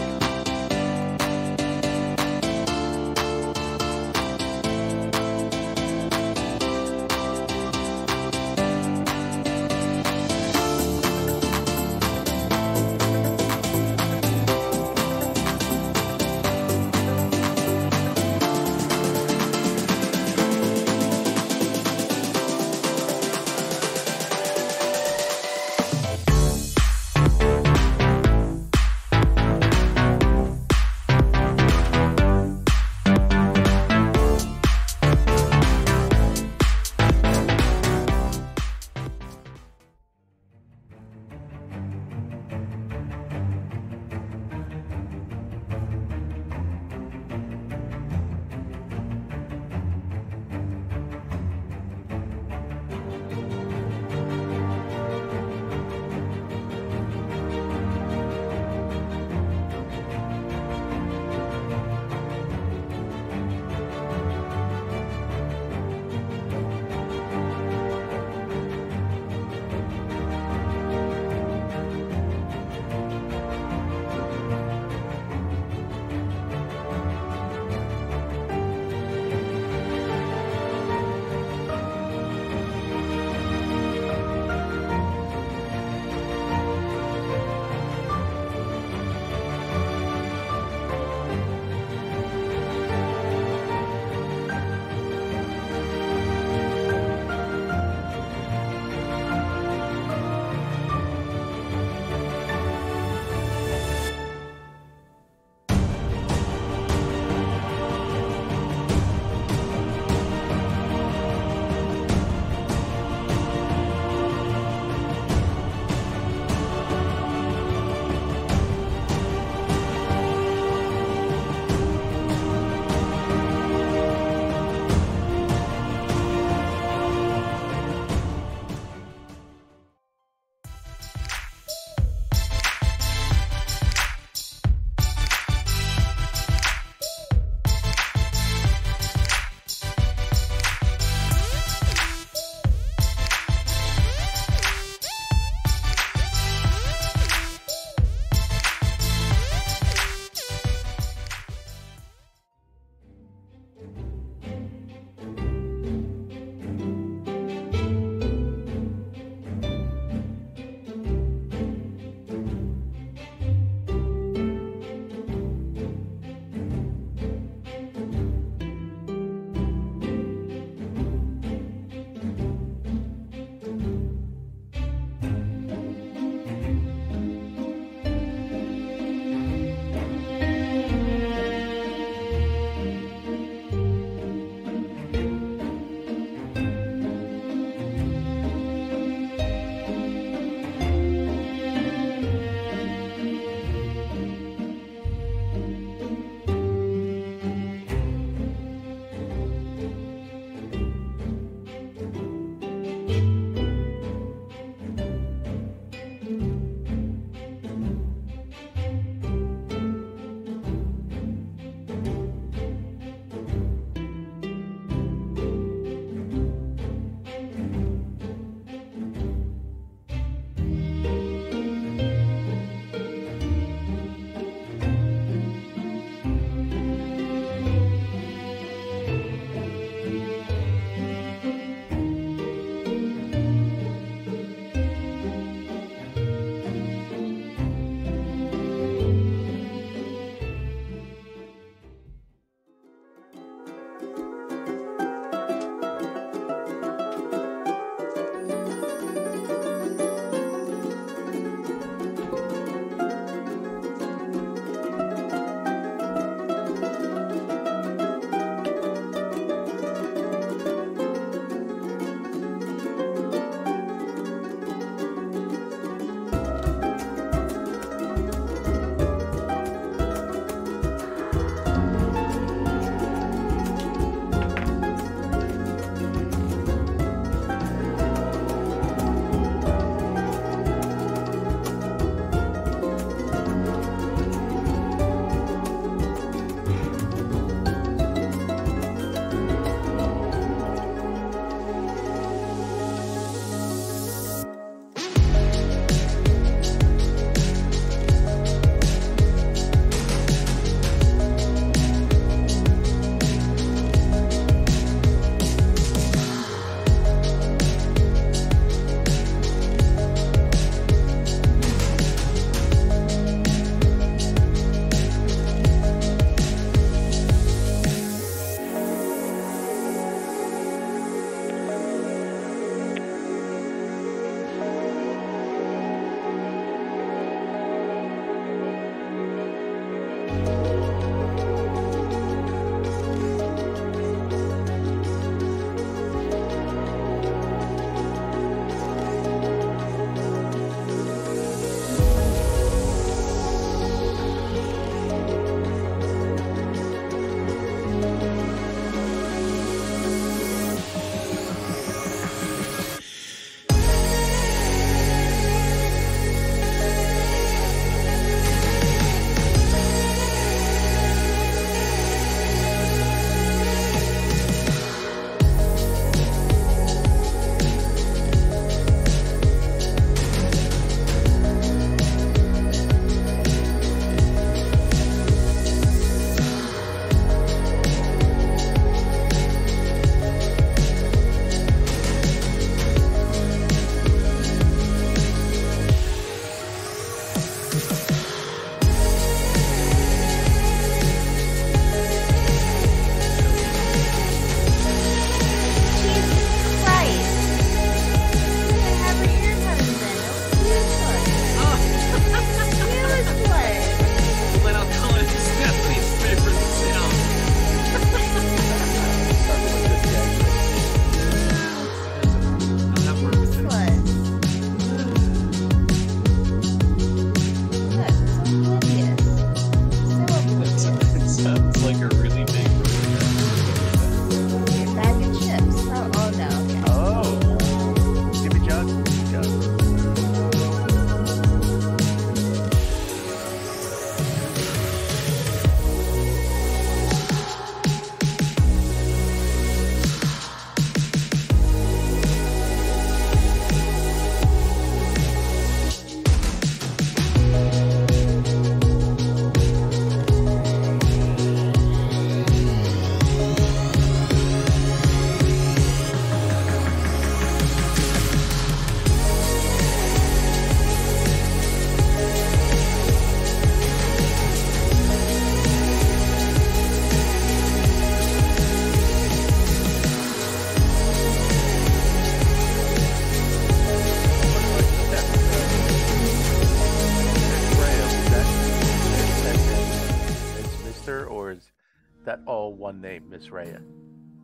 one name, Miss Rhea?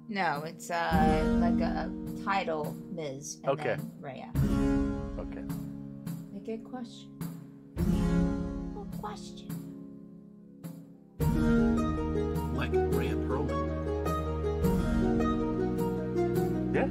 No, it's like a title, Ms. and Okay. then Rhea. Okay. A good question. Good question. Like Rhea Perlman. Yeah.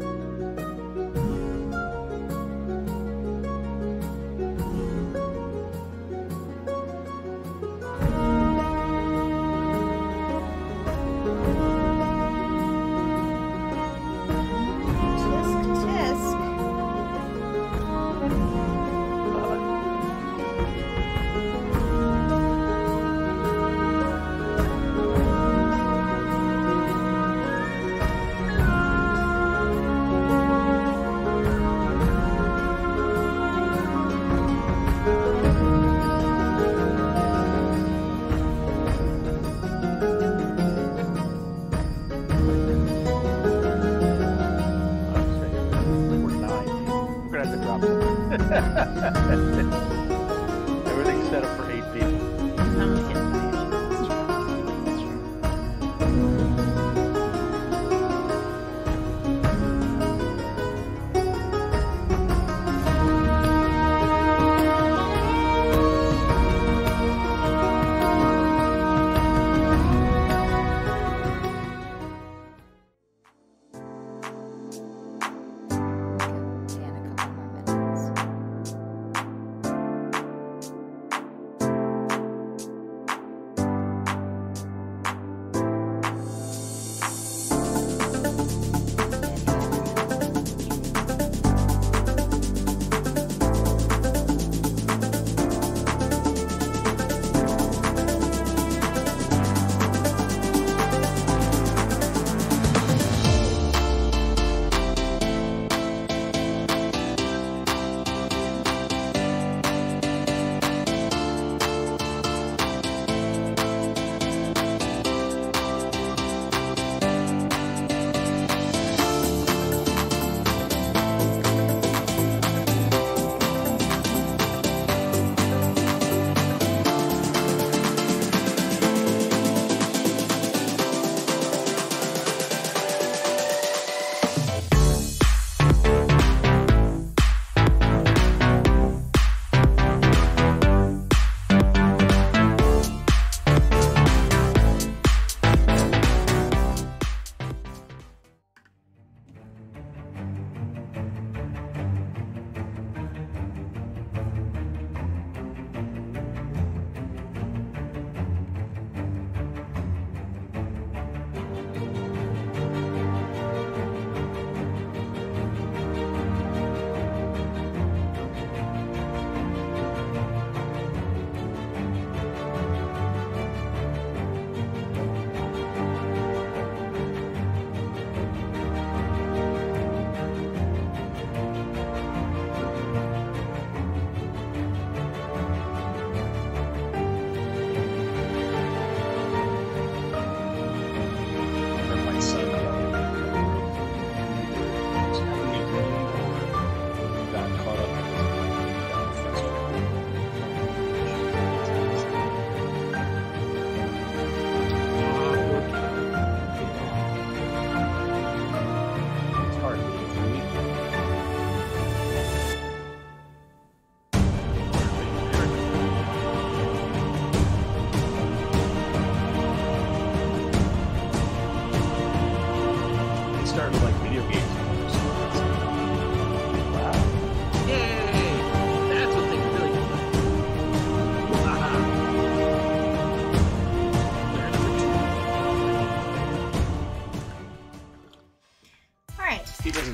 Tisk tisk. We're 9. We're gonna have to drop them. Everything's set up for 8 people. Someone's getting tired. Give Dan a couple more minutes.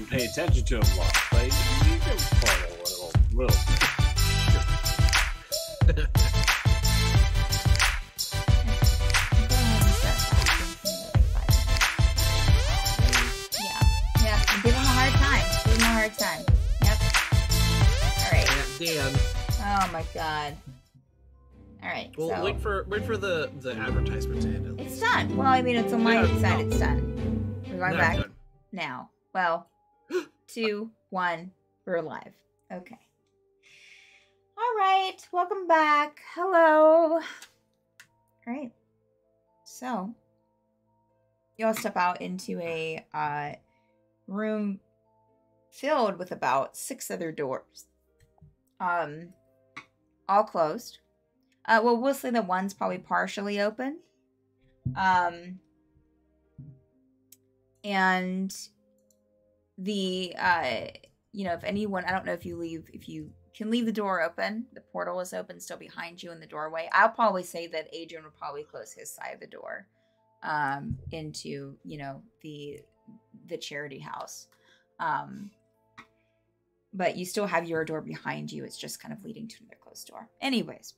pay attention to him long. Like, you can play a little. Yeah. Give him a hard time. Give him a hard time. Yep. All right. Dan. Oh my god. All right. Well, so wait for the advertisement to end. it's done. Well, I mean, it's on my Yeah, side. no. It's done. We're going No, back done. now. Well, 2, 1. We're live. Okay. All right. Welcome back. Hello. All right. So, you all step out into a room filled with about 6 other doors. All closed. Well, we'll say the one's probably partially open. And the if anyone, I don't know if you can leave the door open. The portal is open still behind you in the doorway. I'll probably say that Adrian would probably close his side of the door into, the charity house. But you still have your door behind you. It's just kind of leading to another closed door. Anyways,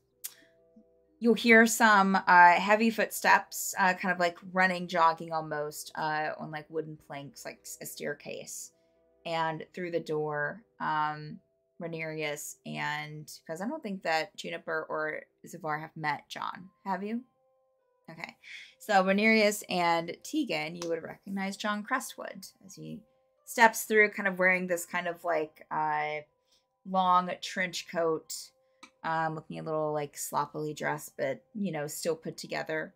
you'll hear some heavy footsteps, kind of like running, jogging almost, on like wooden planks, like a staircase. And through the door, Rhaenyra and, because I don't think that Juniper or Zavar have met John. Have you? Okay. So Rhaenyra and Tegan, you would recognize John Crestwood as he steps through, kind of wearing this kind of like long trench coat, looking a little like sloppily dressed, but still put together,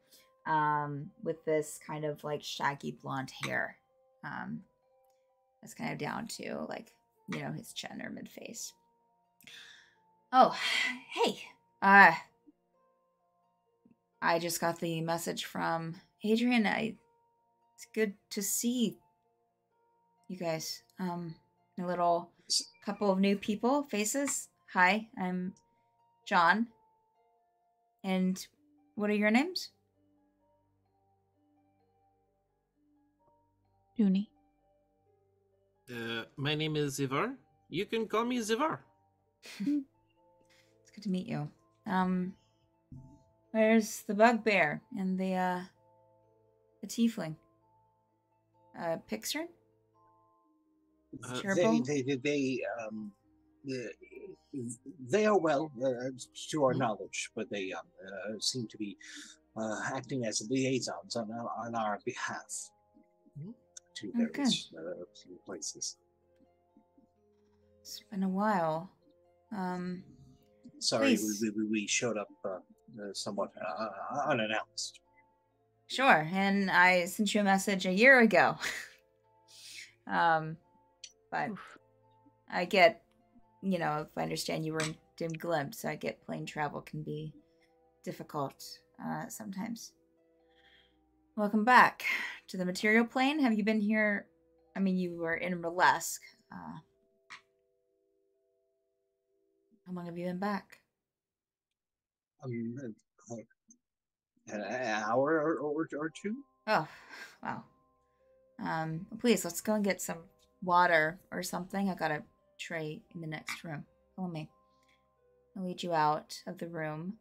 with this kind of like shaggy blonde hair, that's kind of down to like his chin or mid face. Oh, hey, I just got the message from Adrian. It's good to see you guys. A little couple of new faces. Hi, I'm John. And what are your names? Junie. My name is Zivar. You can call me Zivar. It's good to meet you. Where's the bugbear and the tiefling? Pixern? They are well, to our knowledge, but they seem to be acting as liaisons on our behalf to various places. It's been a while. Sorry, we showed up somewhat unannounced. Sure, and I sent you a message a year ago. But I get, if I understand you were in Dim Glimpse, I get plane travel can be difficult sometimes. Welcome back to the material plane. Have you been here? I mean, you were in Mollusk. How long have you been back? An hour or two. Oh, wow. Please, let's go and get some water or something. I got a tray in the next room. Follow me. I'll lead you out of the room.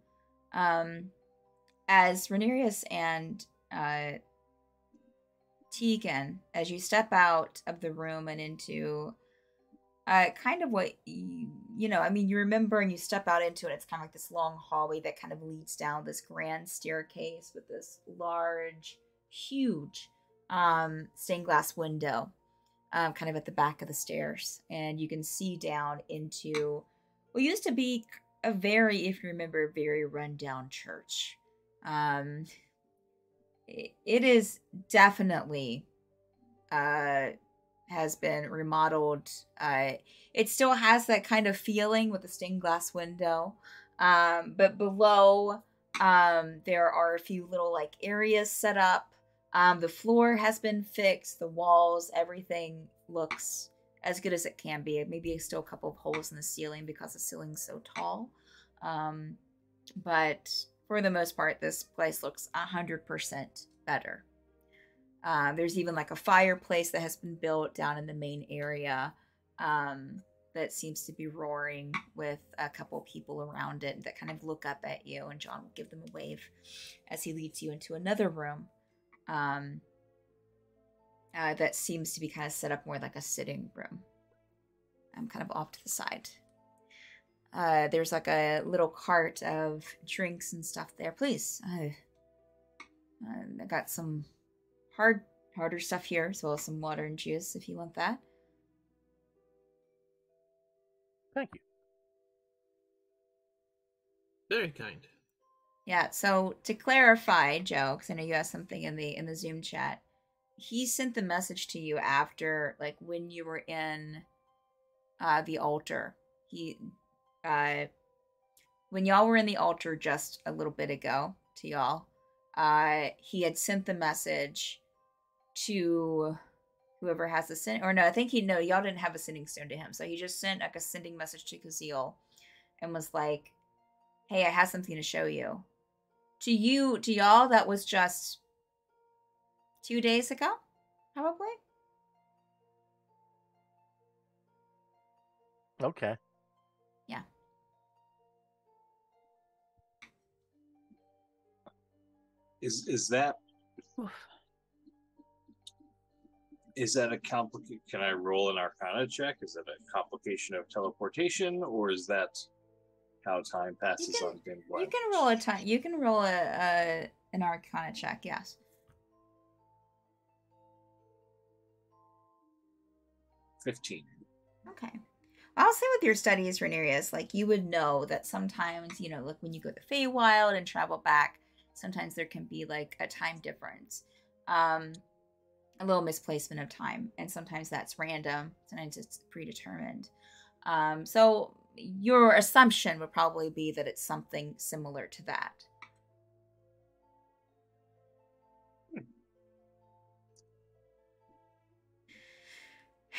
As Rhaenyra and Tegan, as you step out of the room and into kind of what you remember, and you step out into it, it's kind of like this long hallway that kind of leads down this grand staircase with this large, huge stained glass window kind of at the back of the stairs, and you can see down into what used to be a very, if you remember, very rundown church. It is definitely has been remodeled. It still has that kind of feeling with the stained glass window, but below there are a few little like areas set up. The floor has been fixed, the walls, everything looks as good as it can be. Maybe still a couple of holes in the ceiling because the ceiling's so tall. But for the most part, this place looks 100% better. There's even like a fireplace that has been built down in the main area that seems to be roaring with a couple people around it that kind of look up at you, and John will give them a wave as he leads you into another room that seems to be kind of set up more like a sitting room. I'm kind of off to the side. There's like a little cart of drinks and stuff there. Please, I got some harder stuff here, as well as some water and juice if you want that. Thank you. Very kind. Yeah, so to clarify, Joe, because I know you have something in the Zoom chat. he sent the message to you after, like, when you were in the altar. He when y'all were in the altar just a little bit ago to y'all, he had sent the message to whoever has the send, or no, I think y'all didn't have a sending stone to him, so he just sent like a sending message to Kazeel and was like, hey, I have something to show you. To y'all, that was just 2 days ago, probably. Okay. Yeah. Is that Oof. is that a complicated? Can I roll an Arcana check? Is that a complication of teleportation, or is that how time passes on Dim Glen? You can roll You can roll an Arcana check. Yes. 15. Okay. I'll say with your studies, Rhaenyra, like, you would know that sometimes, like when you go to the Feywild and travel back, sometimes there can be like a time difference, a little misplacement of time, and sometimes that's random. Sometimes it's predetermined. So your assumption would probably be that it's something similar to that.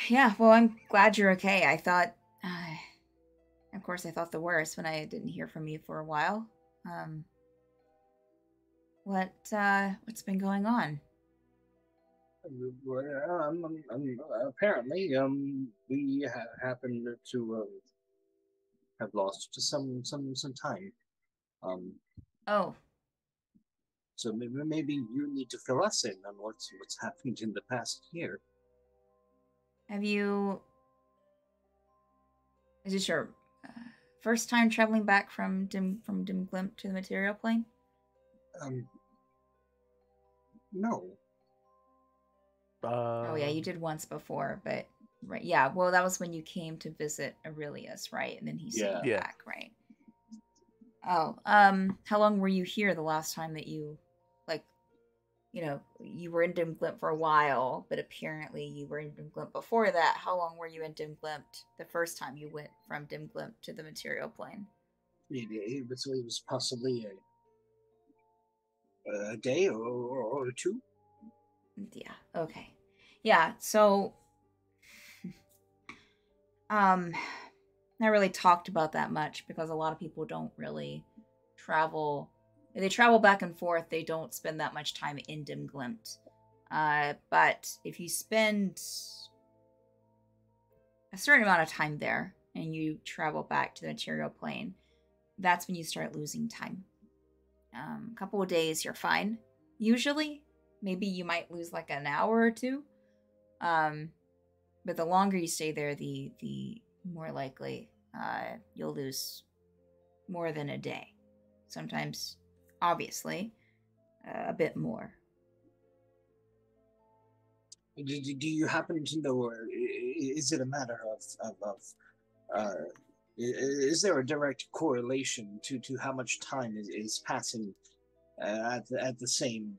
Yeah, well, I'm glad you're okay. I thought, of course, I thought the worst when I didn't hear from you for a while. What's been going on? Apparently, we happened to have lost some time. Oh. So maybe you need to fill us in on what's happened in the past year. Have you? Is this your first time traveling back from Dim Glimp to the material plane? No. Oh yeah, you did once before, but right, yeah. Well, that was when you came to visit Aurelius, right? And then he sent you back, right? Oh, how long were you here the last time that you, like, you were in Dim Glimp for a while, but apparently you were in Dim Glimp before that. How long were you in Dim Glimp the first time you went from Dim Glimp to the material plane? It was possibly a day or two. Yeah. Okay. Yeah. So, not really talked about that much because a lot of people don't really travel. They travel back and forth. They don't spend that much time in Dim Glimp. But if you spend a certain amount of time there and you travel back to the material plane, that's when you start losing time. A couple of days, you're fine. Usually, maybe you might lose like an hour or two. But the longer you stay there, the more likely you'll lose more than a day. Sometimes, obviously, a bit more. Do you happen to know, or is it a matter of is there a direct correlation to how much time is passing at the same?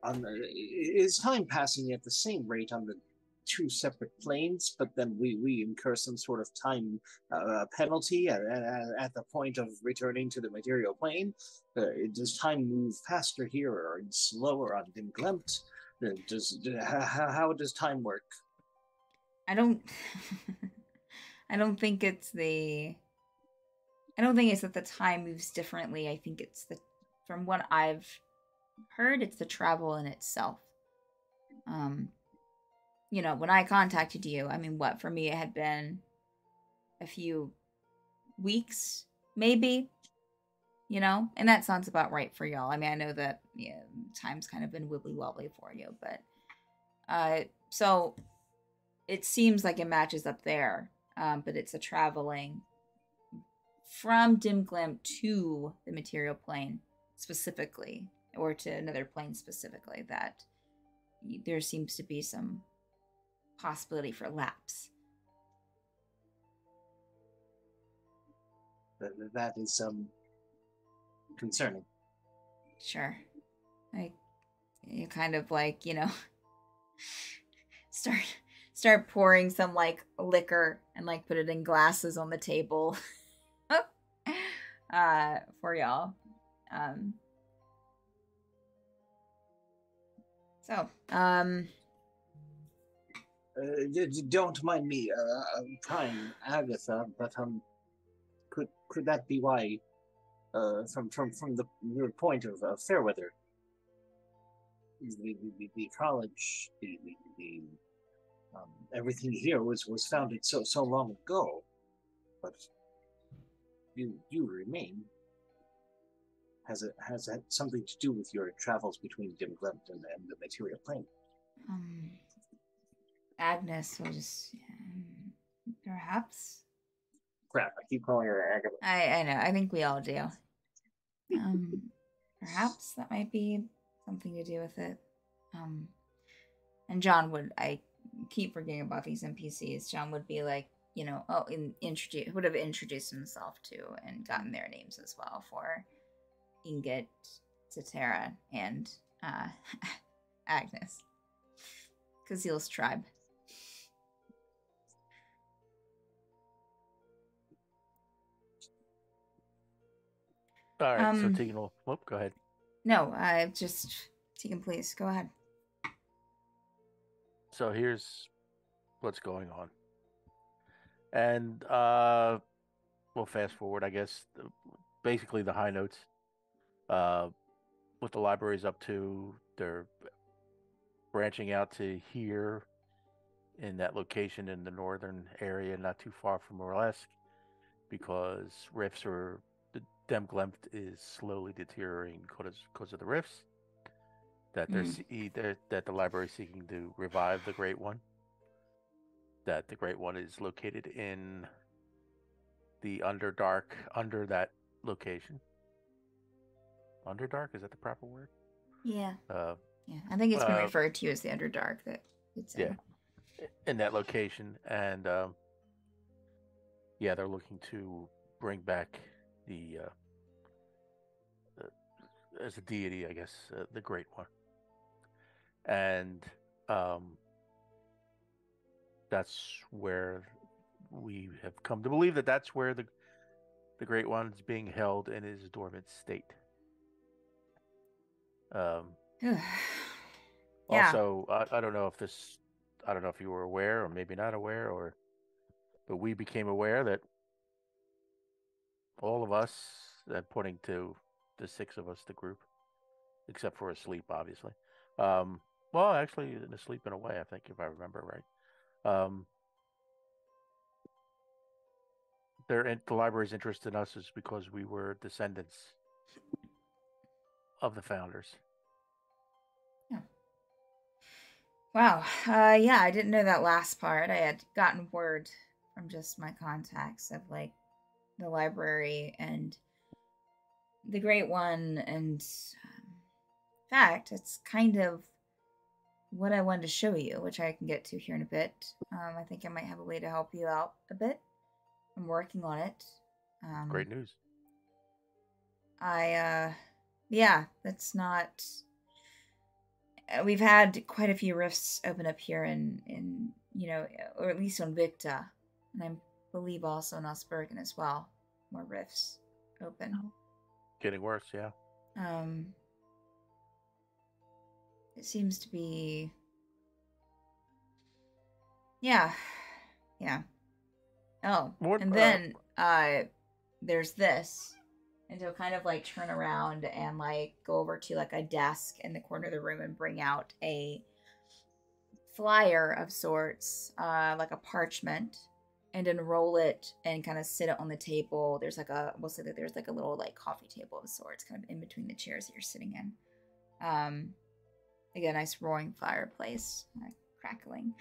Is time passing at the same rate on the two separate planes, but then we incur some sort of time penalty at the point of returning to the material plane? Does time move faster here or slower on Dim Glimp? How does time work? I don't think it's that the time moves differently. I think it's from what I've heard, it's the travel in itself. When I contacted you, I mean, for me it had been a few weeks, maybe, and that sounds about right for y'all. I mean, I know that time's kind of been wibbly wobbly for you, but so it seems like it matches up there, but it's a traveling from Dim Glimp to the material plane specifically, or to another plane specifically, that there seems to be some possibility for lapse. That is concerning. Sure. you kind of like, start pouring some like liquor and like put it in glasses on the table for y'all. Don't mind me trying, Agatha, but could that be why? From your point of Fairweather, the college, everything here was founded so long ago, but you remain. Has it something to do with your travels between Dimglemt and the material plane? Agnes was perhaps. Crap! I keep calling her Agatha. I know. I think we all do. Perhaps that might be something to do with it. And John I keep forgetting about these NPCs. John would be like, would have introduced himself to and gotten their names as well for Inget, Zatara, and Agnes. Kazil's tribe. All right, so Tegan will... go ahead. No, Tegan, please, go ahead. So here's what's going on. And we'll fast forward, I guess. Basically, the high notes. What the library's up to, they're branching out to here in that location in the northern area, not too far from Orlesk, because rifts are... the Dimglemt is slowly deteriorating because of the rifts. That that the library is seeking to revive the Great One. That the Great One is located in the Underdark, under that location. Underdark, is that the proper word? Yeah. Yeah, I think it's been referred to as the Underdark. That it's in that location, and they're looking to bring back the as a deity, I guess, the Great One, and that's where we have come to believe that's where the Great One is being held in his dormant state. Also, I don't know if you were aware or maybe not aware, but we became aware that all of us, pointing to the six of us, the group, except for Asleep, obviously. Well, actually, Asleep in a way, I think, if I remember right. The library's interest in us is because we were descendants of the founders. Yeah. Wow. I didn't know that last part. I had gotten word from just my contacts of like the library and the Great One, and in fact, it's kind of what I wanted to show you, which I can get to here in a bit. I think I might have a way to help you out a bit. I'm working on it. Great news. That's not... we've had quite a few rifts open up here in or at least on Victa, and I believe also in Osbergen as well. More rifts open. Getting worse, yeah. It seems to be... Yeah. Oh, and then there's this. And he'll kind of like turn around and like go over to like a desk in the corner of the room and bring out a flyer of sorts, like a parchment, and unroll it and kind of sit it on the table. There's like we'll say that there's like a little like coffee table of sorts kind of in between the chairs that you're sitting in. Again, nice roaring fireplace, crackling.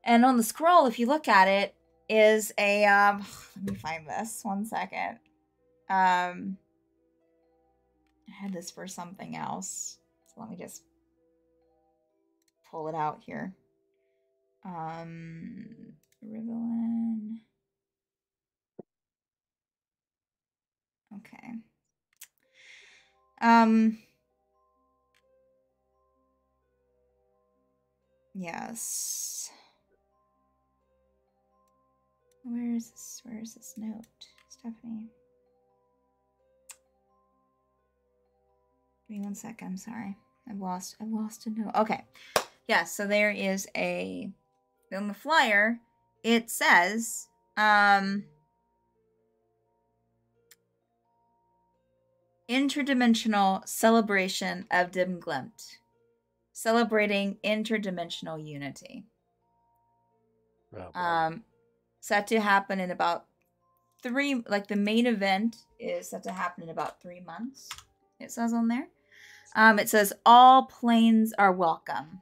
And on the scroll, if you look at it, is a, let me find this, 1 second. I had this for something else, so let me just pull it out here. Rivelin. Okay. Yes. Where is this? Where is this note, Stephanie? Give me 1 sec. I'm sorry. I've lost a note. Okay. Yeah. So there is on the flyer. It says, interdimensional celebration of Dim Glimt, celebrating interdimensional unity. Set to happen in about the main event is set to happen in about 3 months. It says on there. It says all planes are welcome.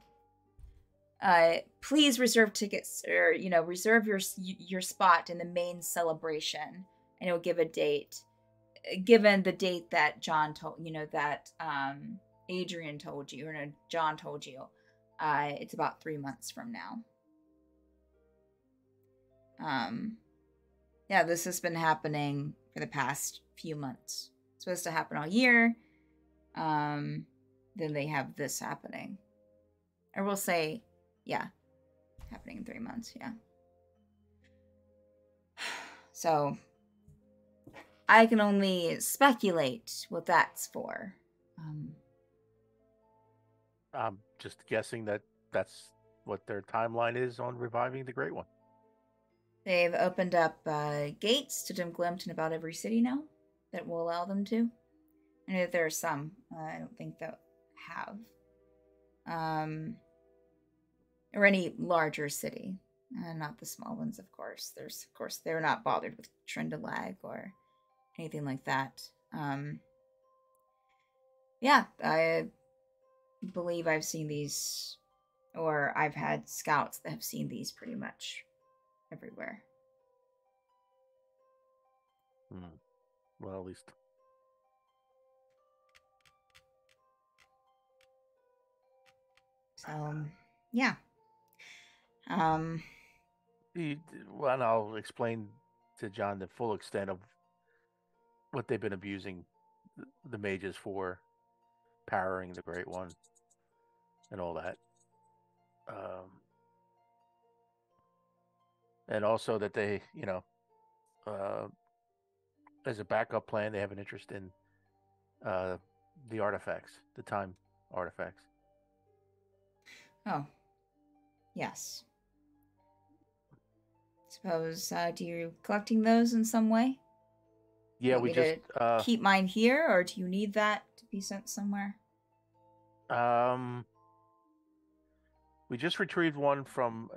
Please reserve tickets, or reserve your spot in the main celebration, and it'll give a date. Given the date that John told that Adrian told you, or no, John told you, it's about 3 months from now. Yeah, this has been happening for the past few months. It's supposed to happen all year. Then they have this happening. Or we'll say, yeah, happening in 3 months, yeah. So, I can only speculate what that's for. I'm just guessing that that's what their timeline is on reviving the Great One. They've opened up gates to Dim Glimt in about every city now that will allow them to. I know that there are some. I don't think that have. Or any larger city. Not the small ones, of course. They're not bothered with Trindalag or anything like that. Yeah, I believe I've seen these, or I've had scouts that have seen these pretty much everywhere. Well, at least. So, yeah. Well, and I'll explain to John the full extent of what they've been abusing the mages for, powering the Great One, and all that. And also that they, as a backup plan, they have an interest in the artifacts, the time artifacts. Oh, yes. Suppose, do you collecting those in some way? Yeah, we just keep mine here, or do you need that to be sent somewhere? We just retrieved one from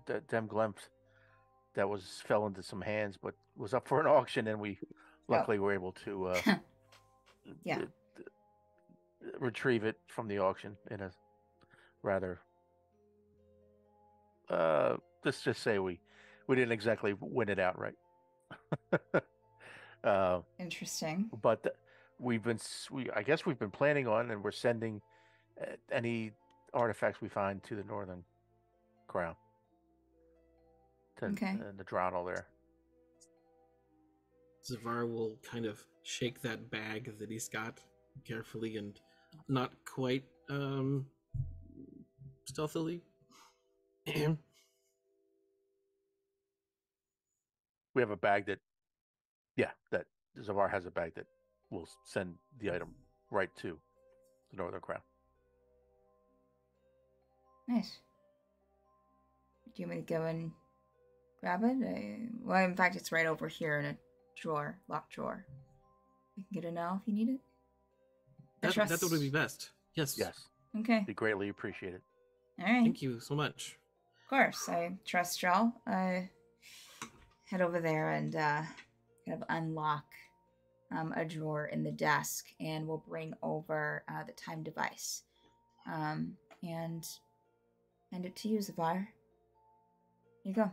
Dim Glimt that fell into some hands, but was up for an auction, and we luckily were able to retrieve it from the auction in a rather. Let's just say we didn't exactly win it outright. Interesting. But I guess we've been planning on, and we're sending any artifacts we find to the Northern Crown. To Nadronal there. Zavar will kind of shake that bag that he's got carefully and not quite stealthily. We have a bag that Zavar has a bag that will send the item right to the Northern Crown. Nice. Do you want me to go and grab it? Well, in fact, it's right over here in a drawer, locked drawer. You can get it now if you need it. That would be best. Yes. Yes. Okay. Be greatly appreciated. All right. Thank you so much. Of course, I trust y'all. Head over there and kind of unlock a drawer in the desk, and we'll bring over the time device and hand it to you, Zavar. Here you go.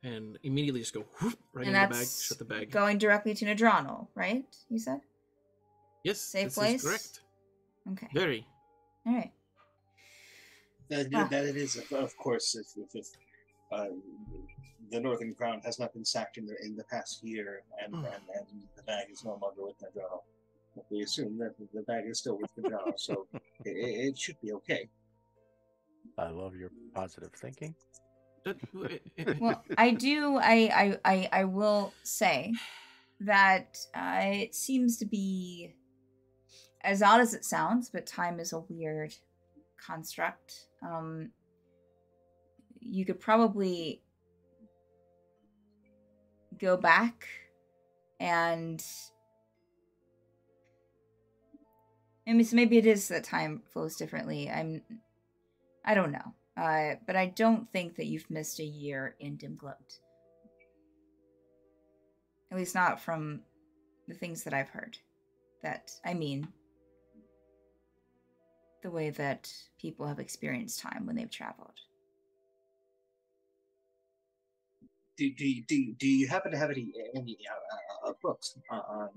And immediately just go right in the bag, shut the bag. Going directly to Nadronal, right? You said? Yes. Safe place? Is correct. Okay. Very. All right. That it is, of course, if the Northern Crown has not been sacked in the past year, and the bag is no longer with Nadronal. We assume that the bag is still with Nadronal, so it should be okay. I love your positive thinking. Well, I will say that it seems to be, as odd as it sounds, but time is a weird construct. You could probably go back and so maybe it is that time flows differently. I don't know. But I don't think that you've missed a year in Dimgloat. At least not from the things that I've heard. The way that people have experienced time when they've traveled. Do you happen to have any books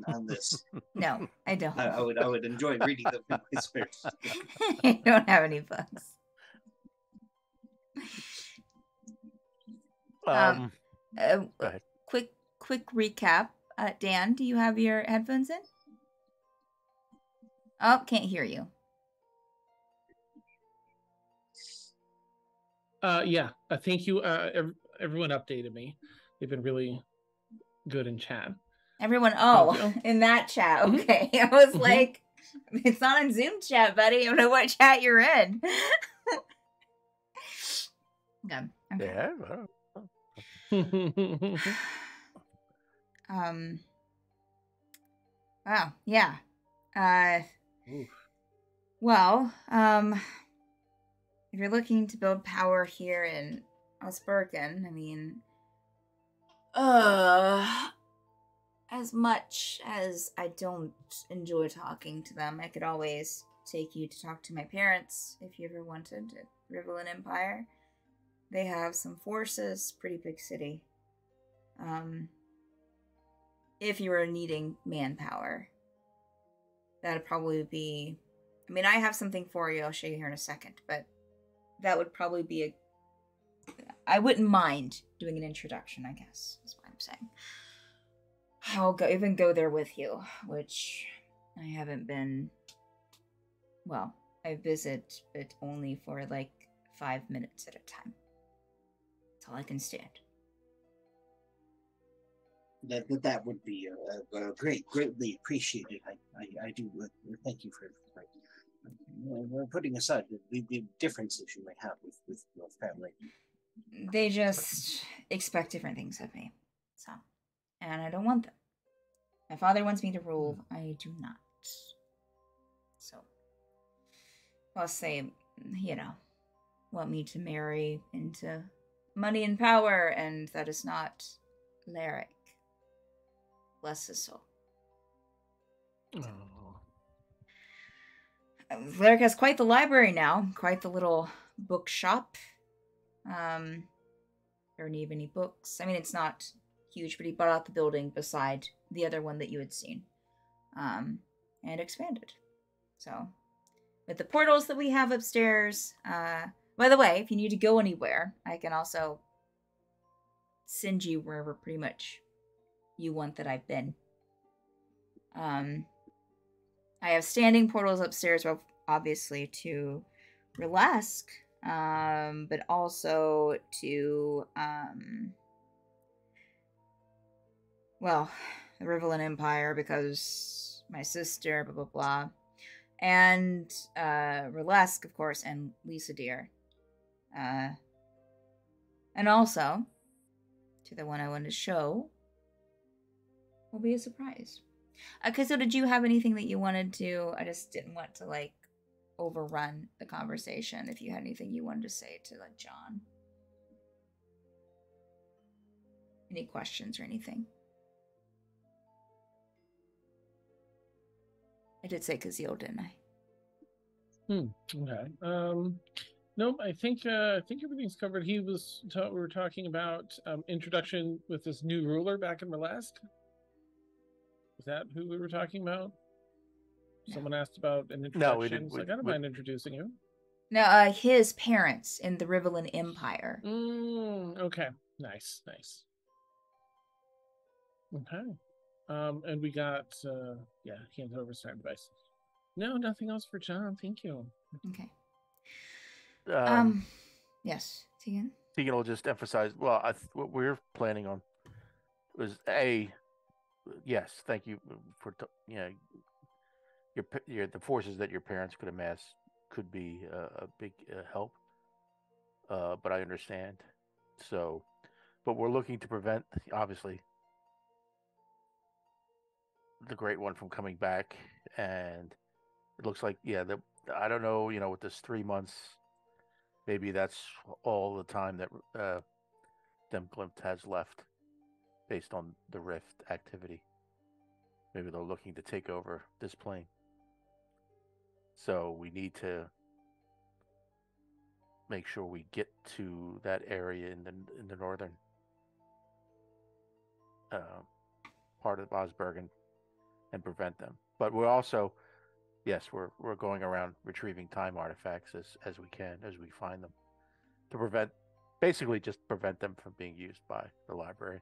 on this? No, I don't. I would enjoy reading them in my spare time. I don't have any books. Go ahead. Quick recap. Dan, do you have your headphones in? Oh, can't hear you. Yeah. Thank you. Everyone updated me. They've been really good in chat. Everyone, in that chat. Okay. I was like, it's not in Zoom chat, buddy. I don't know what chat you're in. Okay. Yeah. Wow. Yeah. Well, if you're looking to build power here in Osbergen, I mean, as much as I don't enjoy talking to them, I could always take you to talk to my parents if you ever wanted at Rivelin Empire. They have some forces, pretty big city. If you were needing manpower, that'd probably be, I mean, I have something for you, I'll show you here in a second, but that would probably be I wouldn't mind doing an introduction, I guess, is what I'm saying. I'll even go there with you, which I haven't been, well, I visit, but only for like 5 minutes at a time. That's all I can stand. That would be greatly appreciated. I do thank you for putting aside the differences you may have with your family. They just expect different things of me, so, and I don't want them. My father wants me to rule. I do not. So, plus they, want me to marry into money and power, and that is not Lyric. Bless his soul. Lyric has quite the library now, quite the little bookshop. There aren't even any books. I mean, it's not huge, but he bought out the building beside the other one that you had seen, and expanded. So, with the portals that we have upstairs, by the way, if you need to go anywhere, I can also send you wherever pretty much you want that I've been. I have standing portals upstairs, well, obviously to Relask, but also to, well, the Rivelin Empire, because my sister, blah, blah, blah. And, Relask, of course, and Lisa Deer. And also, to the one I wanted to show, will be a surprise. Okay, so did you have anything that you wanted to, I just didn't want to, like, overrun the conversation, if you had anything you wanted to say to, like, John. Any questions or anything? I did say Kazeel, didn't I? Okay. No, I think everything's covered. We were talking about introduction with this new ruler back in Relask. Is that who we were talking about? No. Someone asked about an introduction. No, we didn't. So I don't mind introducing you. No, his parents in the Rivelin Empire. Okay. Nice. Okay. And we got handed over sign device. No, nothing else for John. Thank you. Okay. Yes, Tegan. Tegan will just emphasize. Well, what we're planning on was yes, thank you for the forces that your parents could amass could be a big help. But I understand. So, but we're looking to prevent, obviously, the Great One from coming back, and it looks like I don't know, with this 3 months, maybe that's all the time that Demglimt has left, based on the Rift activity. Maybe they're looking to take over this plane. So we need to make sure we get to that area in the northern part of Osberg and prevent them. But we're also, yes, we're going around retrieving time artifacts as we can, as we find them, to basically just prevent them from being used by the library.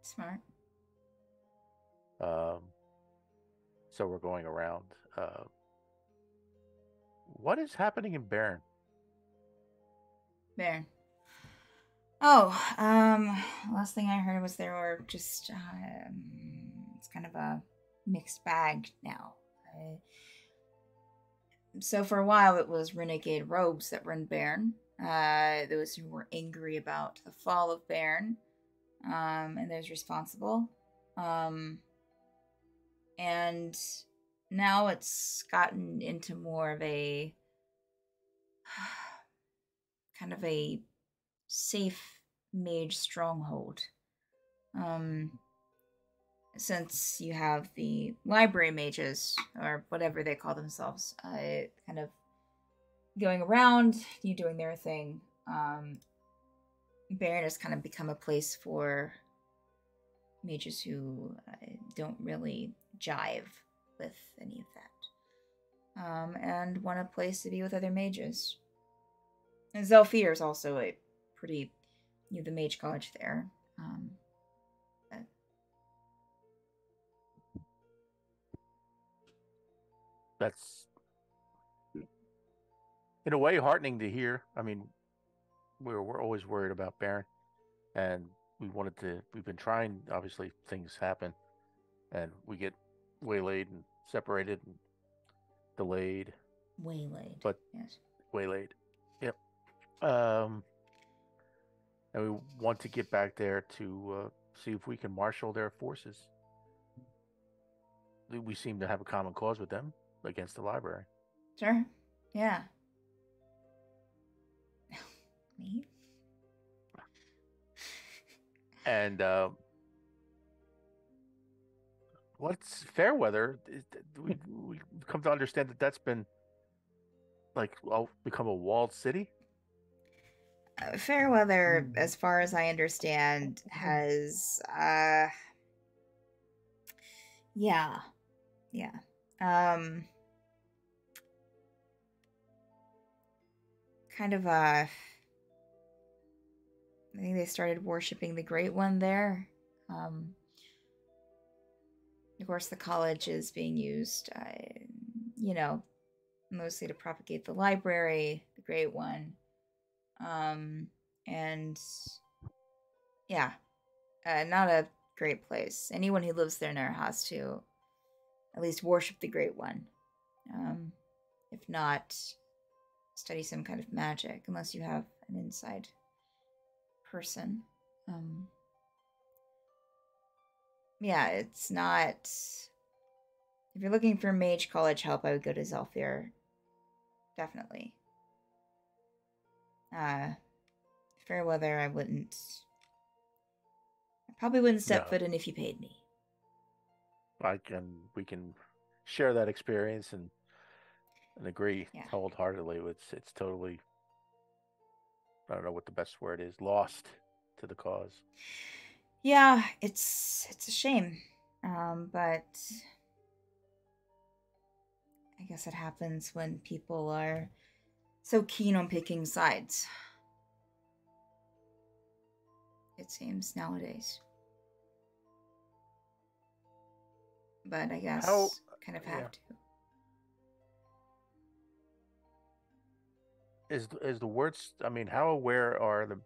Smart. So we're going around. What is happening in Baron? Baron. Oh, last thing I heard was there were just, it's kind of a mixed bag now. So for a while it was renegade rogues that run Baron. Those who were angry about the fall of Baron, and those responsible. And now it's gotten into more of a kind of a safe mage stronghold. Since you have the library mages, or whatever they call themselves, kind of going around, doing their thing, Baron has kind of become a place for mages who don't really jive with any of that, and want a place to be with other mages. And Zelfir is also a pretty, the mage college there. That's in a way heartening to hear. I mean, we're always worried about Baron, and we've been trying. Obviously, things happen, and we get waylaid and separated and delayed. Waylaid. But yes. Waylaid. Yep. And we want to get back there to see if we can marshal their forces. We seem to have a common cause with them against the library. Sure. Yeah. Me? And what's Fairweather? We've come to understand that that's been become a walled city. Fairweather, as far as I understand, has yeah. Kind of I think they started worshipping the Great One there. Of course, the college is being used, mostly to propagate the library, the Great One. And yeah, not a great place. Anyone who lives there now has to at least worship the Great One. If not, study some kind of magic, unless you have an inside person. Yeah, it's not. If you're looking for mage college help, I would go to Zelfir. Definitely. Fairweather, I probably wouldn't step foot in if you paid me. We can share that experience and agree wholeheartedly. It's totally, I don't know what the best word is, lost to the cause. Yeah, it's a shame. But I guess it happens when people are so keen on picking sides. It seems nowadays. But I guess kind of have to. is the words? I mean, how aware are the,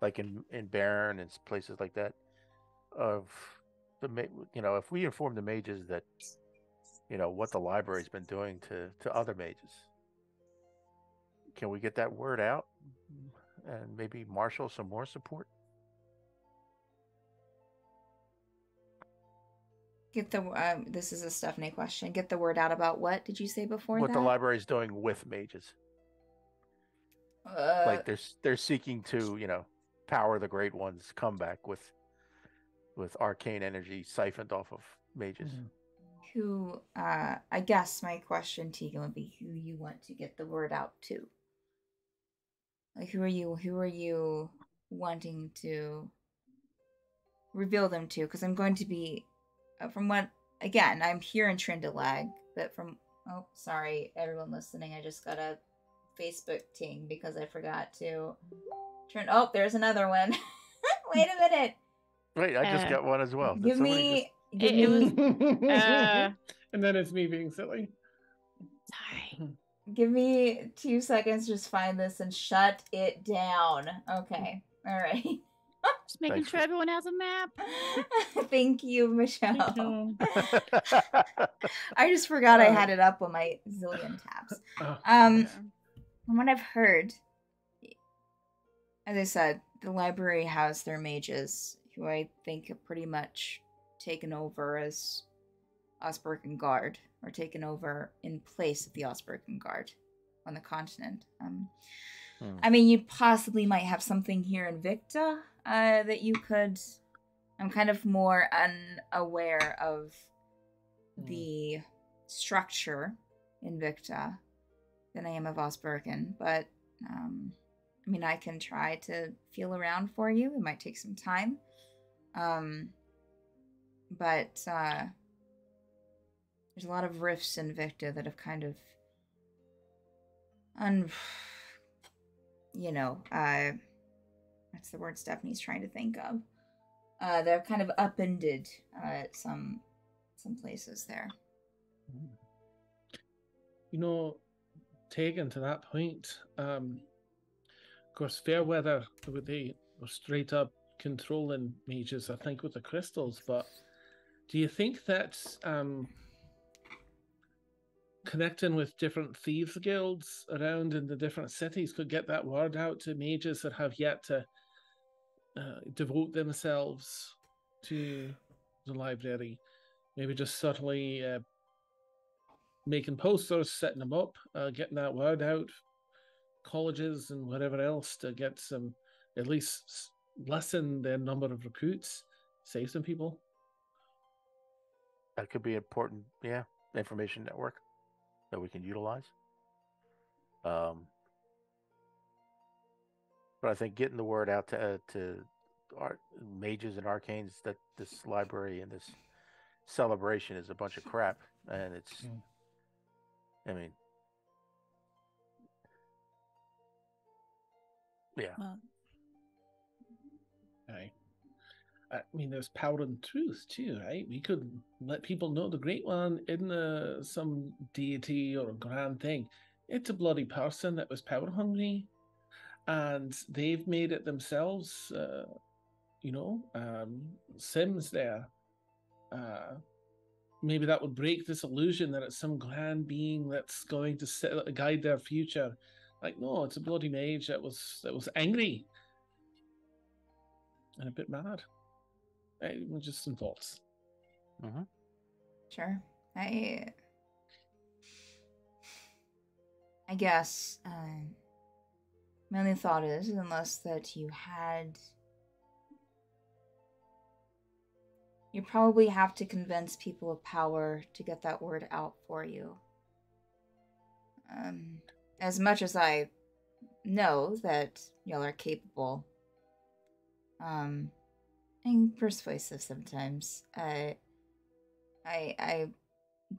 like in Baron and places like that, of the if we inform the mages that what the library's been doing to other mages, can we get that word out and maybe marshal some more support? Get the this is a Stephanie question. Get the word out about what did you say before What that? the library's doing with mages. Like they're seeking to power the Great One's comeback with arcane energy siphoned off of mages. Mhm. Who I guess my question, Tegan, would be who you want to get the word out to. Like who are you wanting to reveal them to? Because I'm going to be from what, again, I'm here in Trindalag, but from, oh, sorry, everyone listening, I just got a Facebook ting because I forgot to turn, oh, there's another one. Wait a minute. Wait, I just got one as well. Give me, And then it's me being silly. Sorry. Give me 2 seconds, just find this and shut it down. Okay, all right. Just making sure everyone has a map. Thank you, Michelle. Thank you. I just forgot I had it up on my zillion tabs. From what I've heard, as I said, the library has their mages, who I think have pretty much taken over as Osbergen Guard, or taken over in place of the Osbergen Guard on the continent. I mean, you possibly might have something here in Victa that you could. I'm kind of more unaware of the structure in Victa than I am of Osbergen, but I mean, I can try to feel around for you. It might take some time, but there's a lot of rifts in Victa that have kind of what's the word Stephanie's trying to think of? They're kind of upended some places there. Taken to that point, of course, Fairweather, they were straight up controlling mages, I think, with the crystals, but do you think that connecting with different thieves guilds around in the different cities could get that word out to mages that have yet to devote themselves to the library? Maybe just subtly making posters, setting them up, getting that word out, colleges and whatever else, to get some, at least lessen their number of recruits, save some people. That could be important, information network that we can utilize. But I think getting the word out to mages and arcanes that this library and this celebration is a bunch of crap, and it's, I mean, Well, I mean, there's power in truth too, right? We could let people know the Great One isn't some deity or a grand thing. It's a bloody person that was power hungry, and they've made it themselves. Sims there. Maybe that would break this illusion that it's some grand being that's going to guide their future. Like, no, it's a bloody mage that was angry and a bit mad. Just some thoughts. Sure. I guess my only thought is, unless that you probably have to convince people of power to get that word out for you. As much as I know that y'all are capable, and persuasive sometimes, I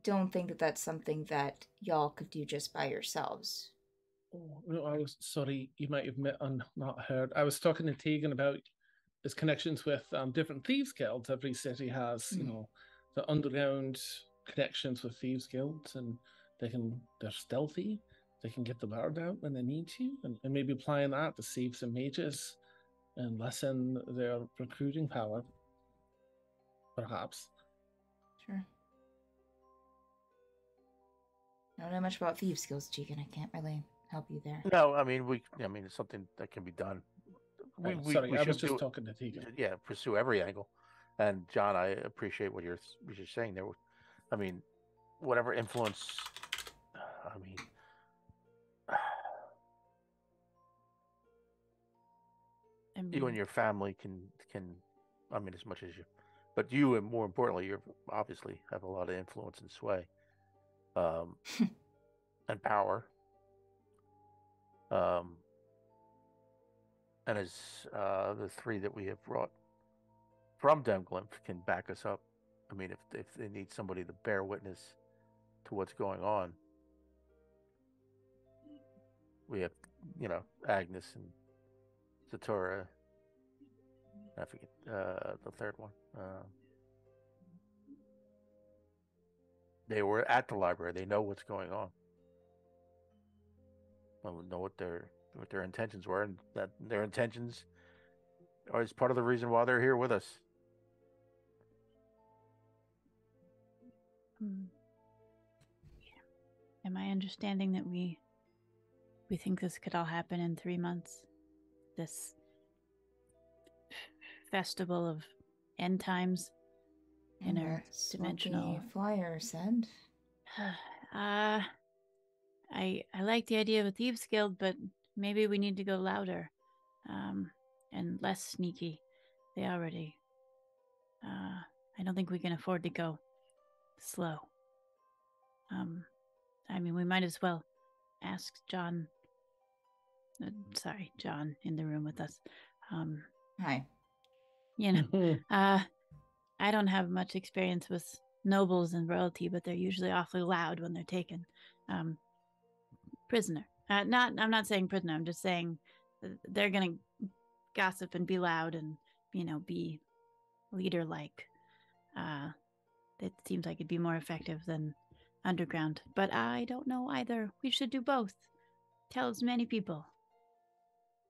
don't think that that's something that y'all could do just by yourselves. Oh, no, I was sorry. You might have not heard. I was talking to Tegan about his connections with different thieves guilds. Every city has, the underground connections with thieves guilds, and they're stealthy. they can get the word out when they need to, and maybe applying that to save some mages and lessen their recruiting power, perhaps. Sure. I don't know much about thieves' skills, Deacon. I can't really help you there. No, I mean it's something that can be done. Sorry, I was just talking to Tegan. Yeah, pursue every angle. And John, I appreciate what you're saying there. I mean, whatever influence. I mean, you and your family can. I mean, as much as you, but you, and more importantly, you obviously have a lot of influence and sway, and power. And as the three that we have brought from Demglymph can back us up. I mean, if they need somebody to bear witness to what's going on, we have, Agnes and Zatora. I forget the third one. They were at the library. They know what's going on. They know what their intentions were, and that their intentions are is part of the reason why they're here with us. Am I understanding that we think this could all happen in 3 months? This festival of end times, interdimensional. What the flyer said. I like the idea of a thieves guild, but maybe we need to go louder, and less sneaky. They already. I don't think we can afford to go slow. I mean, we might as well ask John. John in the room with us. Hi. I don't have much experience with nobles and royalty, but they're usually awfully loud when they're taken prisoner. I'm not saying prisoner. I'm just saying they're gonna gossip and be loud and be leader-like. It seems like it'd be more effective than underground, but I don't know either. We should do both. Tell as many people,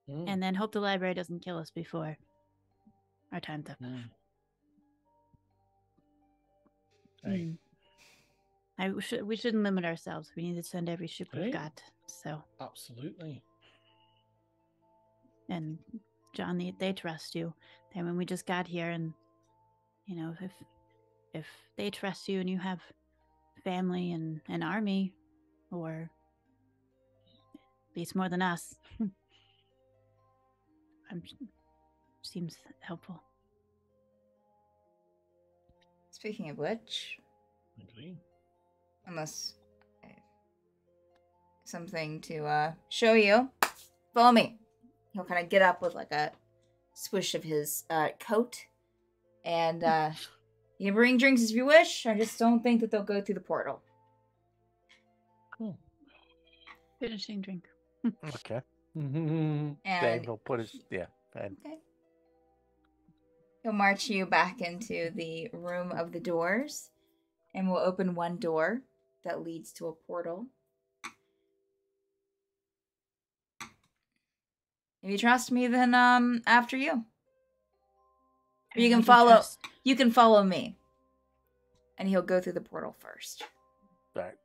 and then hope the library doesn't kill us before our time's up. We shouldn't limit ourselves. We need to send every ship we've got. So absolutely. And John, they trust you. I mean, we just got here, and if they trust you and you have family and an army, or at least more than us, seems helpful. Speaking of which, agree. Unless something to show you, follow me. He'll kind of get up with like a swish of his coat, and you can bring drinks if you wish. I just don't think that they'll go through the portal. Cool. Finishing drink. Okay. And he'll put his and okay. He'll march you back into the room of the doors, and we'll open one door that leads to a portal. If you trust me, then after you. Or you can follow. You can follow me, and he'll go through the portal first. Right.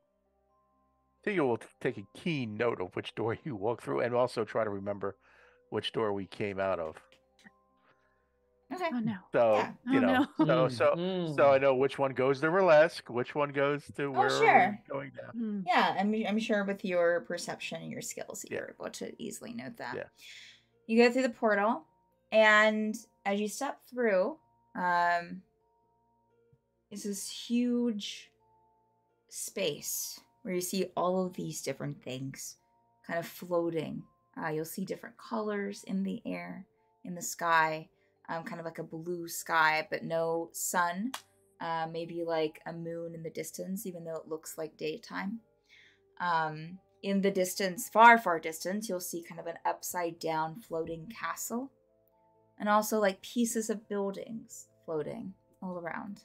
So you will take a keen note of which door you walk through, and also try to remember which door we came out of. Okay. Oh no. So no. So I know which one goes to Burlesque, which one goes to where we're going now. Yeah, I'm sure with your perception and your skills, you're able to easily note that. Yeah. You go through the portal, and as you step through, it's this huge space where you see all of these different things kind of floating. You'll see different colors in the air, in the sky. Kind of like a blue sky, but no sun. Maybe like a moon in the distance, even though it looks like daytime. In the distance, far, far distance, you'll see kind of an upside down floating castle. And also like pieces of buildings floating all around.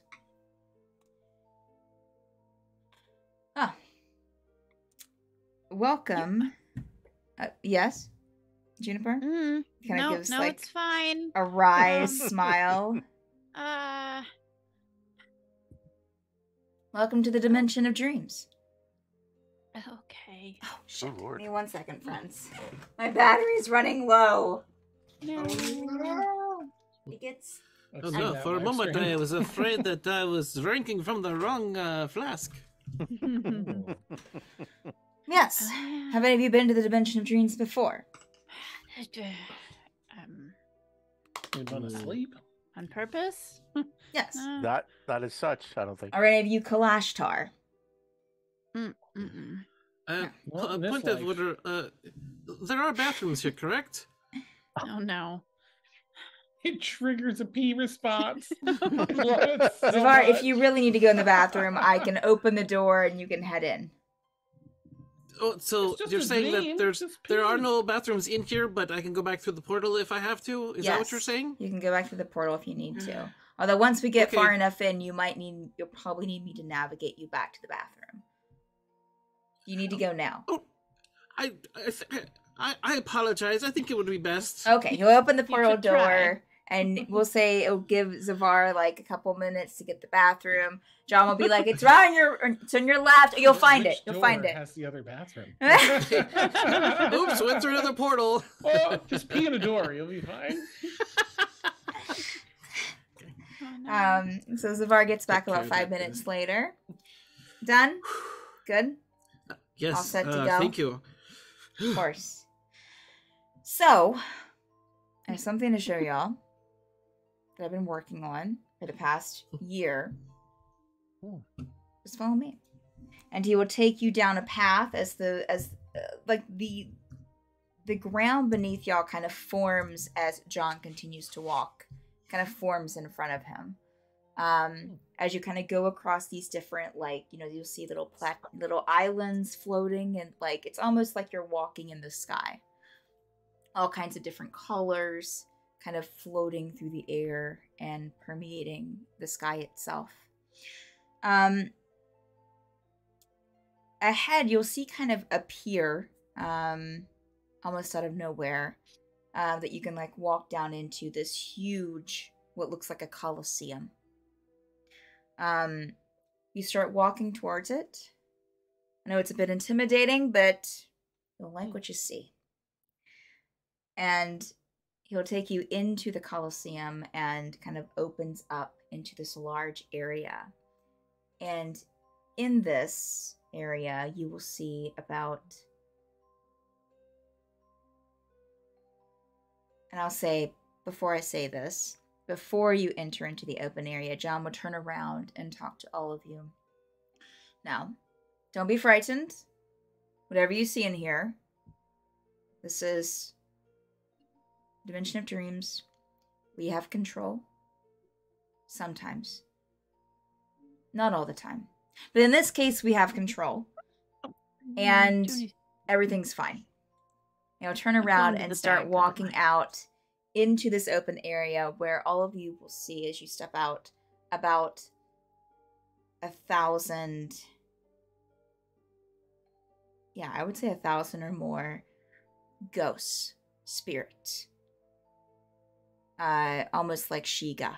welcome. Yes, Juniper? Kind of No, gives no, like it's fine. a wry smile. Welcome to the dimension of dreams. Okay. Oh, shit. Oh, Lord. Give me 1 second, friends. My battery's running low. No. It gets... Oh no, for a moment I was afraid that I was drinking from the wrong flask. Yes. Have any of you been to the dimension of dreams before? You want to sleep? On purpose? Yes. Not as such, I don't think. Are any of you Kalashtar? Point of order, there are bathrooms here, correct? Oh no. It triggers a pee response. Zavar, if you really need to go in the bathroom, I can open the door and you can head in. Oh, so you're saying that there are no bathrooms in here, but I can go back through the portal if I have to? Is that what you're saying? You can go back to the portal if you need to. Although once we get far enough in, you'll probably need me to navigate you back to the bathroom. You need to go now. Oh, I apologize. I think it would be best. Okay, you'll open the portal door, and we'll say it'll give Zavar like a couple minutes to get the bathroom. John will be like, "It's right it's on your left." You'll find it. You'll find it. Has the other bathroom. Oops, went through another portal. Oh, just pee in the door. You'll be fine. So Zavar gets back about 5 minutes later. Done? Good? Yes. All set to go? Thank you. Of course. So, I have something to show y'all that I've been working on for the past year. Just follow me. And he will take you down a path as the ground beneath y'all kind of forms as John continues to walk. Kind of forms in front of him. As you kind of go across these different, you'll see little islands floating, and it's almost like you're walking in the sky. All kinds of different colors kind of floating through the air and permeating the sky itself. Ahead, you'll see kind of appear, almost out of nowhere, that you can walk down into this huge, what looks like a coliseum. You start walking towards it. I know it's a bit intimidating, but you'll like what you see. And he'll take you into the Colosseum and kind of opens up into this large area. And in this area, you will see about... And I'll say, before I say this, before you enter into the open area, John will turn around and talk to all of you. Now, don't be frightened. Whatever you see in here, this is Dimension of Dreams. We have control. Sometimes. Not all the time. But in this case, we have control. And everything's fine. Turn around and start walking out into this open area where all of you will see as you step out about 1,000. Yeah, I would say 1,000 or more ghosts, spirits. Almost like Shiga.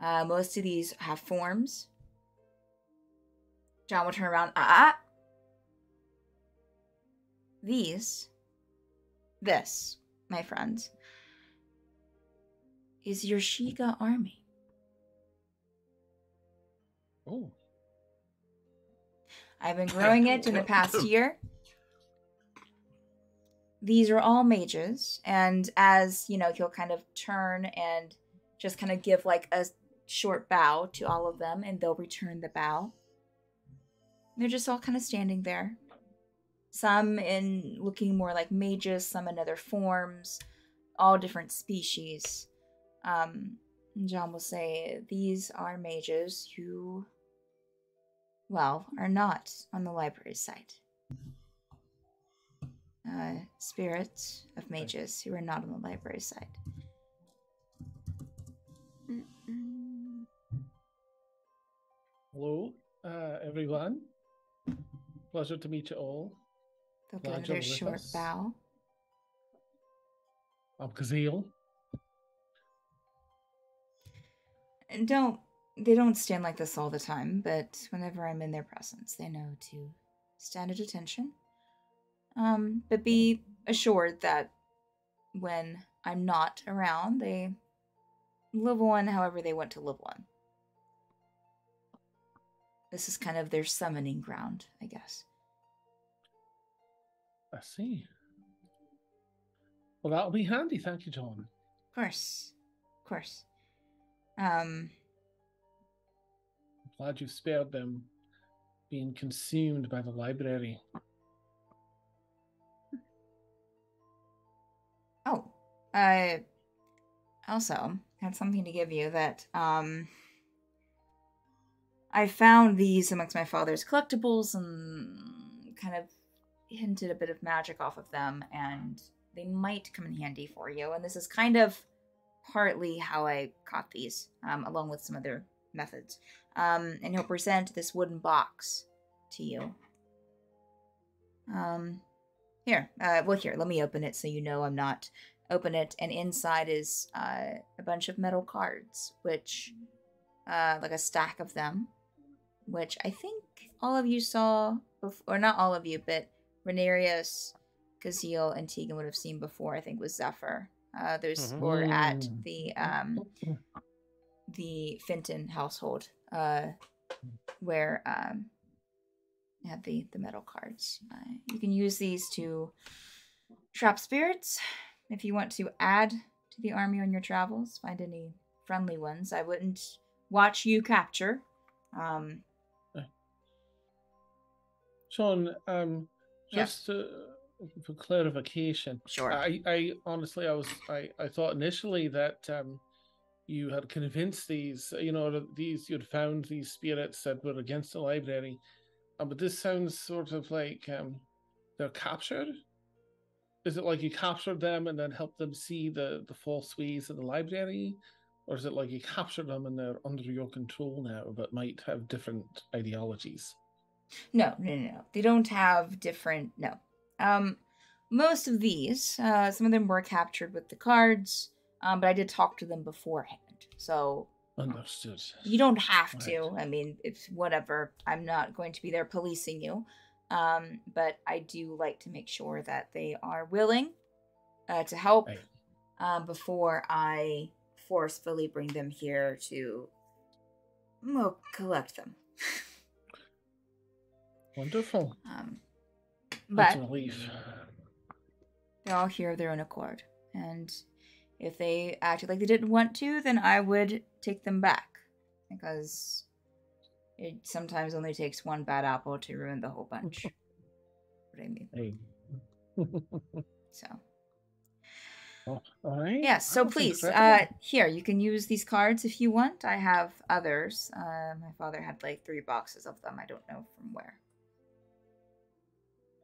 Most of these have forms. John will turn around. This, my friends, is your Shiga army. Oh. I've been growing it in the past year. These are all mages, and as, he'll kind of turn and just kind of give a short bow to all of them, and they'll return the bow. They're just all kind of standing there. Some in looking more like mages, some in other forms, all different species. John will say, these are mages who, are not on the library site. Spirits of mages who are not on the library site. Hello, everyone. Pleasure to meet you all. They'll give Glad their you're with short us. bow. I'm Kazeel. And they don't stand like this all the time, but whenever I'm in their presence, they know to stand at attention. But be assured that when I'm not around, they live on however they want to live on. This is kind of their summoning ground, I guess. I see. Well, that'll be handy. Thank you, John. Of course. Of course. I'm glad you spared them being consumed by the library. Oh, I also had something to give you that, I found these amongst my father's collectibles and kind of hinted a bit of magic off of them, and they might come in handy for you. And this is kind of partly how I caught these, along with some other methods. And he'll present this wooden box to you. Here, let me open it so you know I'm not. Open it, and inside is a bunch of metal cards, which, like a stack of them, which I think all of you saw, or not all of you, but Renarius, Kazeel, and Tegan would have seen before. I think was Zephyr. Those were at the Fenton household, where had the metal cards. You can use these to trap spirits if you want to add to the army on your travels. Find any friendly ones. I wouldn't watch you capture. Sean, just for clarification, sure. I honestly, I thought initially that you had convinced these, you'd found these spirits that were against the library, but this sounds sort of like they're captured. Is it like you captured them and then helped them see the false ways of the library? Or is it like you captured them and they're under your control now, but might have different ideologies? No. They don't have different, no. Most of these, some of them were captured with the cards, but I did talk to them beforehand, so... Understood. You don't have to. I mean, it's whatever. I'm not going to be there policing you. But I do like to make sure that they are willing to help before I forcefully bring them here to collect them. Wonderful. But a relief. They're all here of their own accord, and if they acted like they didn't want to, then I would take them back, because it sometimes only takes one bad apple to ruin the whole bunch. What I mean. Hey. So. All right. Yes, so please, here, you can use these cards if you want. I have others. My father had like 3 boxes of them. I don't know from where.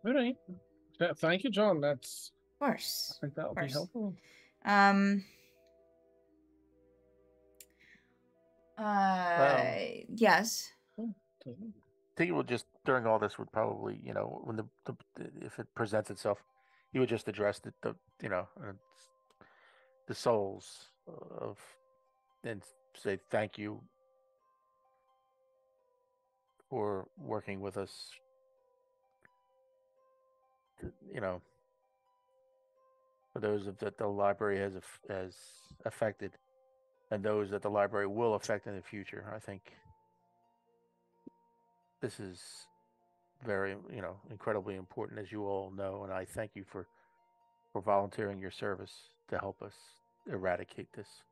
All right. Thank you, John. That's... Of course. I think that will be helpful. Yes. I think it would just, during all this, would probably, when the if it presents itself, he would just address the souls of, and say thank you for working with us. For those that the library has affected, and those that the library will affect in the future. I think this is very, incredibly important, as you all know, and I thank you for volunteering your service to help us eradicate this.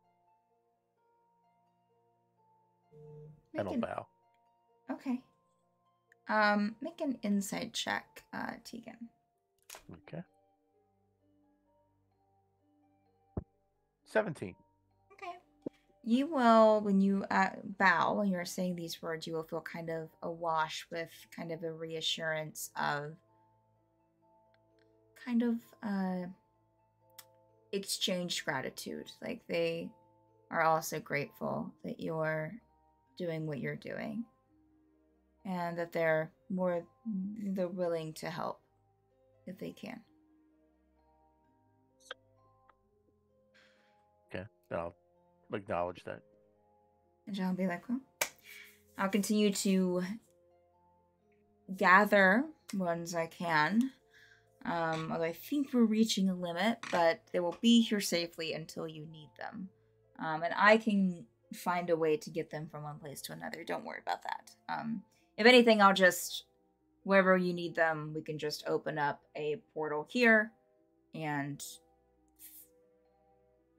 And I'll bow. Okay. Make an insight check, Tegan. Okay. 17. Okay. You will, when you bow, when you're saying these words, you will feel kind of awash with kind of a reassurance of kind of exchanged gratitude. Like they are also grateful that you're doing what you're doing. and that they're willing to help if they can. Okay, I'll acknowledge that. And John will be like, well, I'll continue to gather ones I can. Although I think we're reaching a limit, but they will be here safely until you need them. And I can find a way to get them from one place to another. Don't worry about that. If anything, I'll just, wherever you need them, we can just open up a portal here and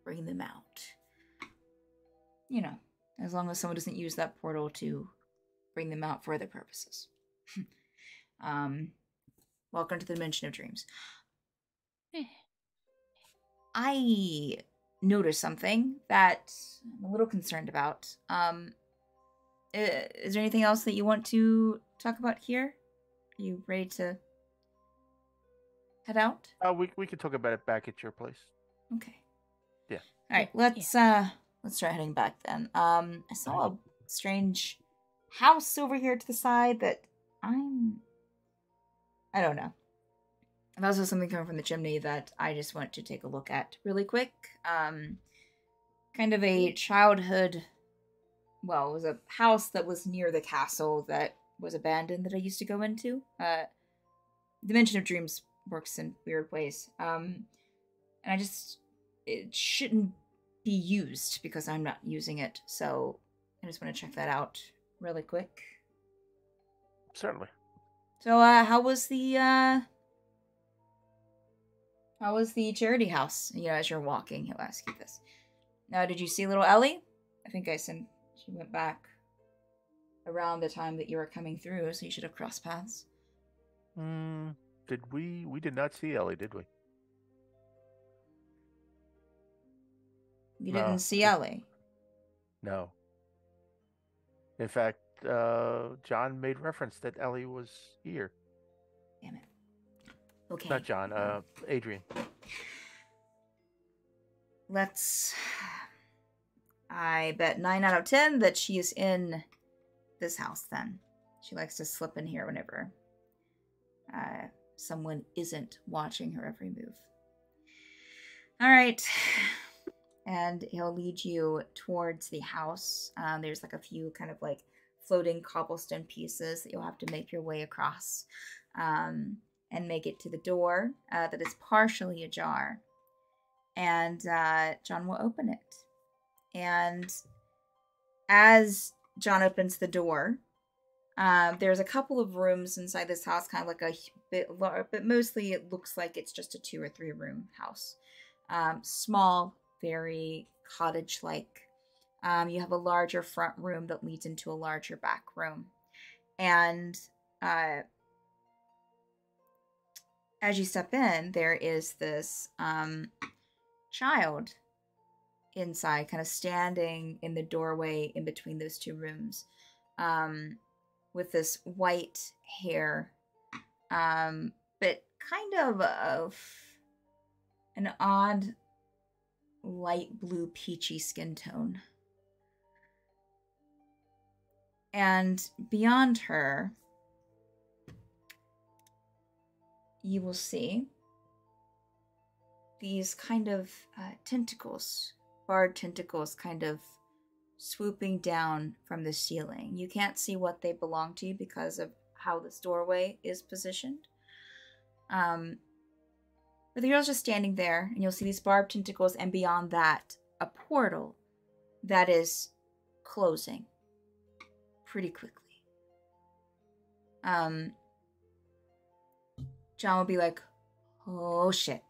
bring them out. You know, as long as someone doesn't use that portal to bring them out for other purposes. Welcome to the Dimension of Dreams. I noticed something that I'm a little concerned about. Is there anything else that you want to talk about here? Are you ready to head out? We can talk about it back at your place. Okay. Yeah. All right. Let's start heading back then. I saw a strange house over here to the side that I don't know. And also something coming from the chimney that I just want to take a look at really quick. Kind of a childhood, well, it was a house that was near the castle that was abandoned that I used to go into. Dimension of Dreams works in weird ways. And it shouldn't be used because I'm not using it. So I just want to check that out really quick. Certainly. So, how was the charity house? You know, as you're walking, he'll ask you this. Now, did you see little Ellie? I think I said she went back around the time that you were coming through, so you should have crossed paths. Did we? We did not see Ellie, did we? You didn't see Ellie? No. In fact, John made reference that Ellie was here. Damn it. Okay. Not John, Adrian. I bet 9 out of 10 that she is in this house then. She likes to slip in here whenever someone isn't watching her every move. Alright. And he'll lead you towards the house. There's like a few kind of like floating cobblestone pieces that you'll have to make your way across and make it to the door that is partially ajar. And John will open it. And as John opens the door, there's a couple of rooms inside this house, kind of like a bit large, but mostly it looks like it's just a 2 or 3 room house. Small, very cottage-like. You have a larger front room that leads into a larger back room. And as you step in, there is this child inside, kind of standing in the doorway in between those 2 rooms, with this white hair, but kind of an odd light blue peachy skin tone. And beyond her, you will see these kind of tentacles, barred tentacles, kind of swooping down from the ceiling. You can't see what they belong to because of how this doorway is positioned. But the girl's just standing there, and you'll see these barbed tentacles, and beyond that, a portal that is closing pretty quickly. John will be like, oh shit.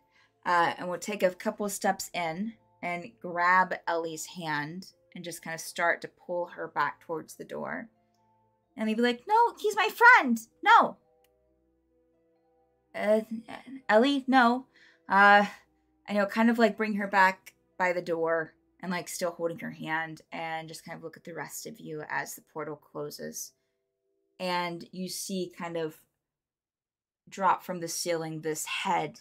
And we'll take a couple of steps in and grab Ellie's hand and just kind of start to pull her back towards the door. And he'd be like, no, he's my friend. No. Ellie, no. And he'll kind of like bring her back by the door and like still holding her hand and just kind of look at the rest of you as the portal closes. And you see kind of drop from the ceiling this head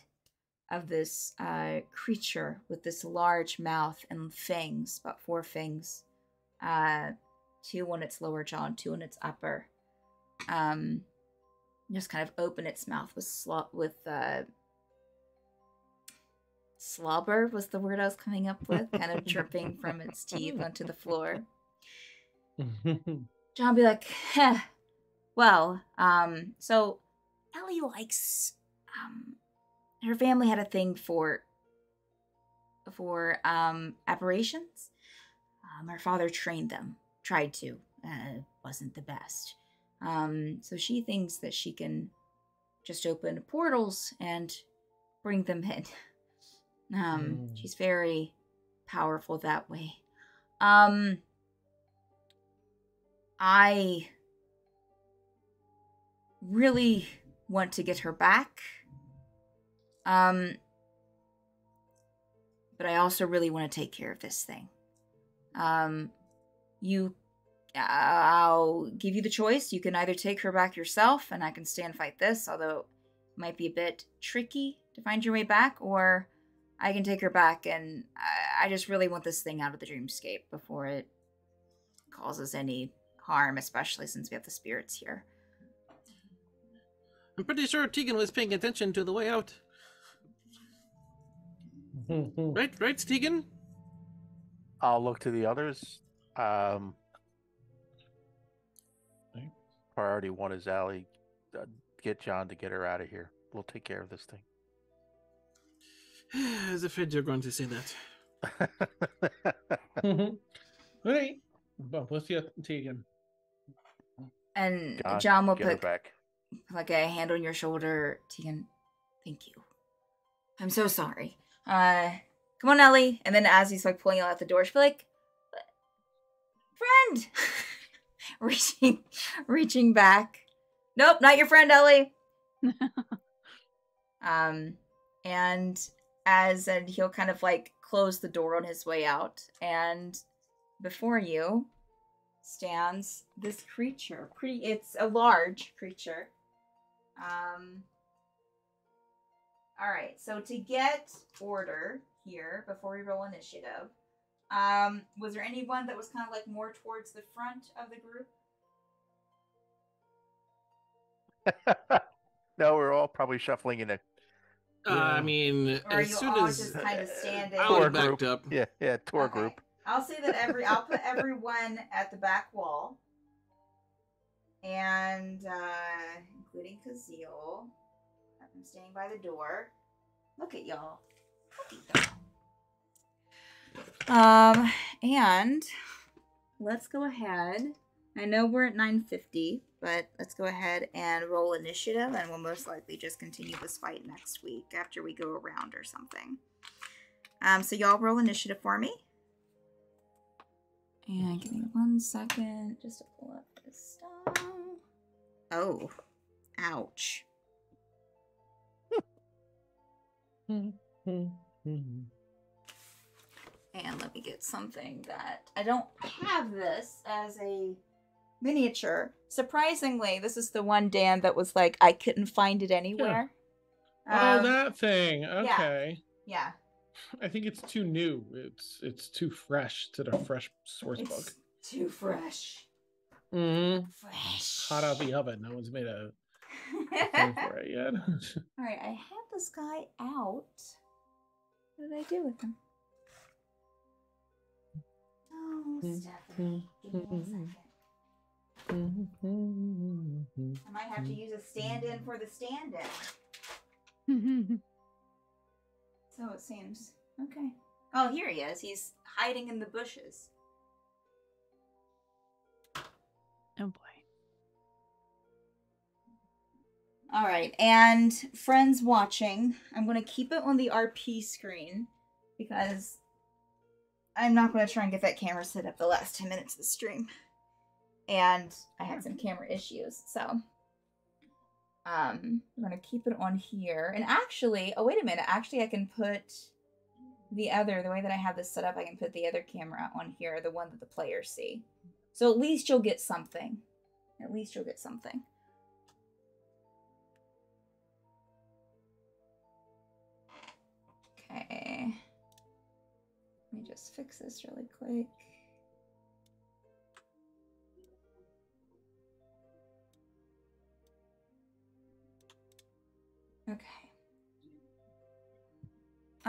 of this creature with this large mouth and fangs, about 4 fangs. 2 on its lower jaw and 2 on its upper. just kind of open its mouth with slobber was the word I was coming up with, kind of dripping from its teeth onto the floor. John be like, well, so Ellie likes, her family had a thing for apparitions. Her father trained them, tried to, wasn't the best. So she thinks that she can just open portals and bring them in. She's very powerful that way. I really want to get her back. But I also really want to take care of this thing. I'll give you the choice. You can either take her back yourself and I can stay and fight this, although it might be a bit tricky to find your way back, or I can take her back and I just really want this thing out of the dreamscape before it causes any harm, especially since we have the spirits here. I'm pretty sure Tegan was paying attention to the way out. Right, Tegan? I'll look to the others. Priority one is Allie. Get John to get her out of here. We'll take care of this thing. I was afraid you're going to say that. Right. But with you, Tegan. And John will put back. like a hand on your shoulder. Tegan, thank you. I'm so sorry. Come on, Ellie. And then as he's like pulling you out the door, she'll be like, friend. reaching back. Nope, not your friend, Ellie. And he'll kind of like close the door on his way out, and before you stands this creature. It's a large creature. Alright, so to get order here, before we roll initiative, was there anyone that was kind of like more towards the front of the group? No, we're all probably shuffling in a. I mean, or as soon as just kind of standing. I backed up. Yeah, tour Okay. group. I'll say that I'll put everyone at the back wall, and including Kazeel. I'm standing by the door. Look at y'all. And let's go ahead. I know we're at 9:50, but let's go ahead and roll initiative, and we'll most likely just continue this fight next week after we go around or something. So y'all roll initiative for me. And give me 1 second just to pull up this stuff. Oh, ouch. And let me get something that I don't have this as a miniature. Surprisingly, this is the one, Dan, that was like I couldn't find it anywhere. Oh, that thing. Okay. Yeah. I think it's too new. It's too fresh to the fresh source book. Too fresh. Mm-hmm. Fresh. Hot out the oven. No one's made a thing for it yet. All right, I had this guy out. What did I do with him? Oh, Stephanie. Give me 1 second. I might have to use a stand-in for the stand-in. So it seems. Okay. Oh, here he is. He's hiding in the bushes. Oh boy. All right, and friends watching, I'm going to keep it on the RP screen because I'm not going to try and get that camera set up the last 10 minutes of the stream. And I had some camera issues, so I'm going to keep it on here. And actually, oh, wait a minute. Actually, I can put the way that I have this set up, I can put the other camera on here, the one that the players see. So at least you'll get something. At least you'll get something. Okay. Let me just fix this really quick.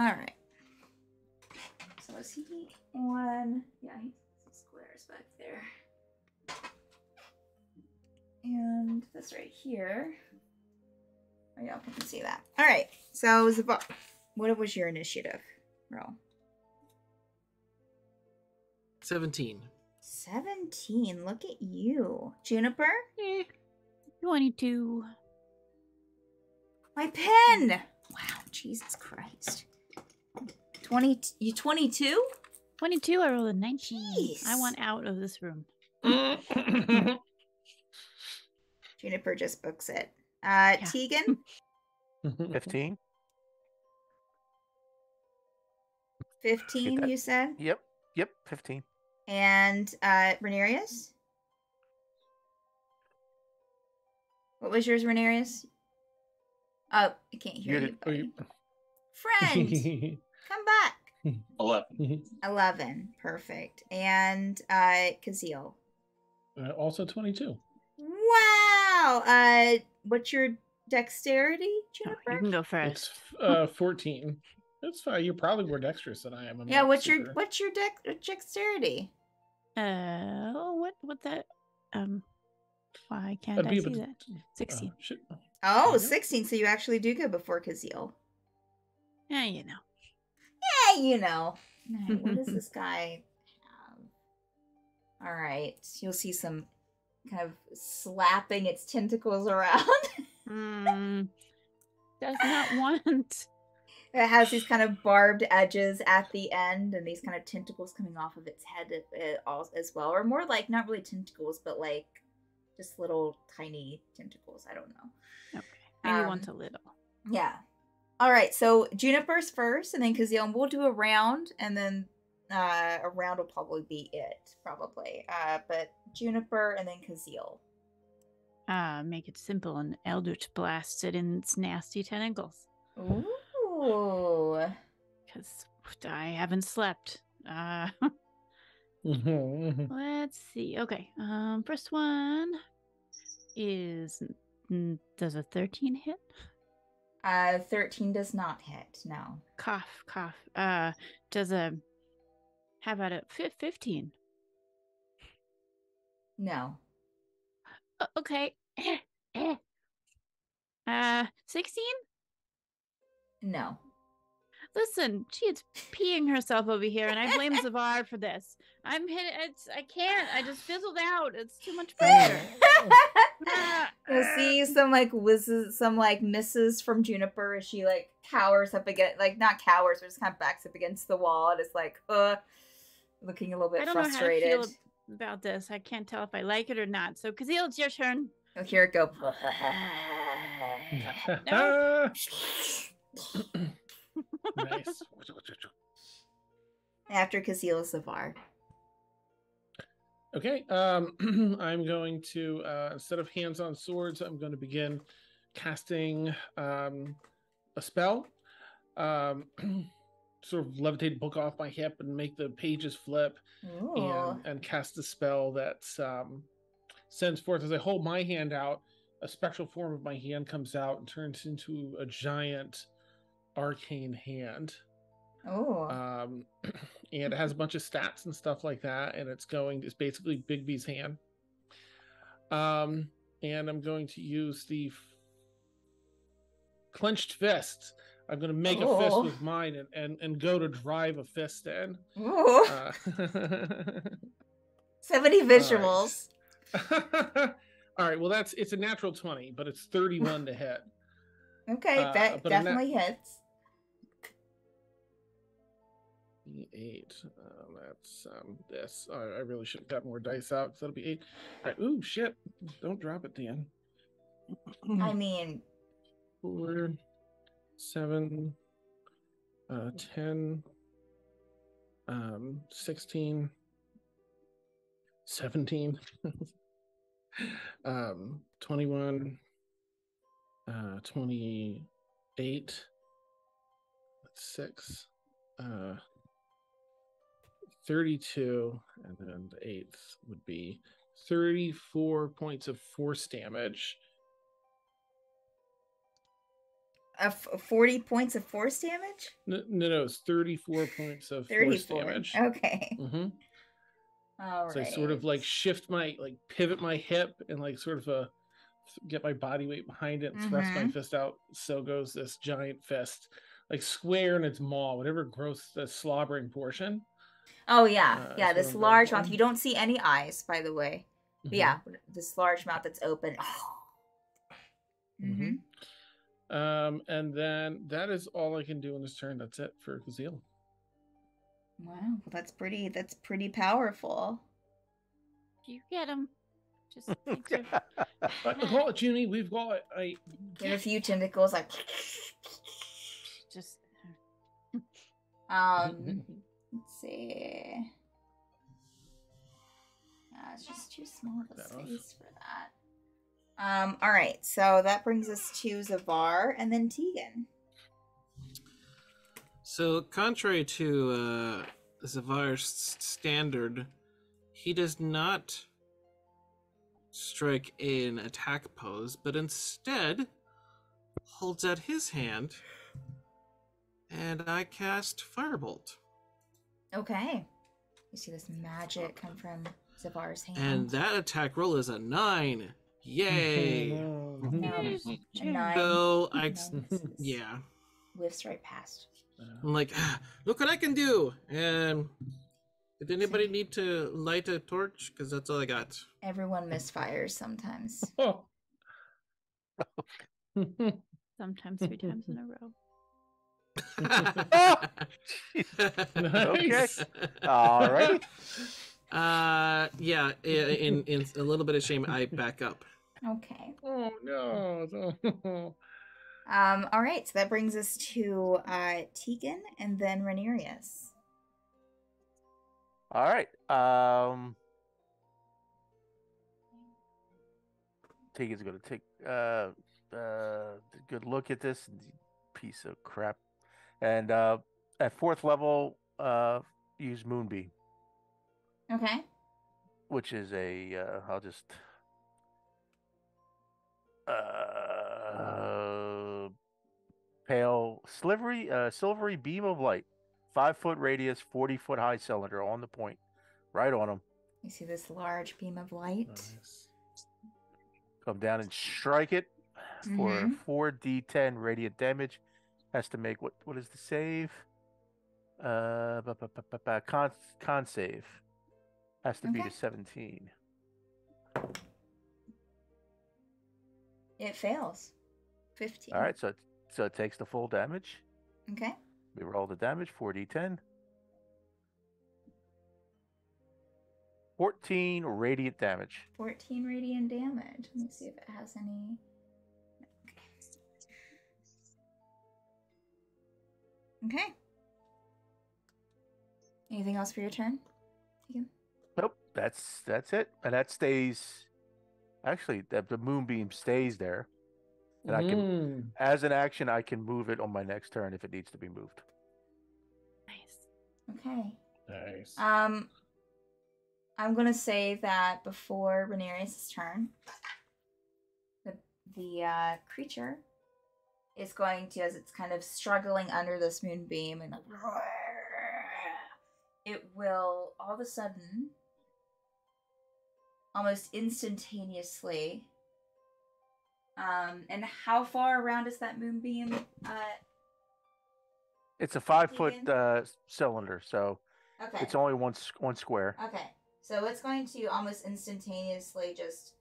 All right. So is he on? Yeah, he's squares back there. And this right here. Oh, y'all can see that. All right. So Zavar, what was your initiative roll? 17. 17. Look at you, Juniper. 22. My pen. Wow, Jesus Christ. 20. You 22? 22. I rolled a 19. Jeez. I want out of this room. Juniper just books it. Tegan? 15. 15, you said? Yep, 15. And Renarius? What was yours, Renarius? Oh, I can't hear you. Buddy. Friend, come back. 11. 11, perfect. And Kazeel? Also 22. Wow. What's your dexterity, Juniper? You can go first. It's 14. That's fine. You're probably more dexterous than I am. Yeah. What's your dexterity? What that? Why can't I see that? 16. Oh, 16. So you actually do go before Kazeel. Yeah, you know. Yeah, you know. Right, what does this guy have? All right. You'll see some kind of slapping its tentacles around. Does not want. It has these kind of barbed edges at the end and these kind of tentacles coming off of its head as well. Or more like, not really tentacles, but like just little tiny tentacles. I don't know. Okay. Maybe wants a little. Yeah. All right. So Juniper's first and then Kazeel. And we'll do a round and then a round will probably be it. Probably. But Juniper and then Kazeel. Make it simple and Eldritch blasts it in its nasty tentacles. Ooh. Because I haven't slept. Let's see. Okay. First one is does a 13 hit? 13 does not hit. No. Cough. Does a how about a 15? No. Okay. 16? No. Listen, she is peeing herself over here, and I blame Zavar for this. I'm hit. I can't. I just fizzled out. It's too much pressure. You'll see some like whizzes, some like misses from Juniper as she like cowers up against, like not cowers, but just kind of backs up against the wall and is like, looking a little bit frustrated. I don't know how to feel about this. I can't tell if I like it or not. So, Kazeel, it's your turn. Oh, here it go. No. Nice. After Kazeel is Zavar. Okay. I'm going to instead of hands on swords, I'm going to begin casting a spell. Sort of levitate book off my hip and make the pages flip, and cast a spell that sends forth as I hold my hand out. A spectral form of my hand comes out and turns into a giant arcane hand. And it has a bunch of stats and stuff like that, and it's basically Bigby's hand. And I'm going to use the clenched fist. I'm going to make a fist with mine and go to drive a fist in. 70 visuals. All right. Well, it's a natural 20, but it's 31 to hit. Okay, that definitely hits. 8. That's this. I really should have got more dice out. So that'll be 8. All right. Ooh, shit! Don't drop it, Dan. I mean, 4, 7, 10, 16, 17, 21, 28, 6, 32, and then the 8th would be 34 points of force damage. of 40 points of force damage? No, it's 34 points of 34. force damage. Okay. Mm-hmm. All right. So I sort of like shift my, like pivot my hip and like sort of get my body weight behind it and thrust my fist out. So goes this giant fist, like square in its maw, whatever gross the slobbering portion. Oh yeah, yeah. that's This what I'm large going mouth. for. You don't see any eyes, by the way. But Mhm. yeah, this large mouth that's open. Mhm. And then that is all I can do in this turn. That's it for Kazeel. Wow, well, that's pretty powerful. You get him. Just think of... Call it, Junie. We've got it. Give a few tentacles, like. Just. Let's see. It's just too small of a space for that. All right, so that brings us to Zavar and then Tegan. So, contrary to Zavar's standard, he does not strike in attack pose, but instead holds out his hand, and I cast Firebolt. Okay. You see this magic come from Zavar's hand. And that attack roll is a 9. Yay! No, a 9. So I, misses. yeah. Whiffs right past. I'm like, look what I can do! And did anybody need to light a torch? Because that's all I got. Everyone misfires sometimes. Oh. Sometimes 3 times in a row. Okay. All right. Yeah. In a little bit of shame, I back up. Okay. Oh no. All right, so that brings us to Tegan and then Rhaenyra. All right. Tegan's gonna take a good look at this piece of crap, and at 4th level, use Moonbeam, Okay. which is a I'll just pale silvery beam of light, 5-foot radius, 40-foot high cylinder on the point, right on him. You see this large beam of light. Nice. Come down and strike it for Mhm. 4d10 radiant damage. Has to make what is the save? Con save. Has to beat Okay. a 17. It fails. 15. All right, so it takes the full damage. Okay. We roll the damage, 4d10. 14 radiant damage. 14 radiant damage. Let me see if it has any. Okay. Anything else for your turn? Tegan? Nope, that's it. And that stays. Actually, the moonbeam stays there. And I can, as an action, I can move it on my next turn if it needs to be moved. Nice. Okay. Nice. I'm gonna say that before Rhaenyra's turn, the creature is going to, as it's kind of struggling under this moonbeam, and it will all of a sudden, almost instantaneously. And how far around is that moonbeam? It's a 5-foot Tegan? cylinder, so Okay. it's only one square. Okay. So it's going to almost instantaneously just,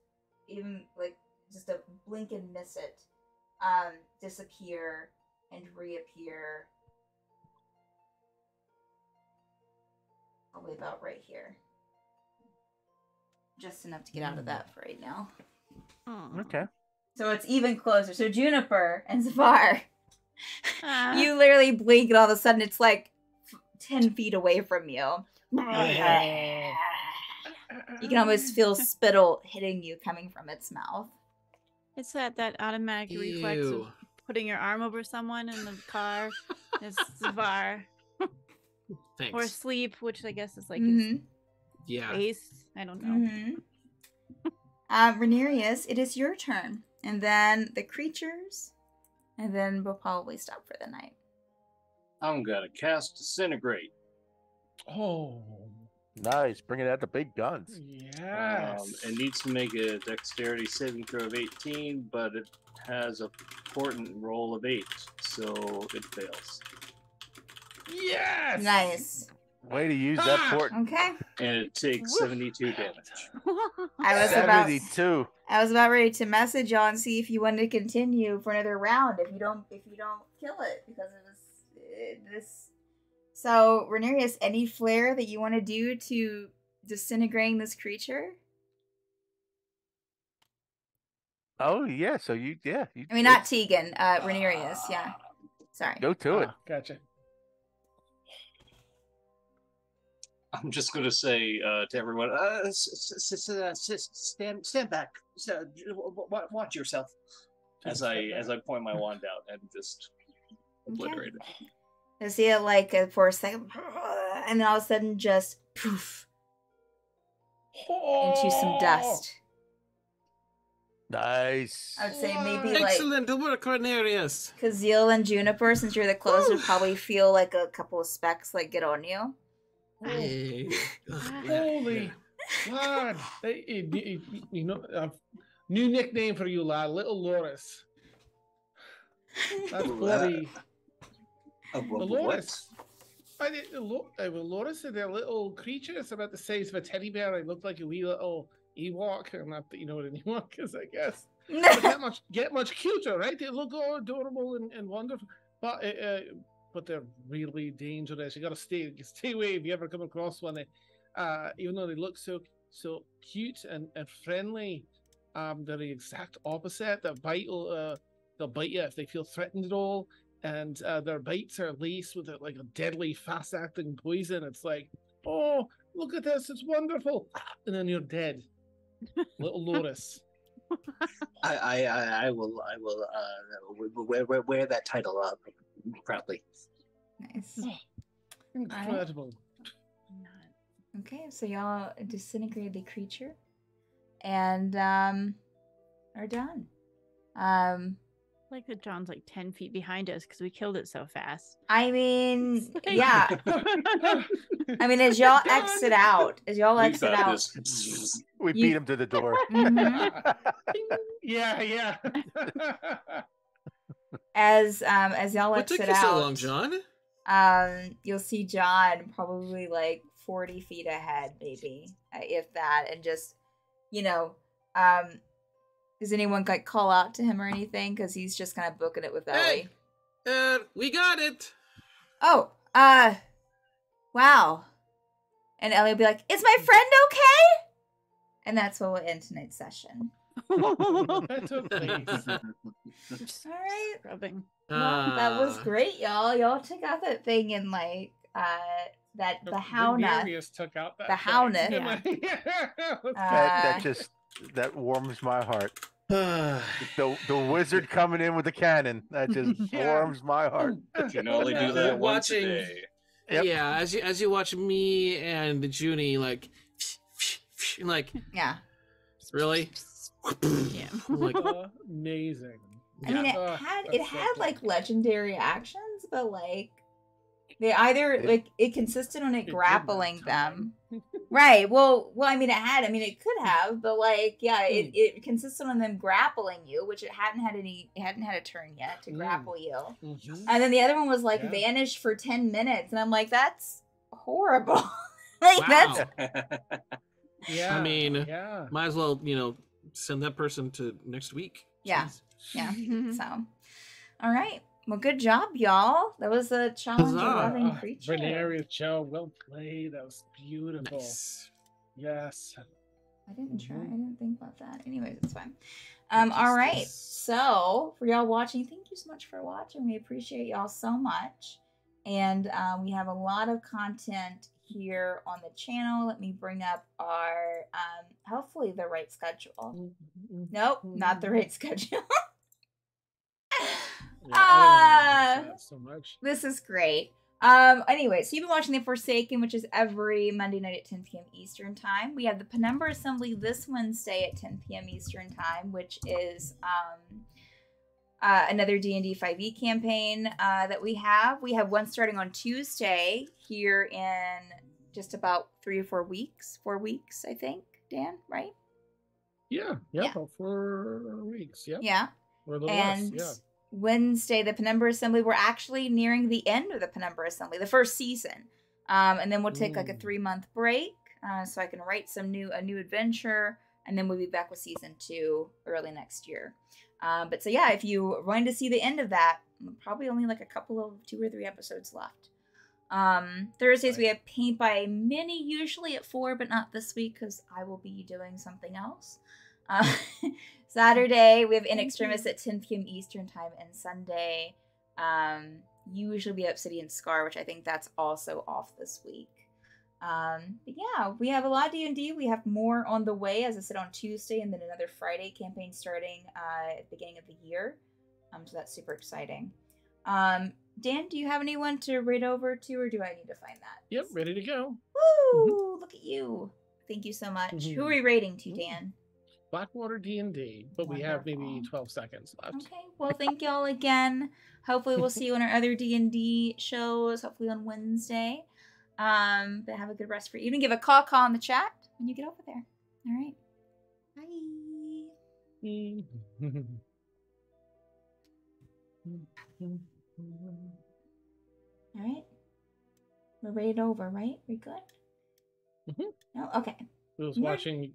even like just a blink and miss it, disappear and reappear. Probably about right here. Just enough to get out of that for right now. Okay. So it's even closer. So Juniper and Zafar, Ah. you literally blink and all of a sudden it's like 10 feet away from you. You can almost feel spittle hitting you coming from its mouth. It's that automatic reflex of Ew. putting your arm over someone in the car. It's Zavar. Thanks. Or sleep, which I guess is like Mm-hmm. Yeah. his face. I don't know. Rhaenyra, it is your turn. And then the creatures, And then we'll probably stop for the night. I'm gonna cast Disintegrate. Oh, Nice, bringing out the big guns. yes. It needs to make a dexterity saving throw of 18, but it has a portent roll of 8, so it fails. Yes. Nice. Way to use that port. Okay. And it takes 72 damage. I was 72. about ready to message y'all and see if you wanted to continue for another round. If you don't kill it because it was this. So Renarius, any flair that you want to do to disintegrating this creature? Oh yeah, so you I mean, not Tegan. Renarius. Yeah. Sorry. Go to it. Gotcha. I'm just going to say to everyone, stand back. Watch yourself. As I point my wand out and just obliterate it. I see it like for a second, and then all of a sudden just poof into some dust. Nice. I would say maybe Excellent work, Cornelius. Kazeel and Juniper, since you're the closest, would probably feel like a couple of specks like get on you. Hey. Holy God! You know, new nickname for you, lad, Little Loris. That's bloody. Loris. Loris is a little creature. It's about the size of a teddy bear. It looked like a wee little Ewok. Not that you know what an Ewok is, I guess. But get much cuter, right? They look all adorable and wonderful. But they're really dangerous. You gotta stay away if you ever come across one. Even though they look so cute and friendly, they're the exact opposite. They'll bite you if they feel threatened at all. And their bites are laced with like a deadly, fast-acting poison. It's like, oh, look at this, it's wonderful, and then you're dead. Little Loris. I will wear that title up proudly. Nice. Oh, incredible. Okay, so y'all disintegrated the creature, and are done. Like that John's like 10 feet behind us because we killed it so fast. I mean, yeah. I mean, as y'all exit out, we beat him to the door. Mhm. Yeah. As y'all What took exit you out, so long, John? you'll see John probably like 40 feet ahead, maybe, if that, and just, does anyone like call out to him or anything? Because he's just kind of booking it with Ellie. Hey, we got it. Oh, wow. And Ellie will be like, "Is my friend okay?" And that's what will end tonight's session. That's okay. All right. Rubbing. Well, that was great, y'all. Y'all took out that thing in like the Howneth. Took out that The Howneth. Yeah. That warms my heart. The wizard coming in with the cannon, that just warms my heart. You can only do that once a day. Yep. Yeah, as you watch me and Junie like Yeah. really? Yeah. Like, amazing. I mean, it had like legendary actions, but like they either like it consisted on it grappling them. Right. Well, I mean, it could have, but like, yeah, it consisted on them grappling you, which it hadn't had a turn yet to grapple you. Mm-hmm. And then the other one was like vanished for 10 minutes. And I'm like, that's horrible. Like, wow. Yeah. I mean, might as well, send that person to next week. Yeah. Jeez. Yeah. So, all right. Well, good job, y'all. That was a challenge Huzzah. loving creature. Renarius, Joe, well played. That was beautiful. Nice. Yes. I didn't think about that. Anyways, it's fine. All right. So for y'all watching, thank you so much for watching. We appreciate y'all so much. And we have a lot of content here on the channel. Let me bring up our hopefully the right schedule. Nope, not the right schedule. So much. This is great. Anyway, so you've been watching The Forsaken, which is every Monday night at 10 p.m. Eastern Time. We have the Penumbra Assembly this Wednesday at 10 p.m. Eastern Time, which is another D&D 5e campaign that we have. We have one starting on Tuesday here in just about 3 or 4 weeks. 4 weeks, I think, Dan, right? Yeah, about 4 weeks. Yep. Yeah. Or a little and less, yeah. Wednesday, the Penumbra Assembly. We're actually nearing the end of the Penumbra Assembly, the first season. And then we'll take like a 3-month break so I can write a new adventure, and then we'll be back with season 2 early next year. But so yeah, if you're going to see the end of that, probably only like a couple of 2 or 3 episodes left. Thursdays we have Paint by Minnie, usually at 4, but not this week because I will be doing something else. Saturday we have In Extremis at 10 p.m. Eastern time, and Sunday usually we have Obsidian Scar, which I think that's also off this week. But yeah, we have a lot of D&D. We have more on the way, as I said, on Tuesday, and then another Friday campaign starting at the beginning of the year. So that's super exciting. Dan, do you have anyone to read over to, or do I need to find that? Yep, ready to go. Woo! Look at you. Thank you so much. Who are we rating to, Dan? Blackwater D&D, but we have maybe 12 seconds left. Okay, well, thank y'all again. Hopefully we'll see you on our other D&D shows, hopefully on Wednesday. But have a good rest for your evening. Give a caw in the chat when you get over there. All right. Bye. All right. We're ready to over, right? We good? Mm-hmm. No? Okay. I was watching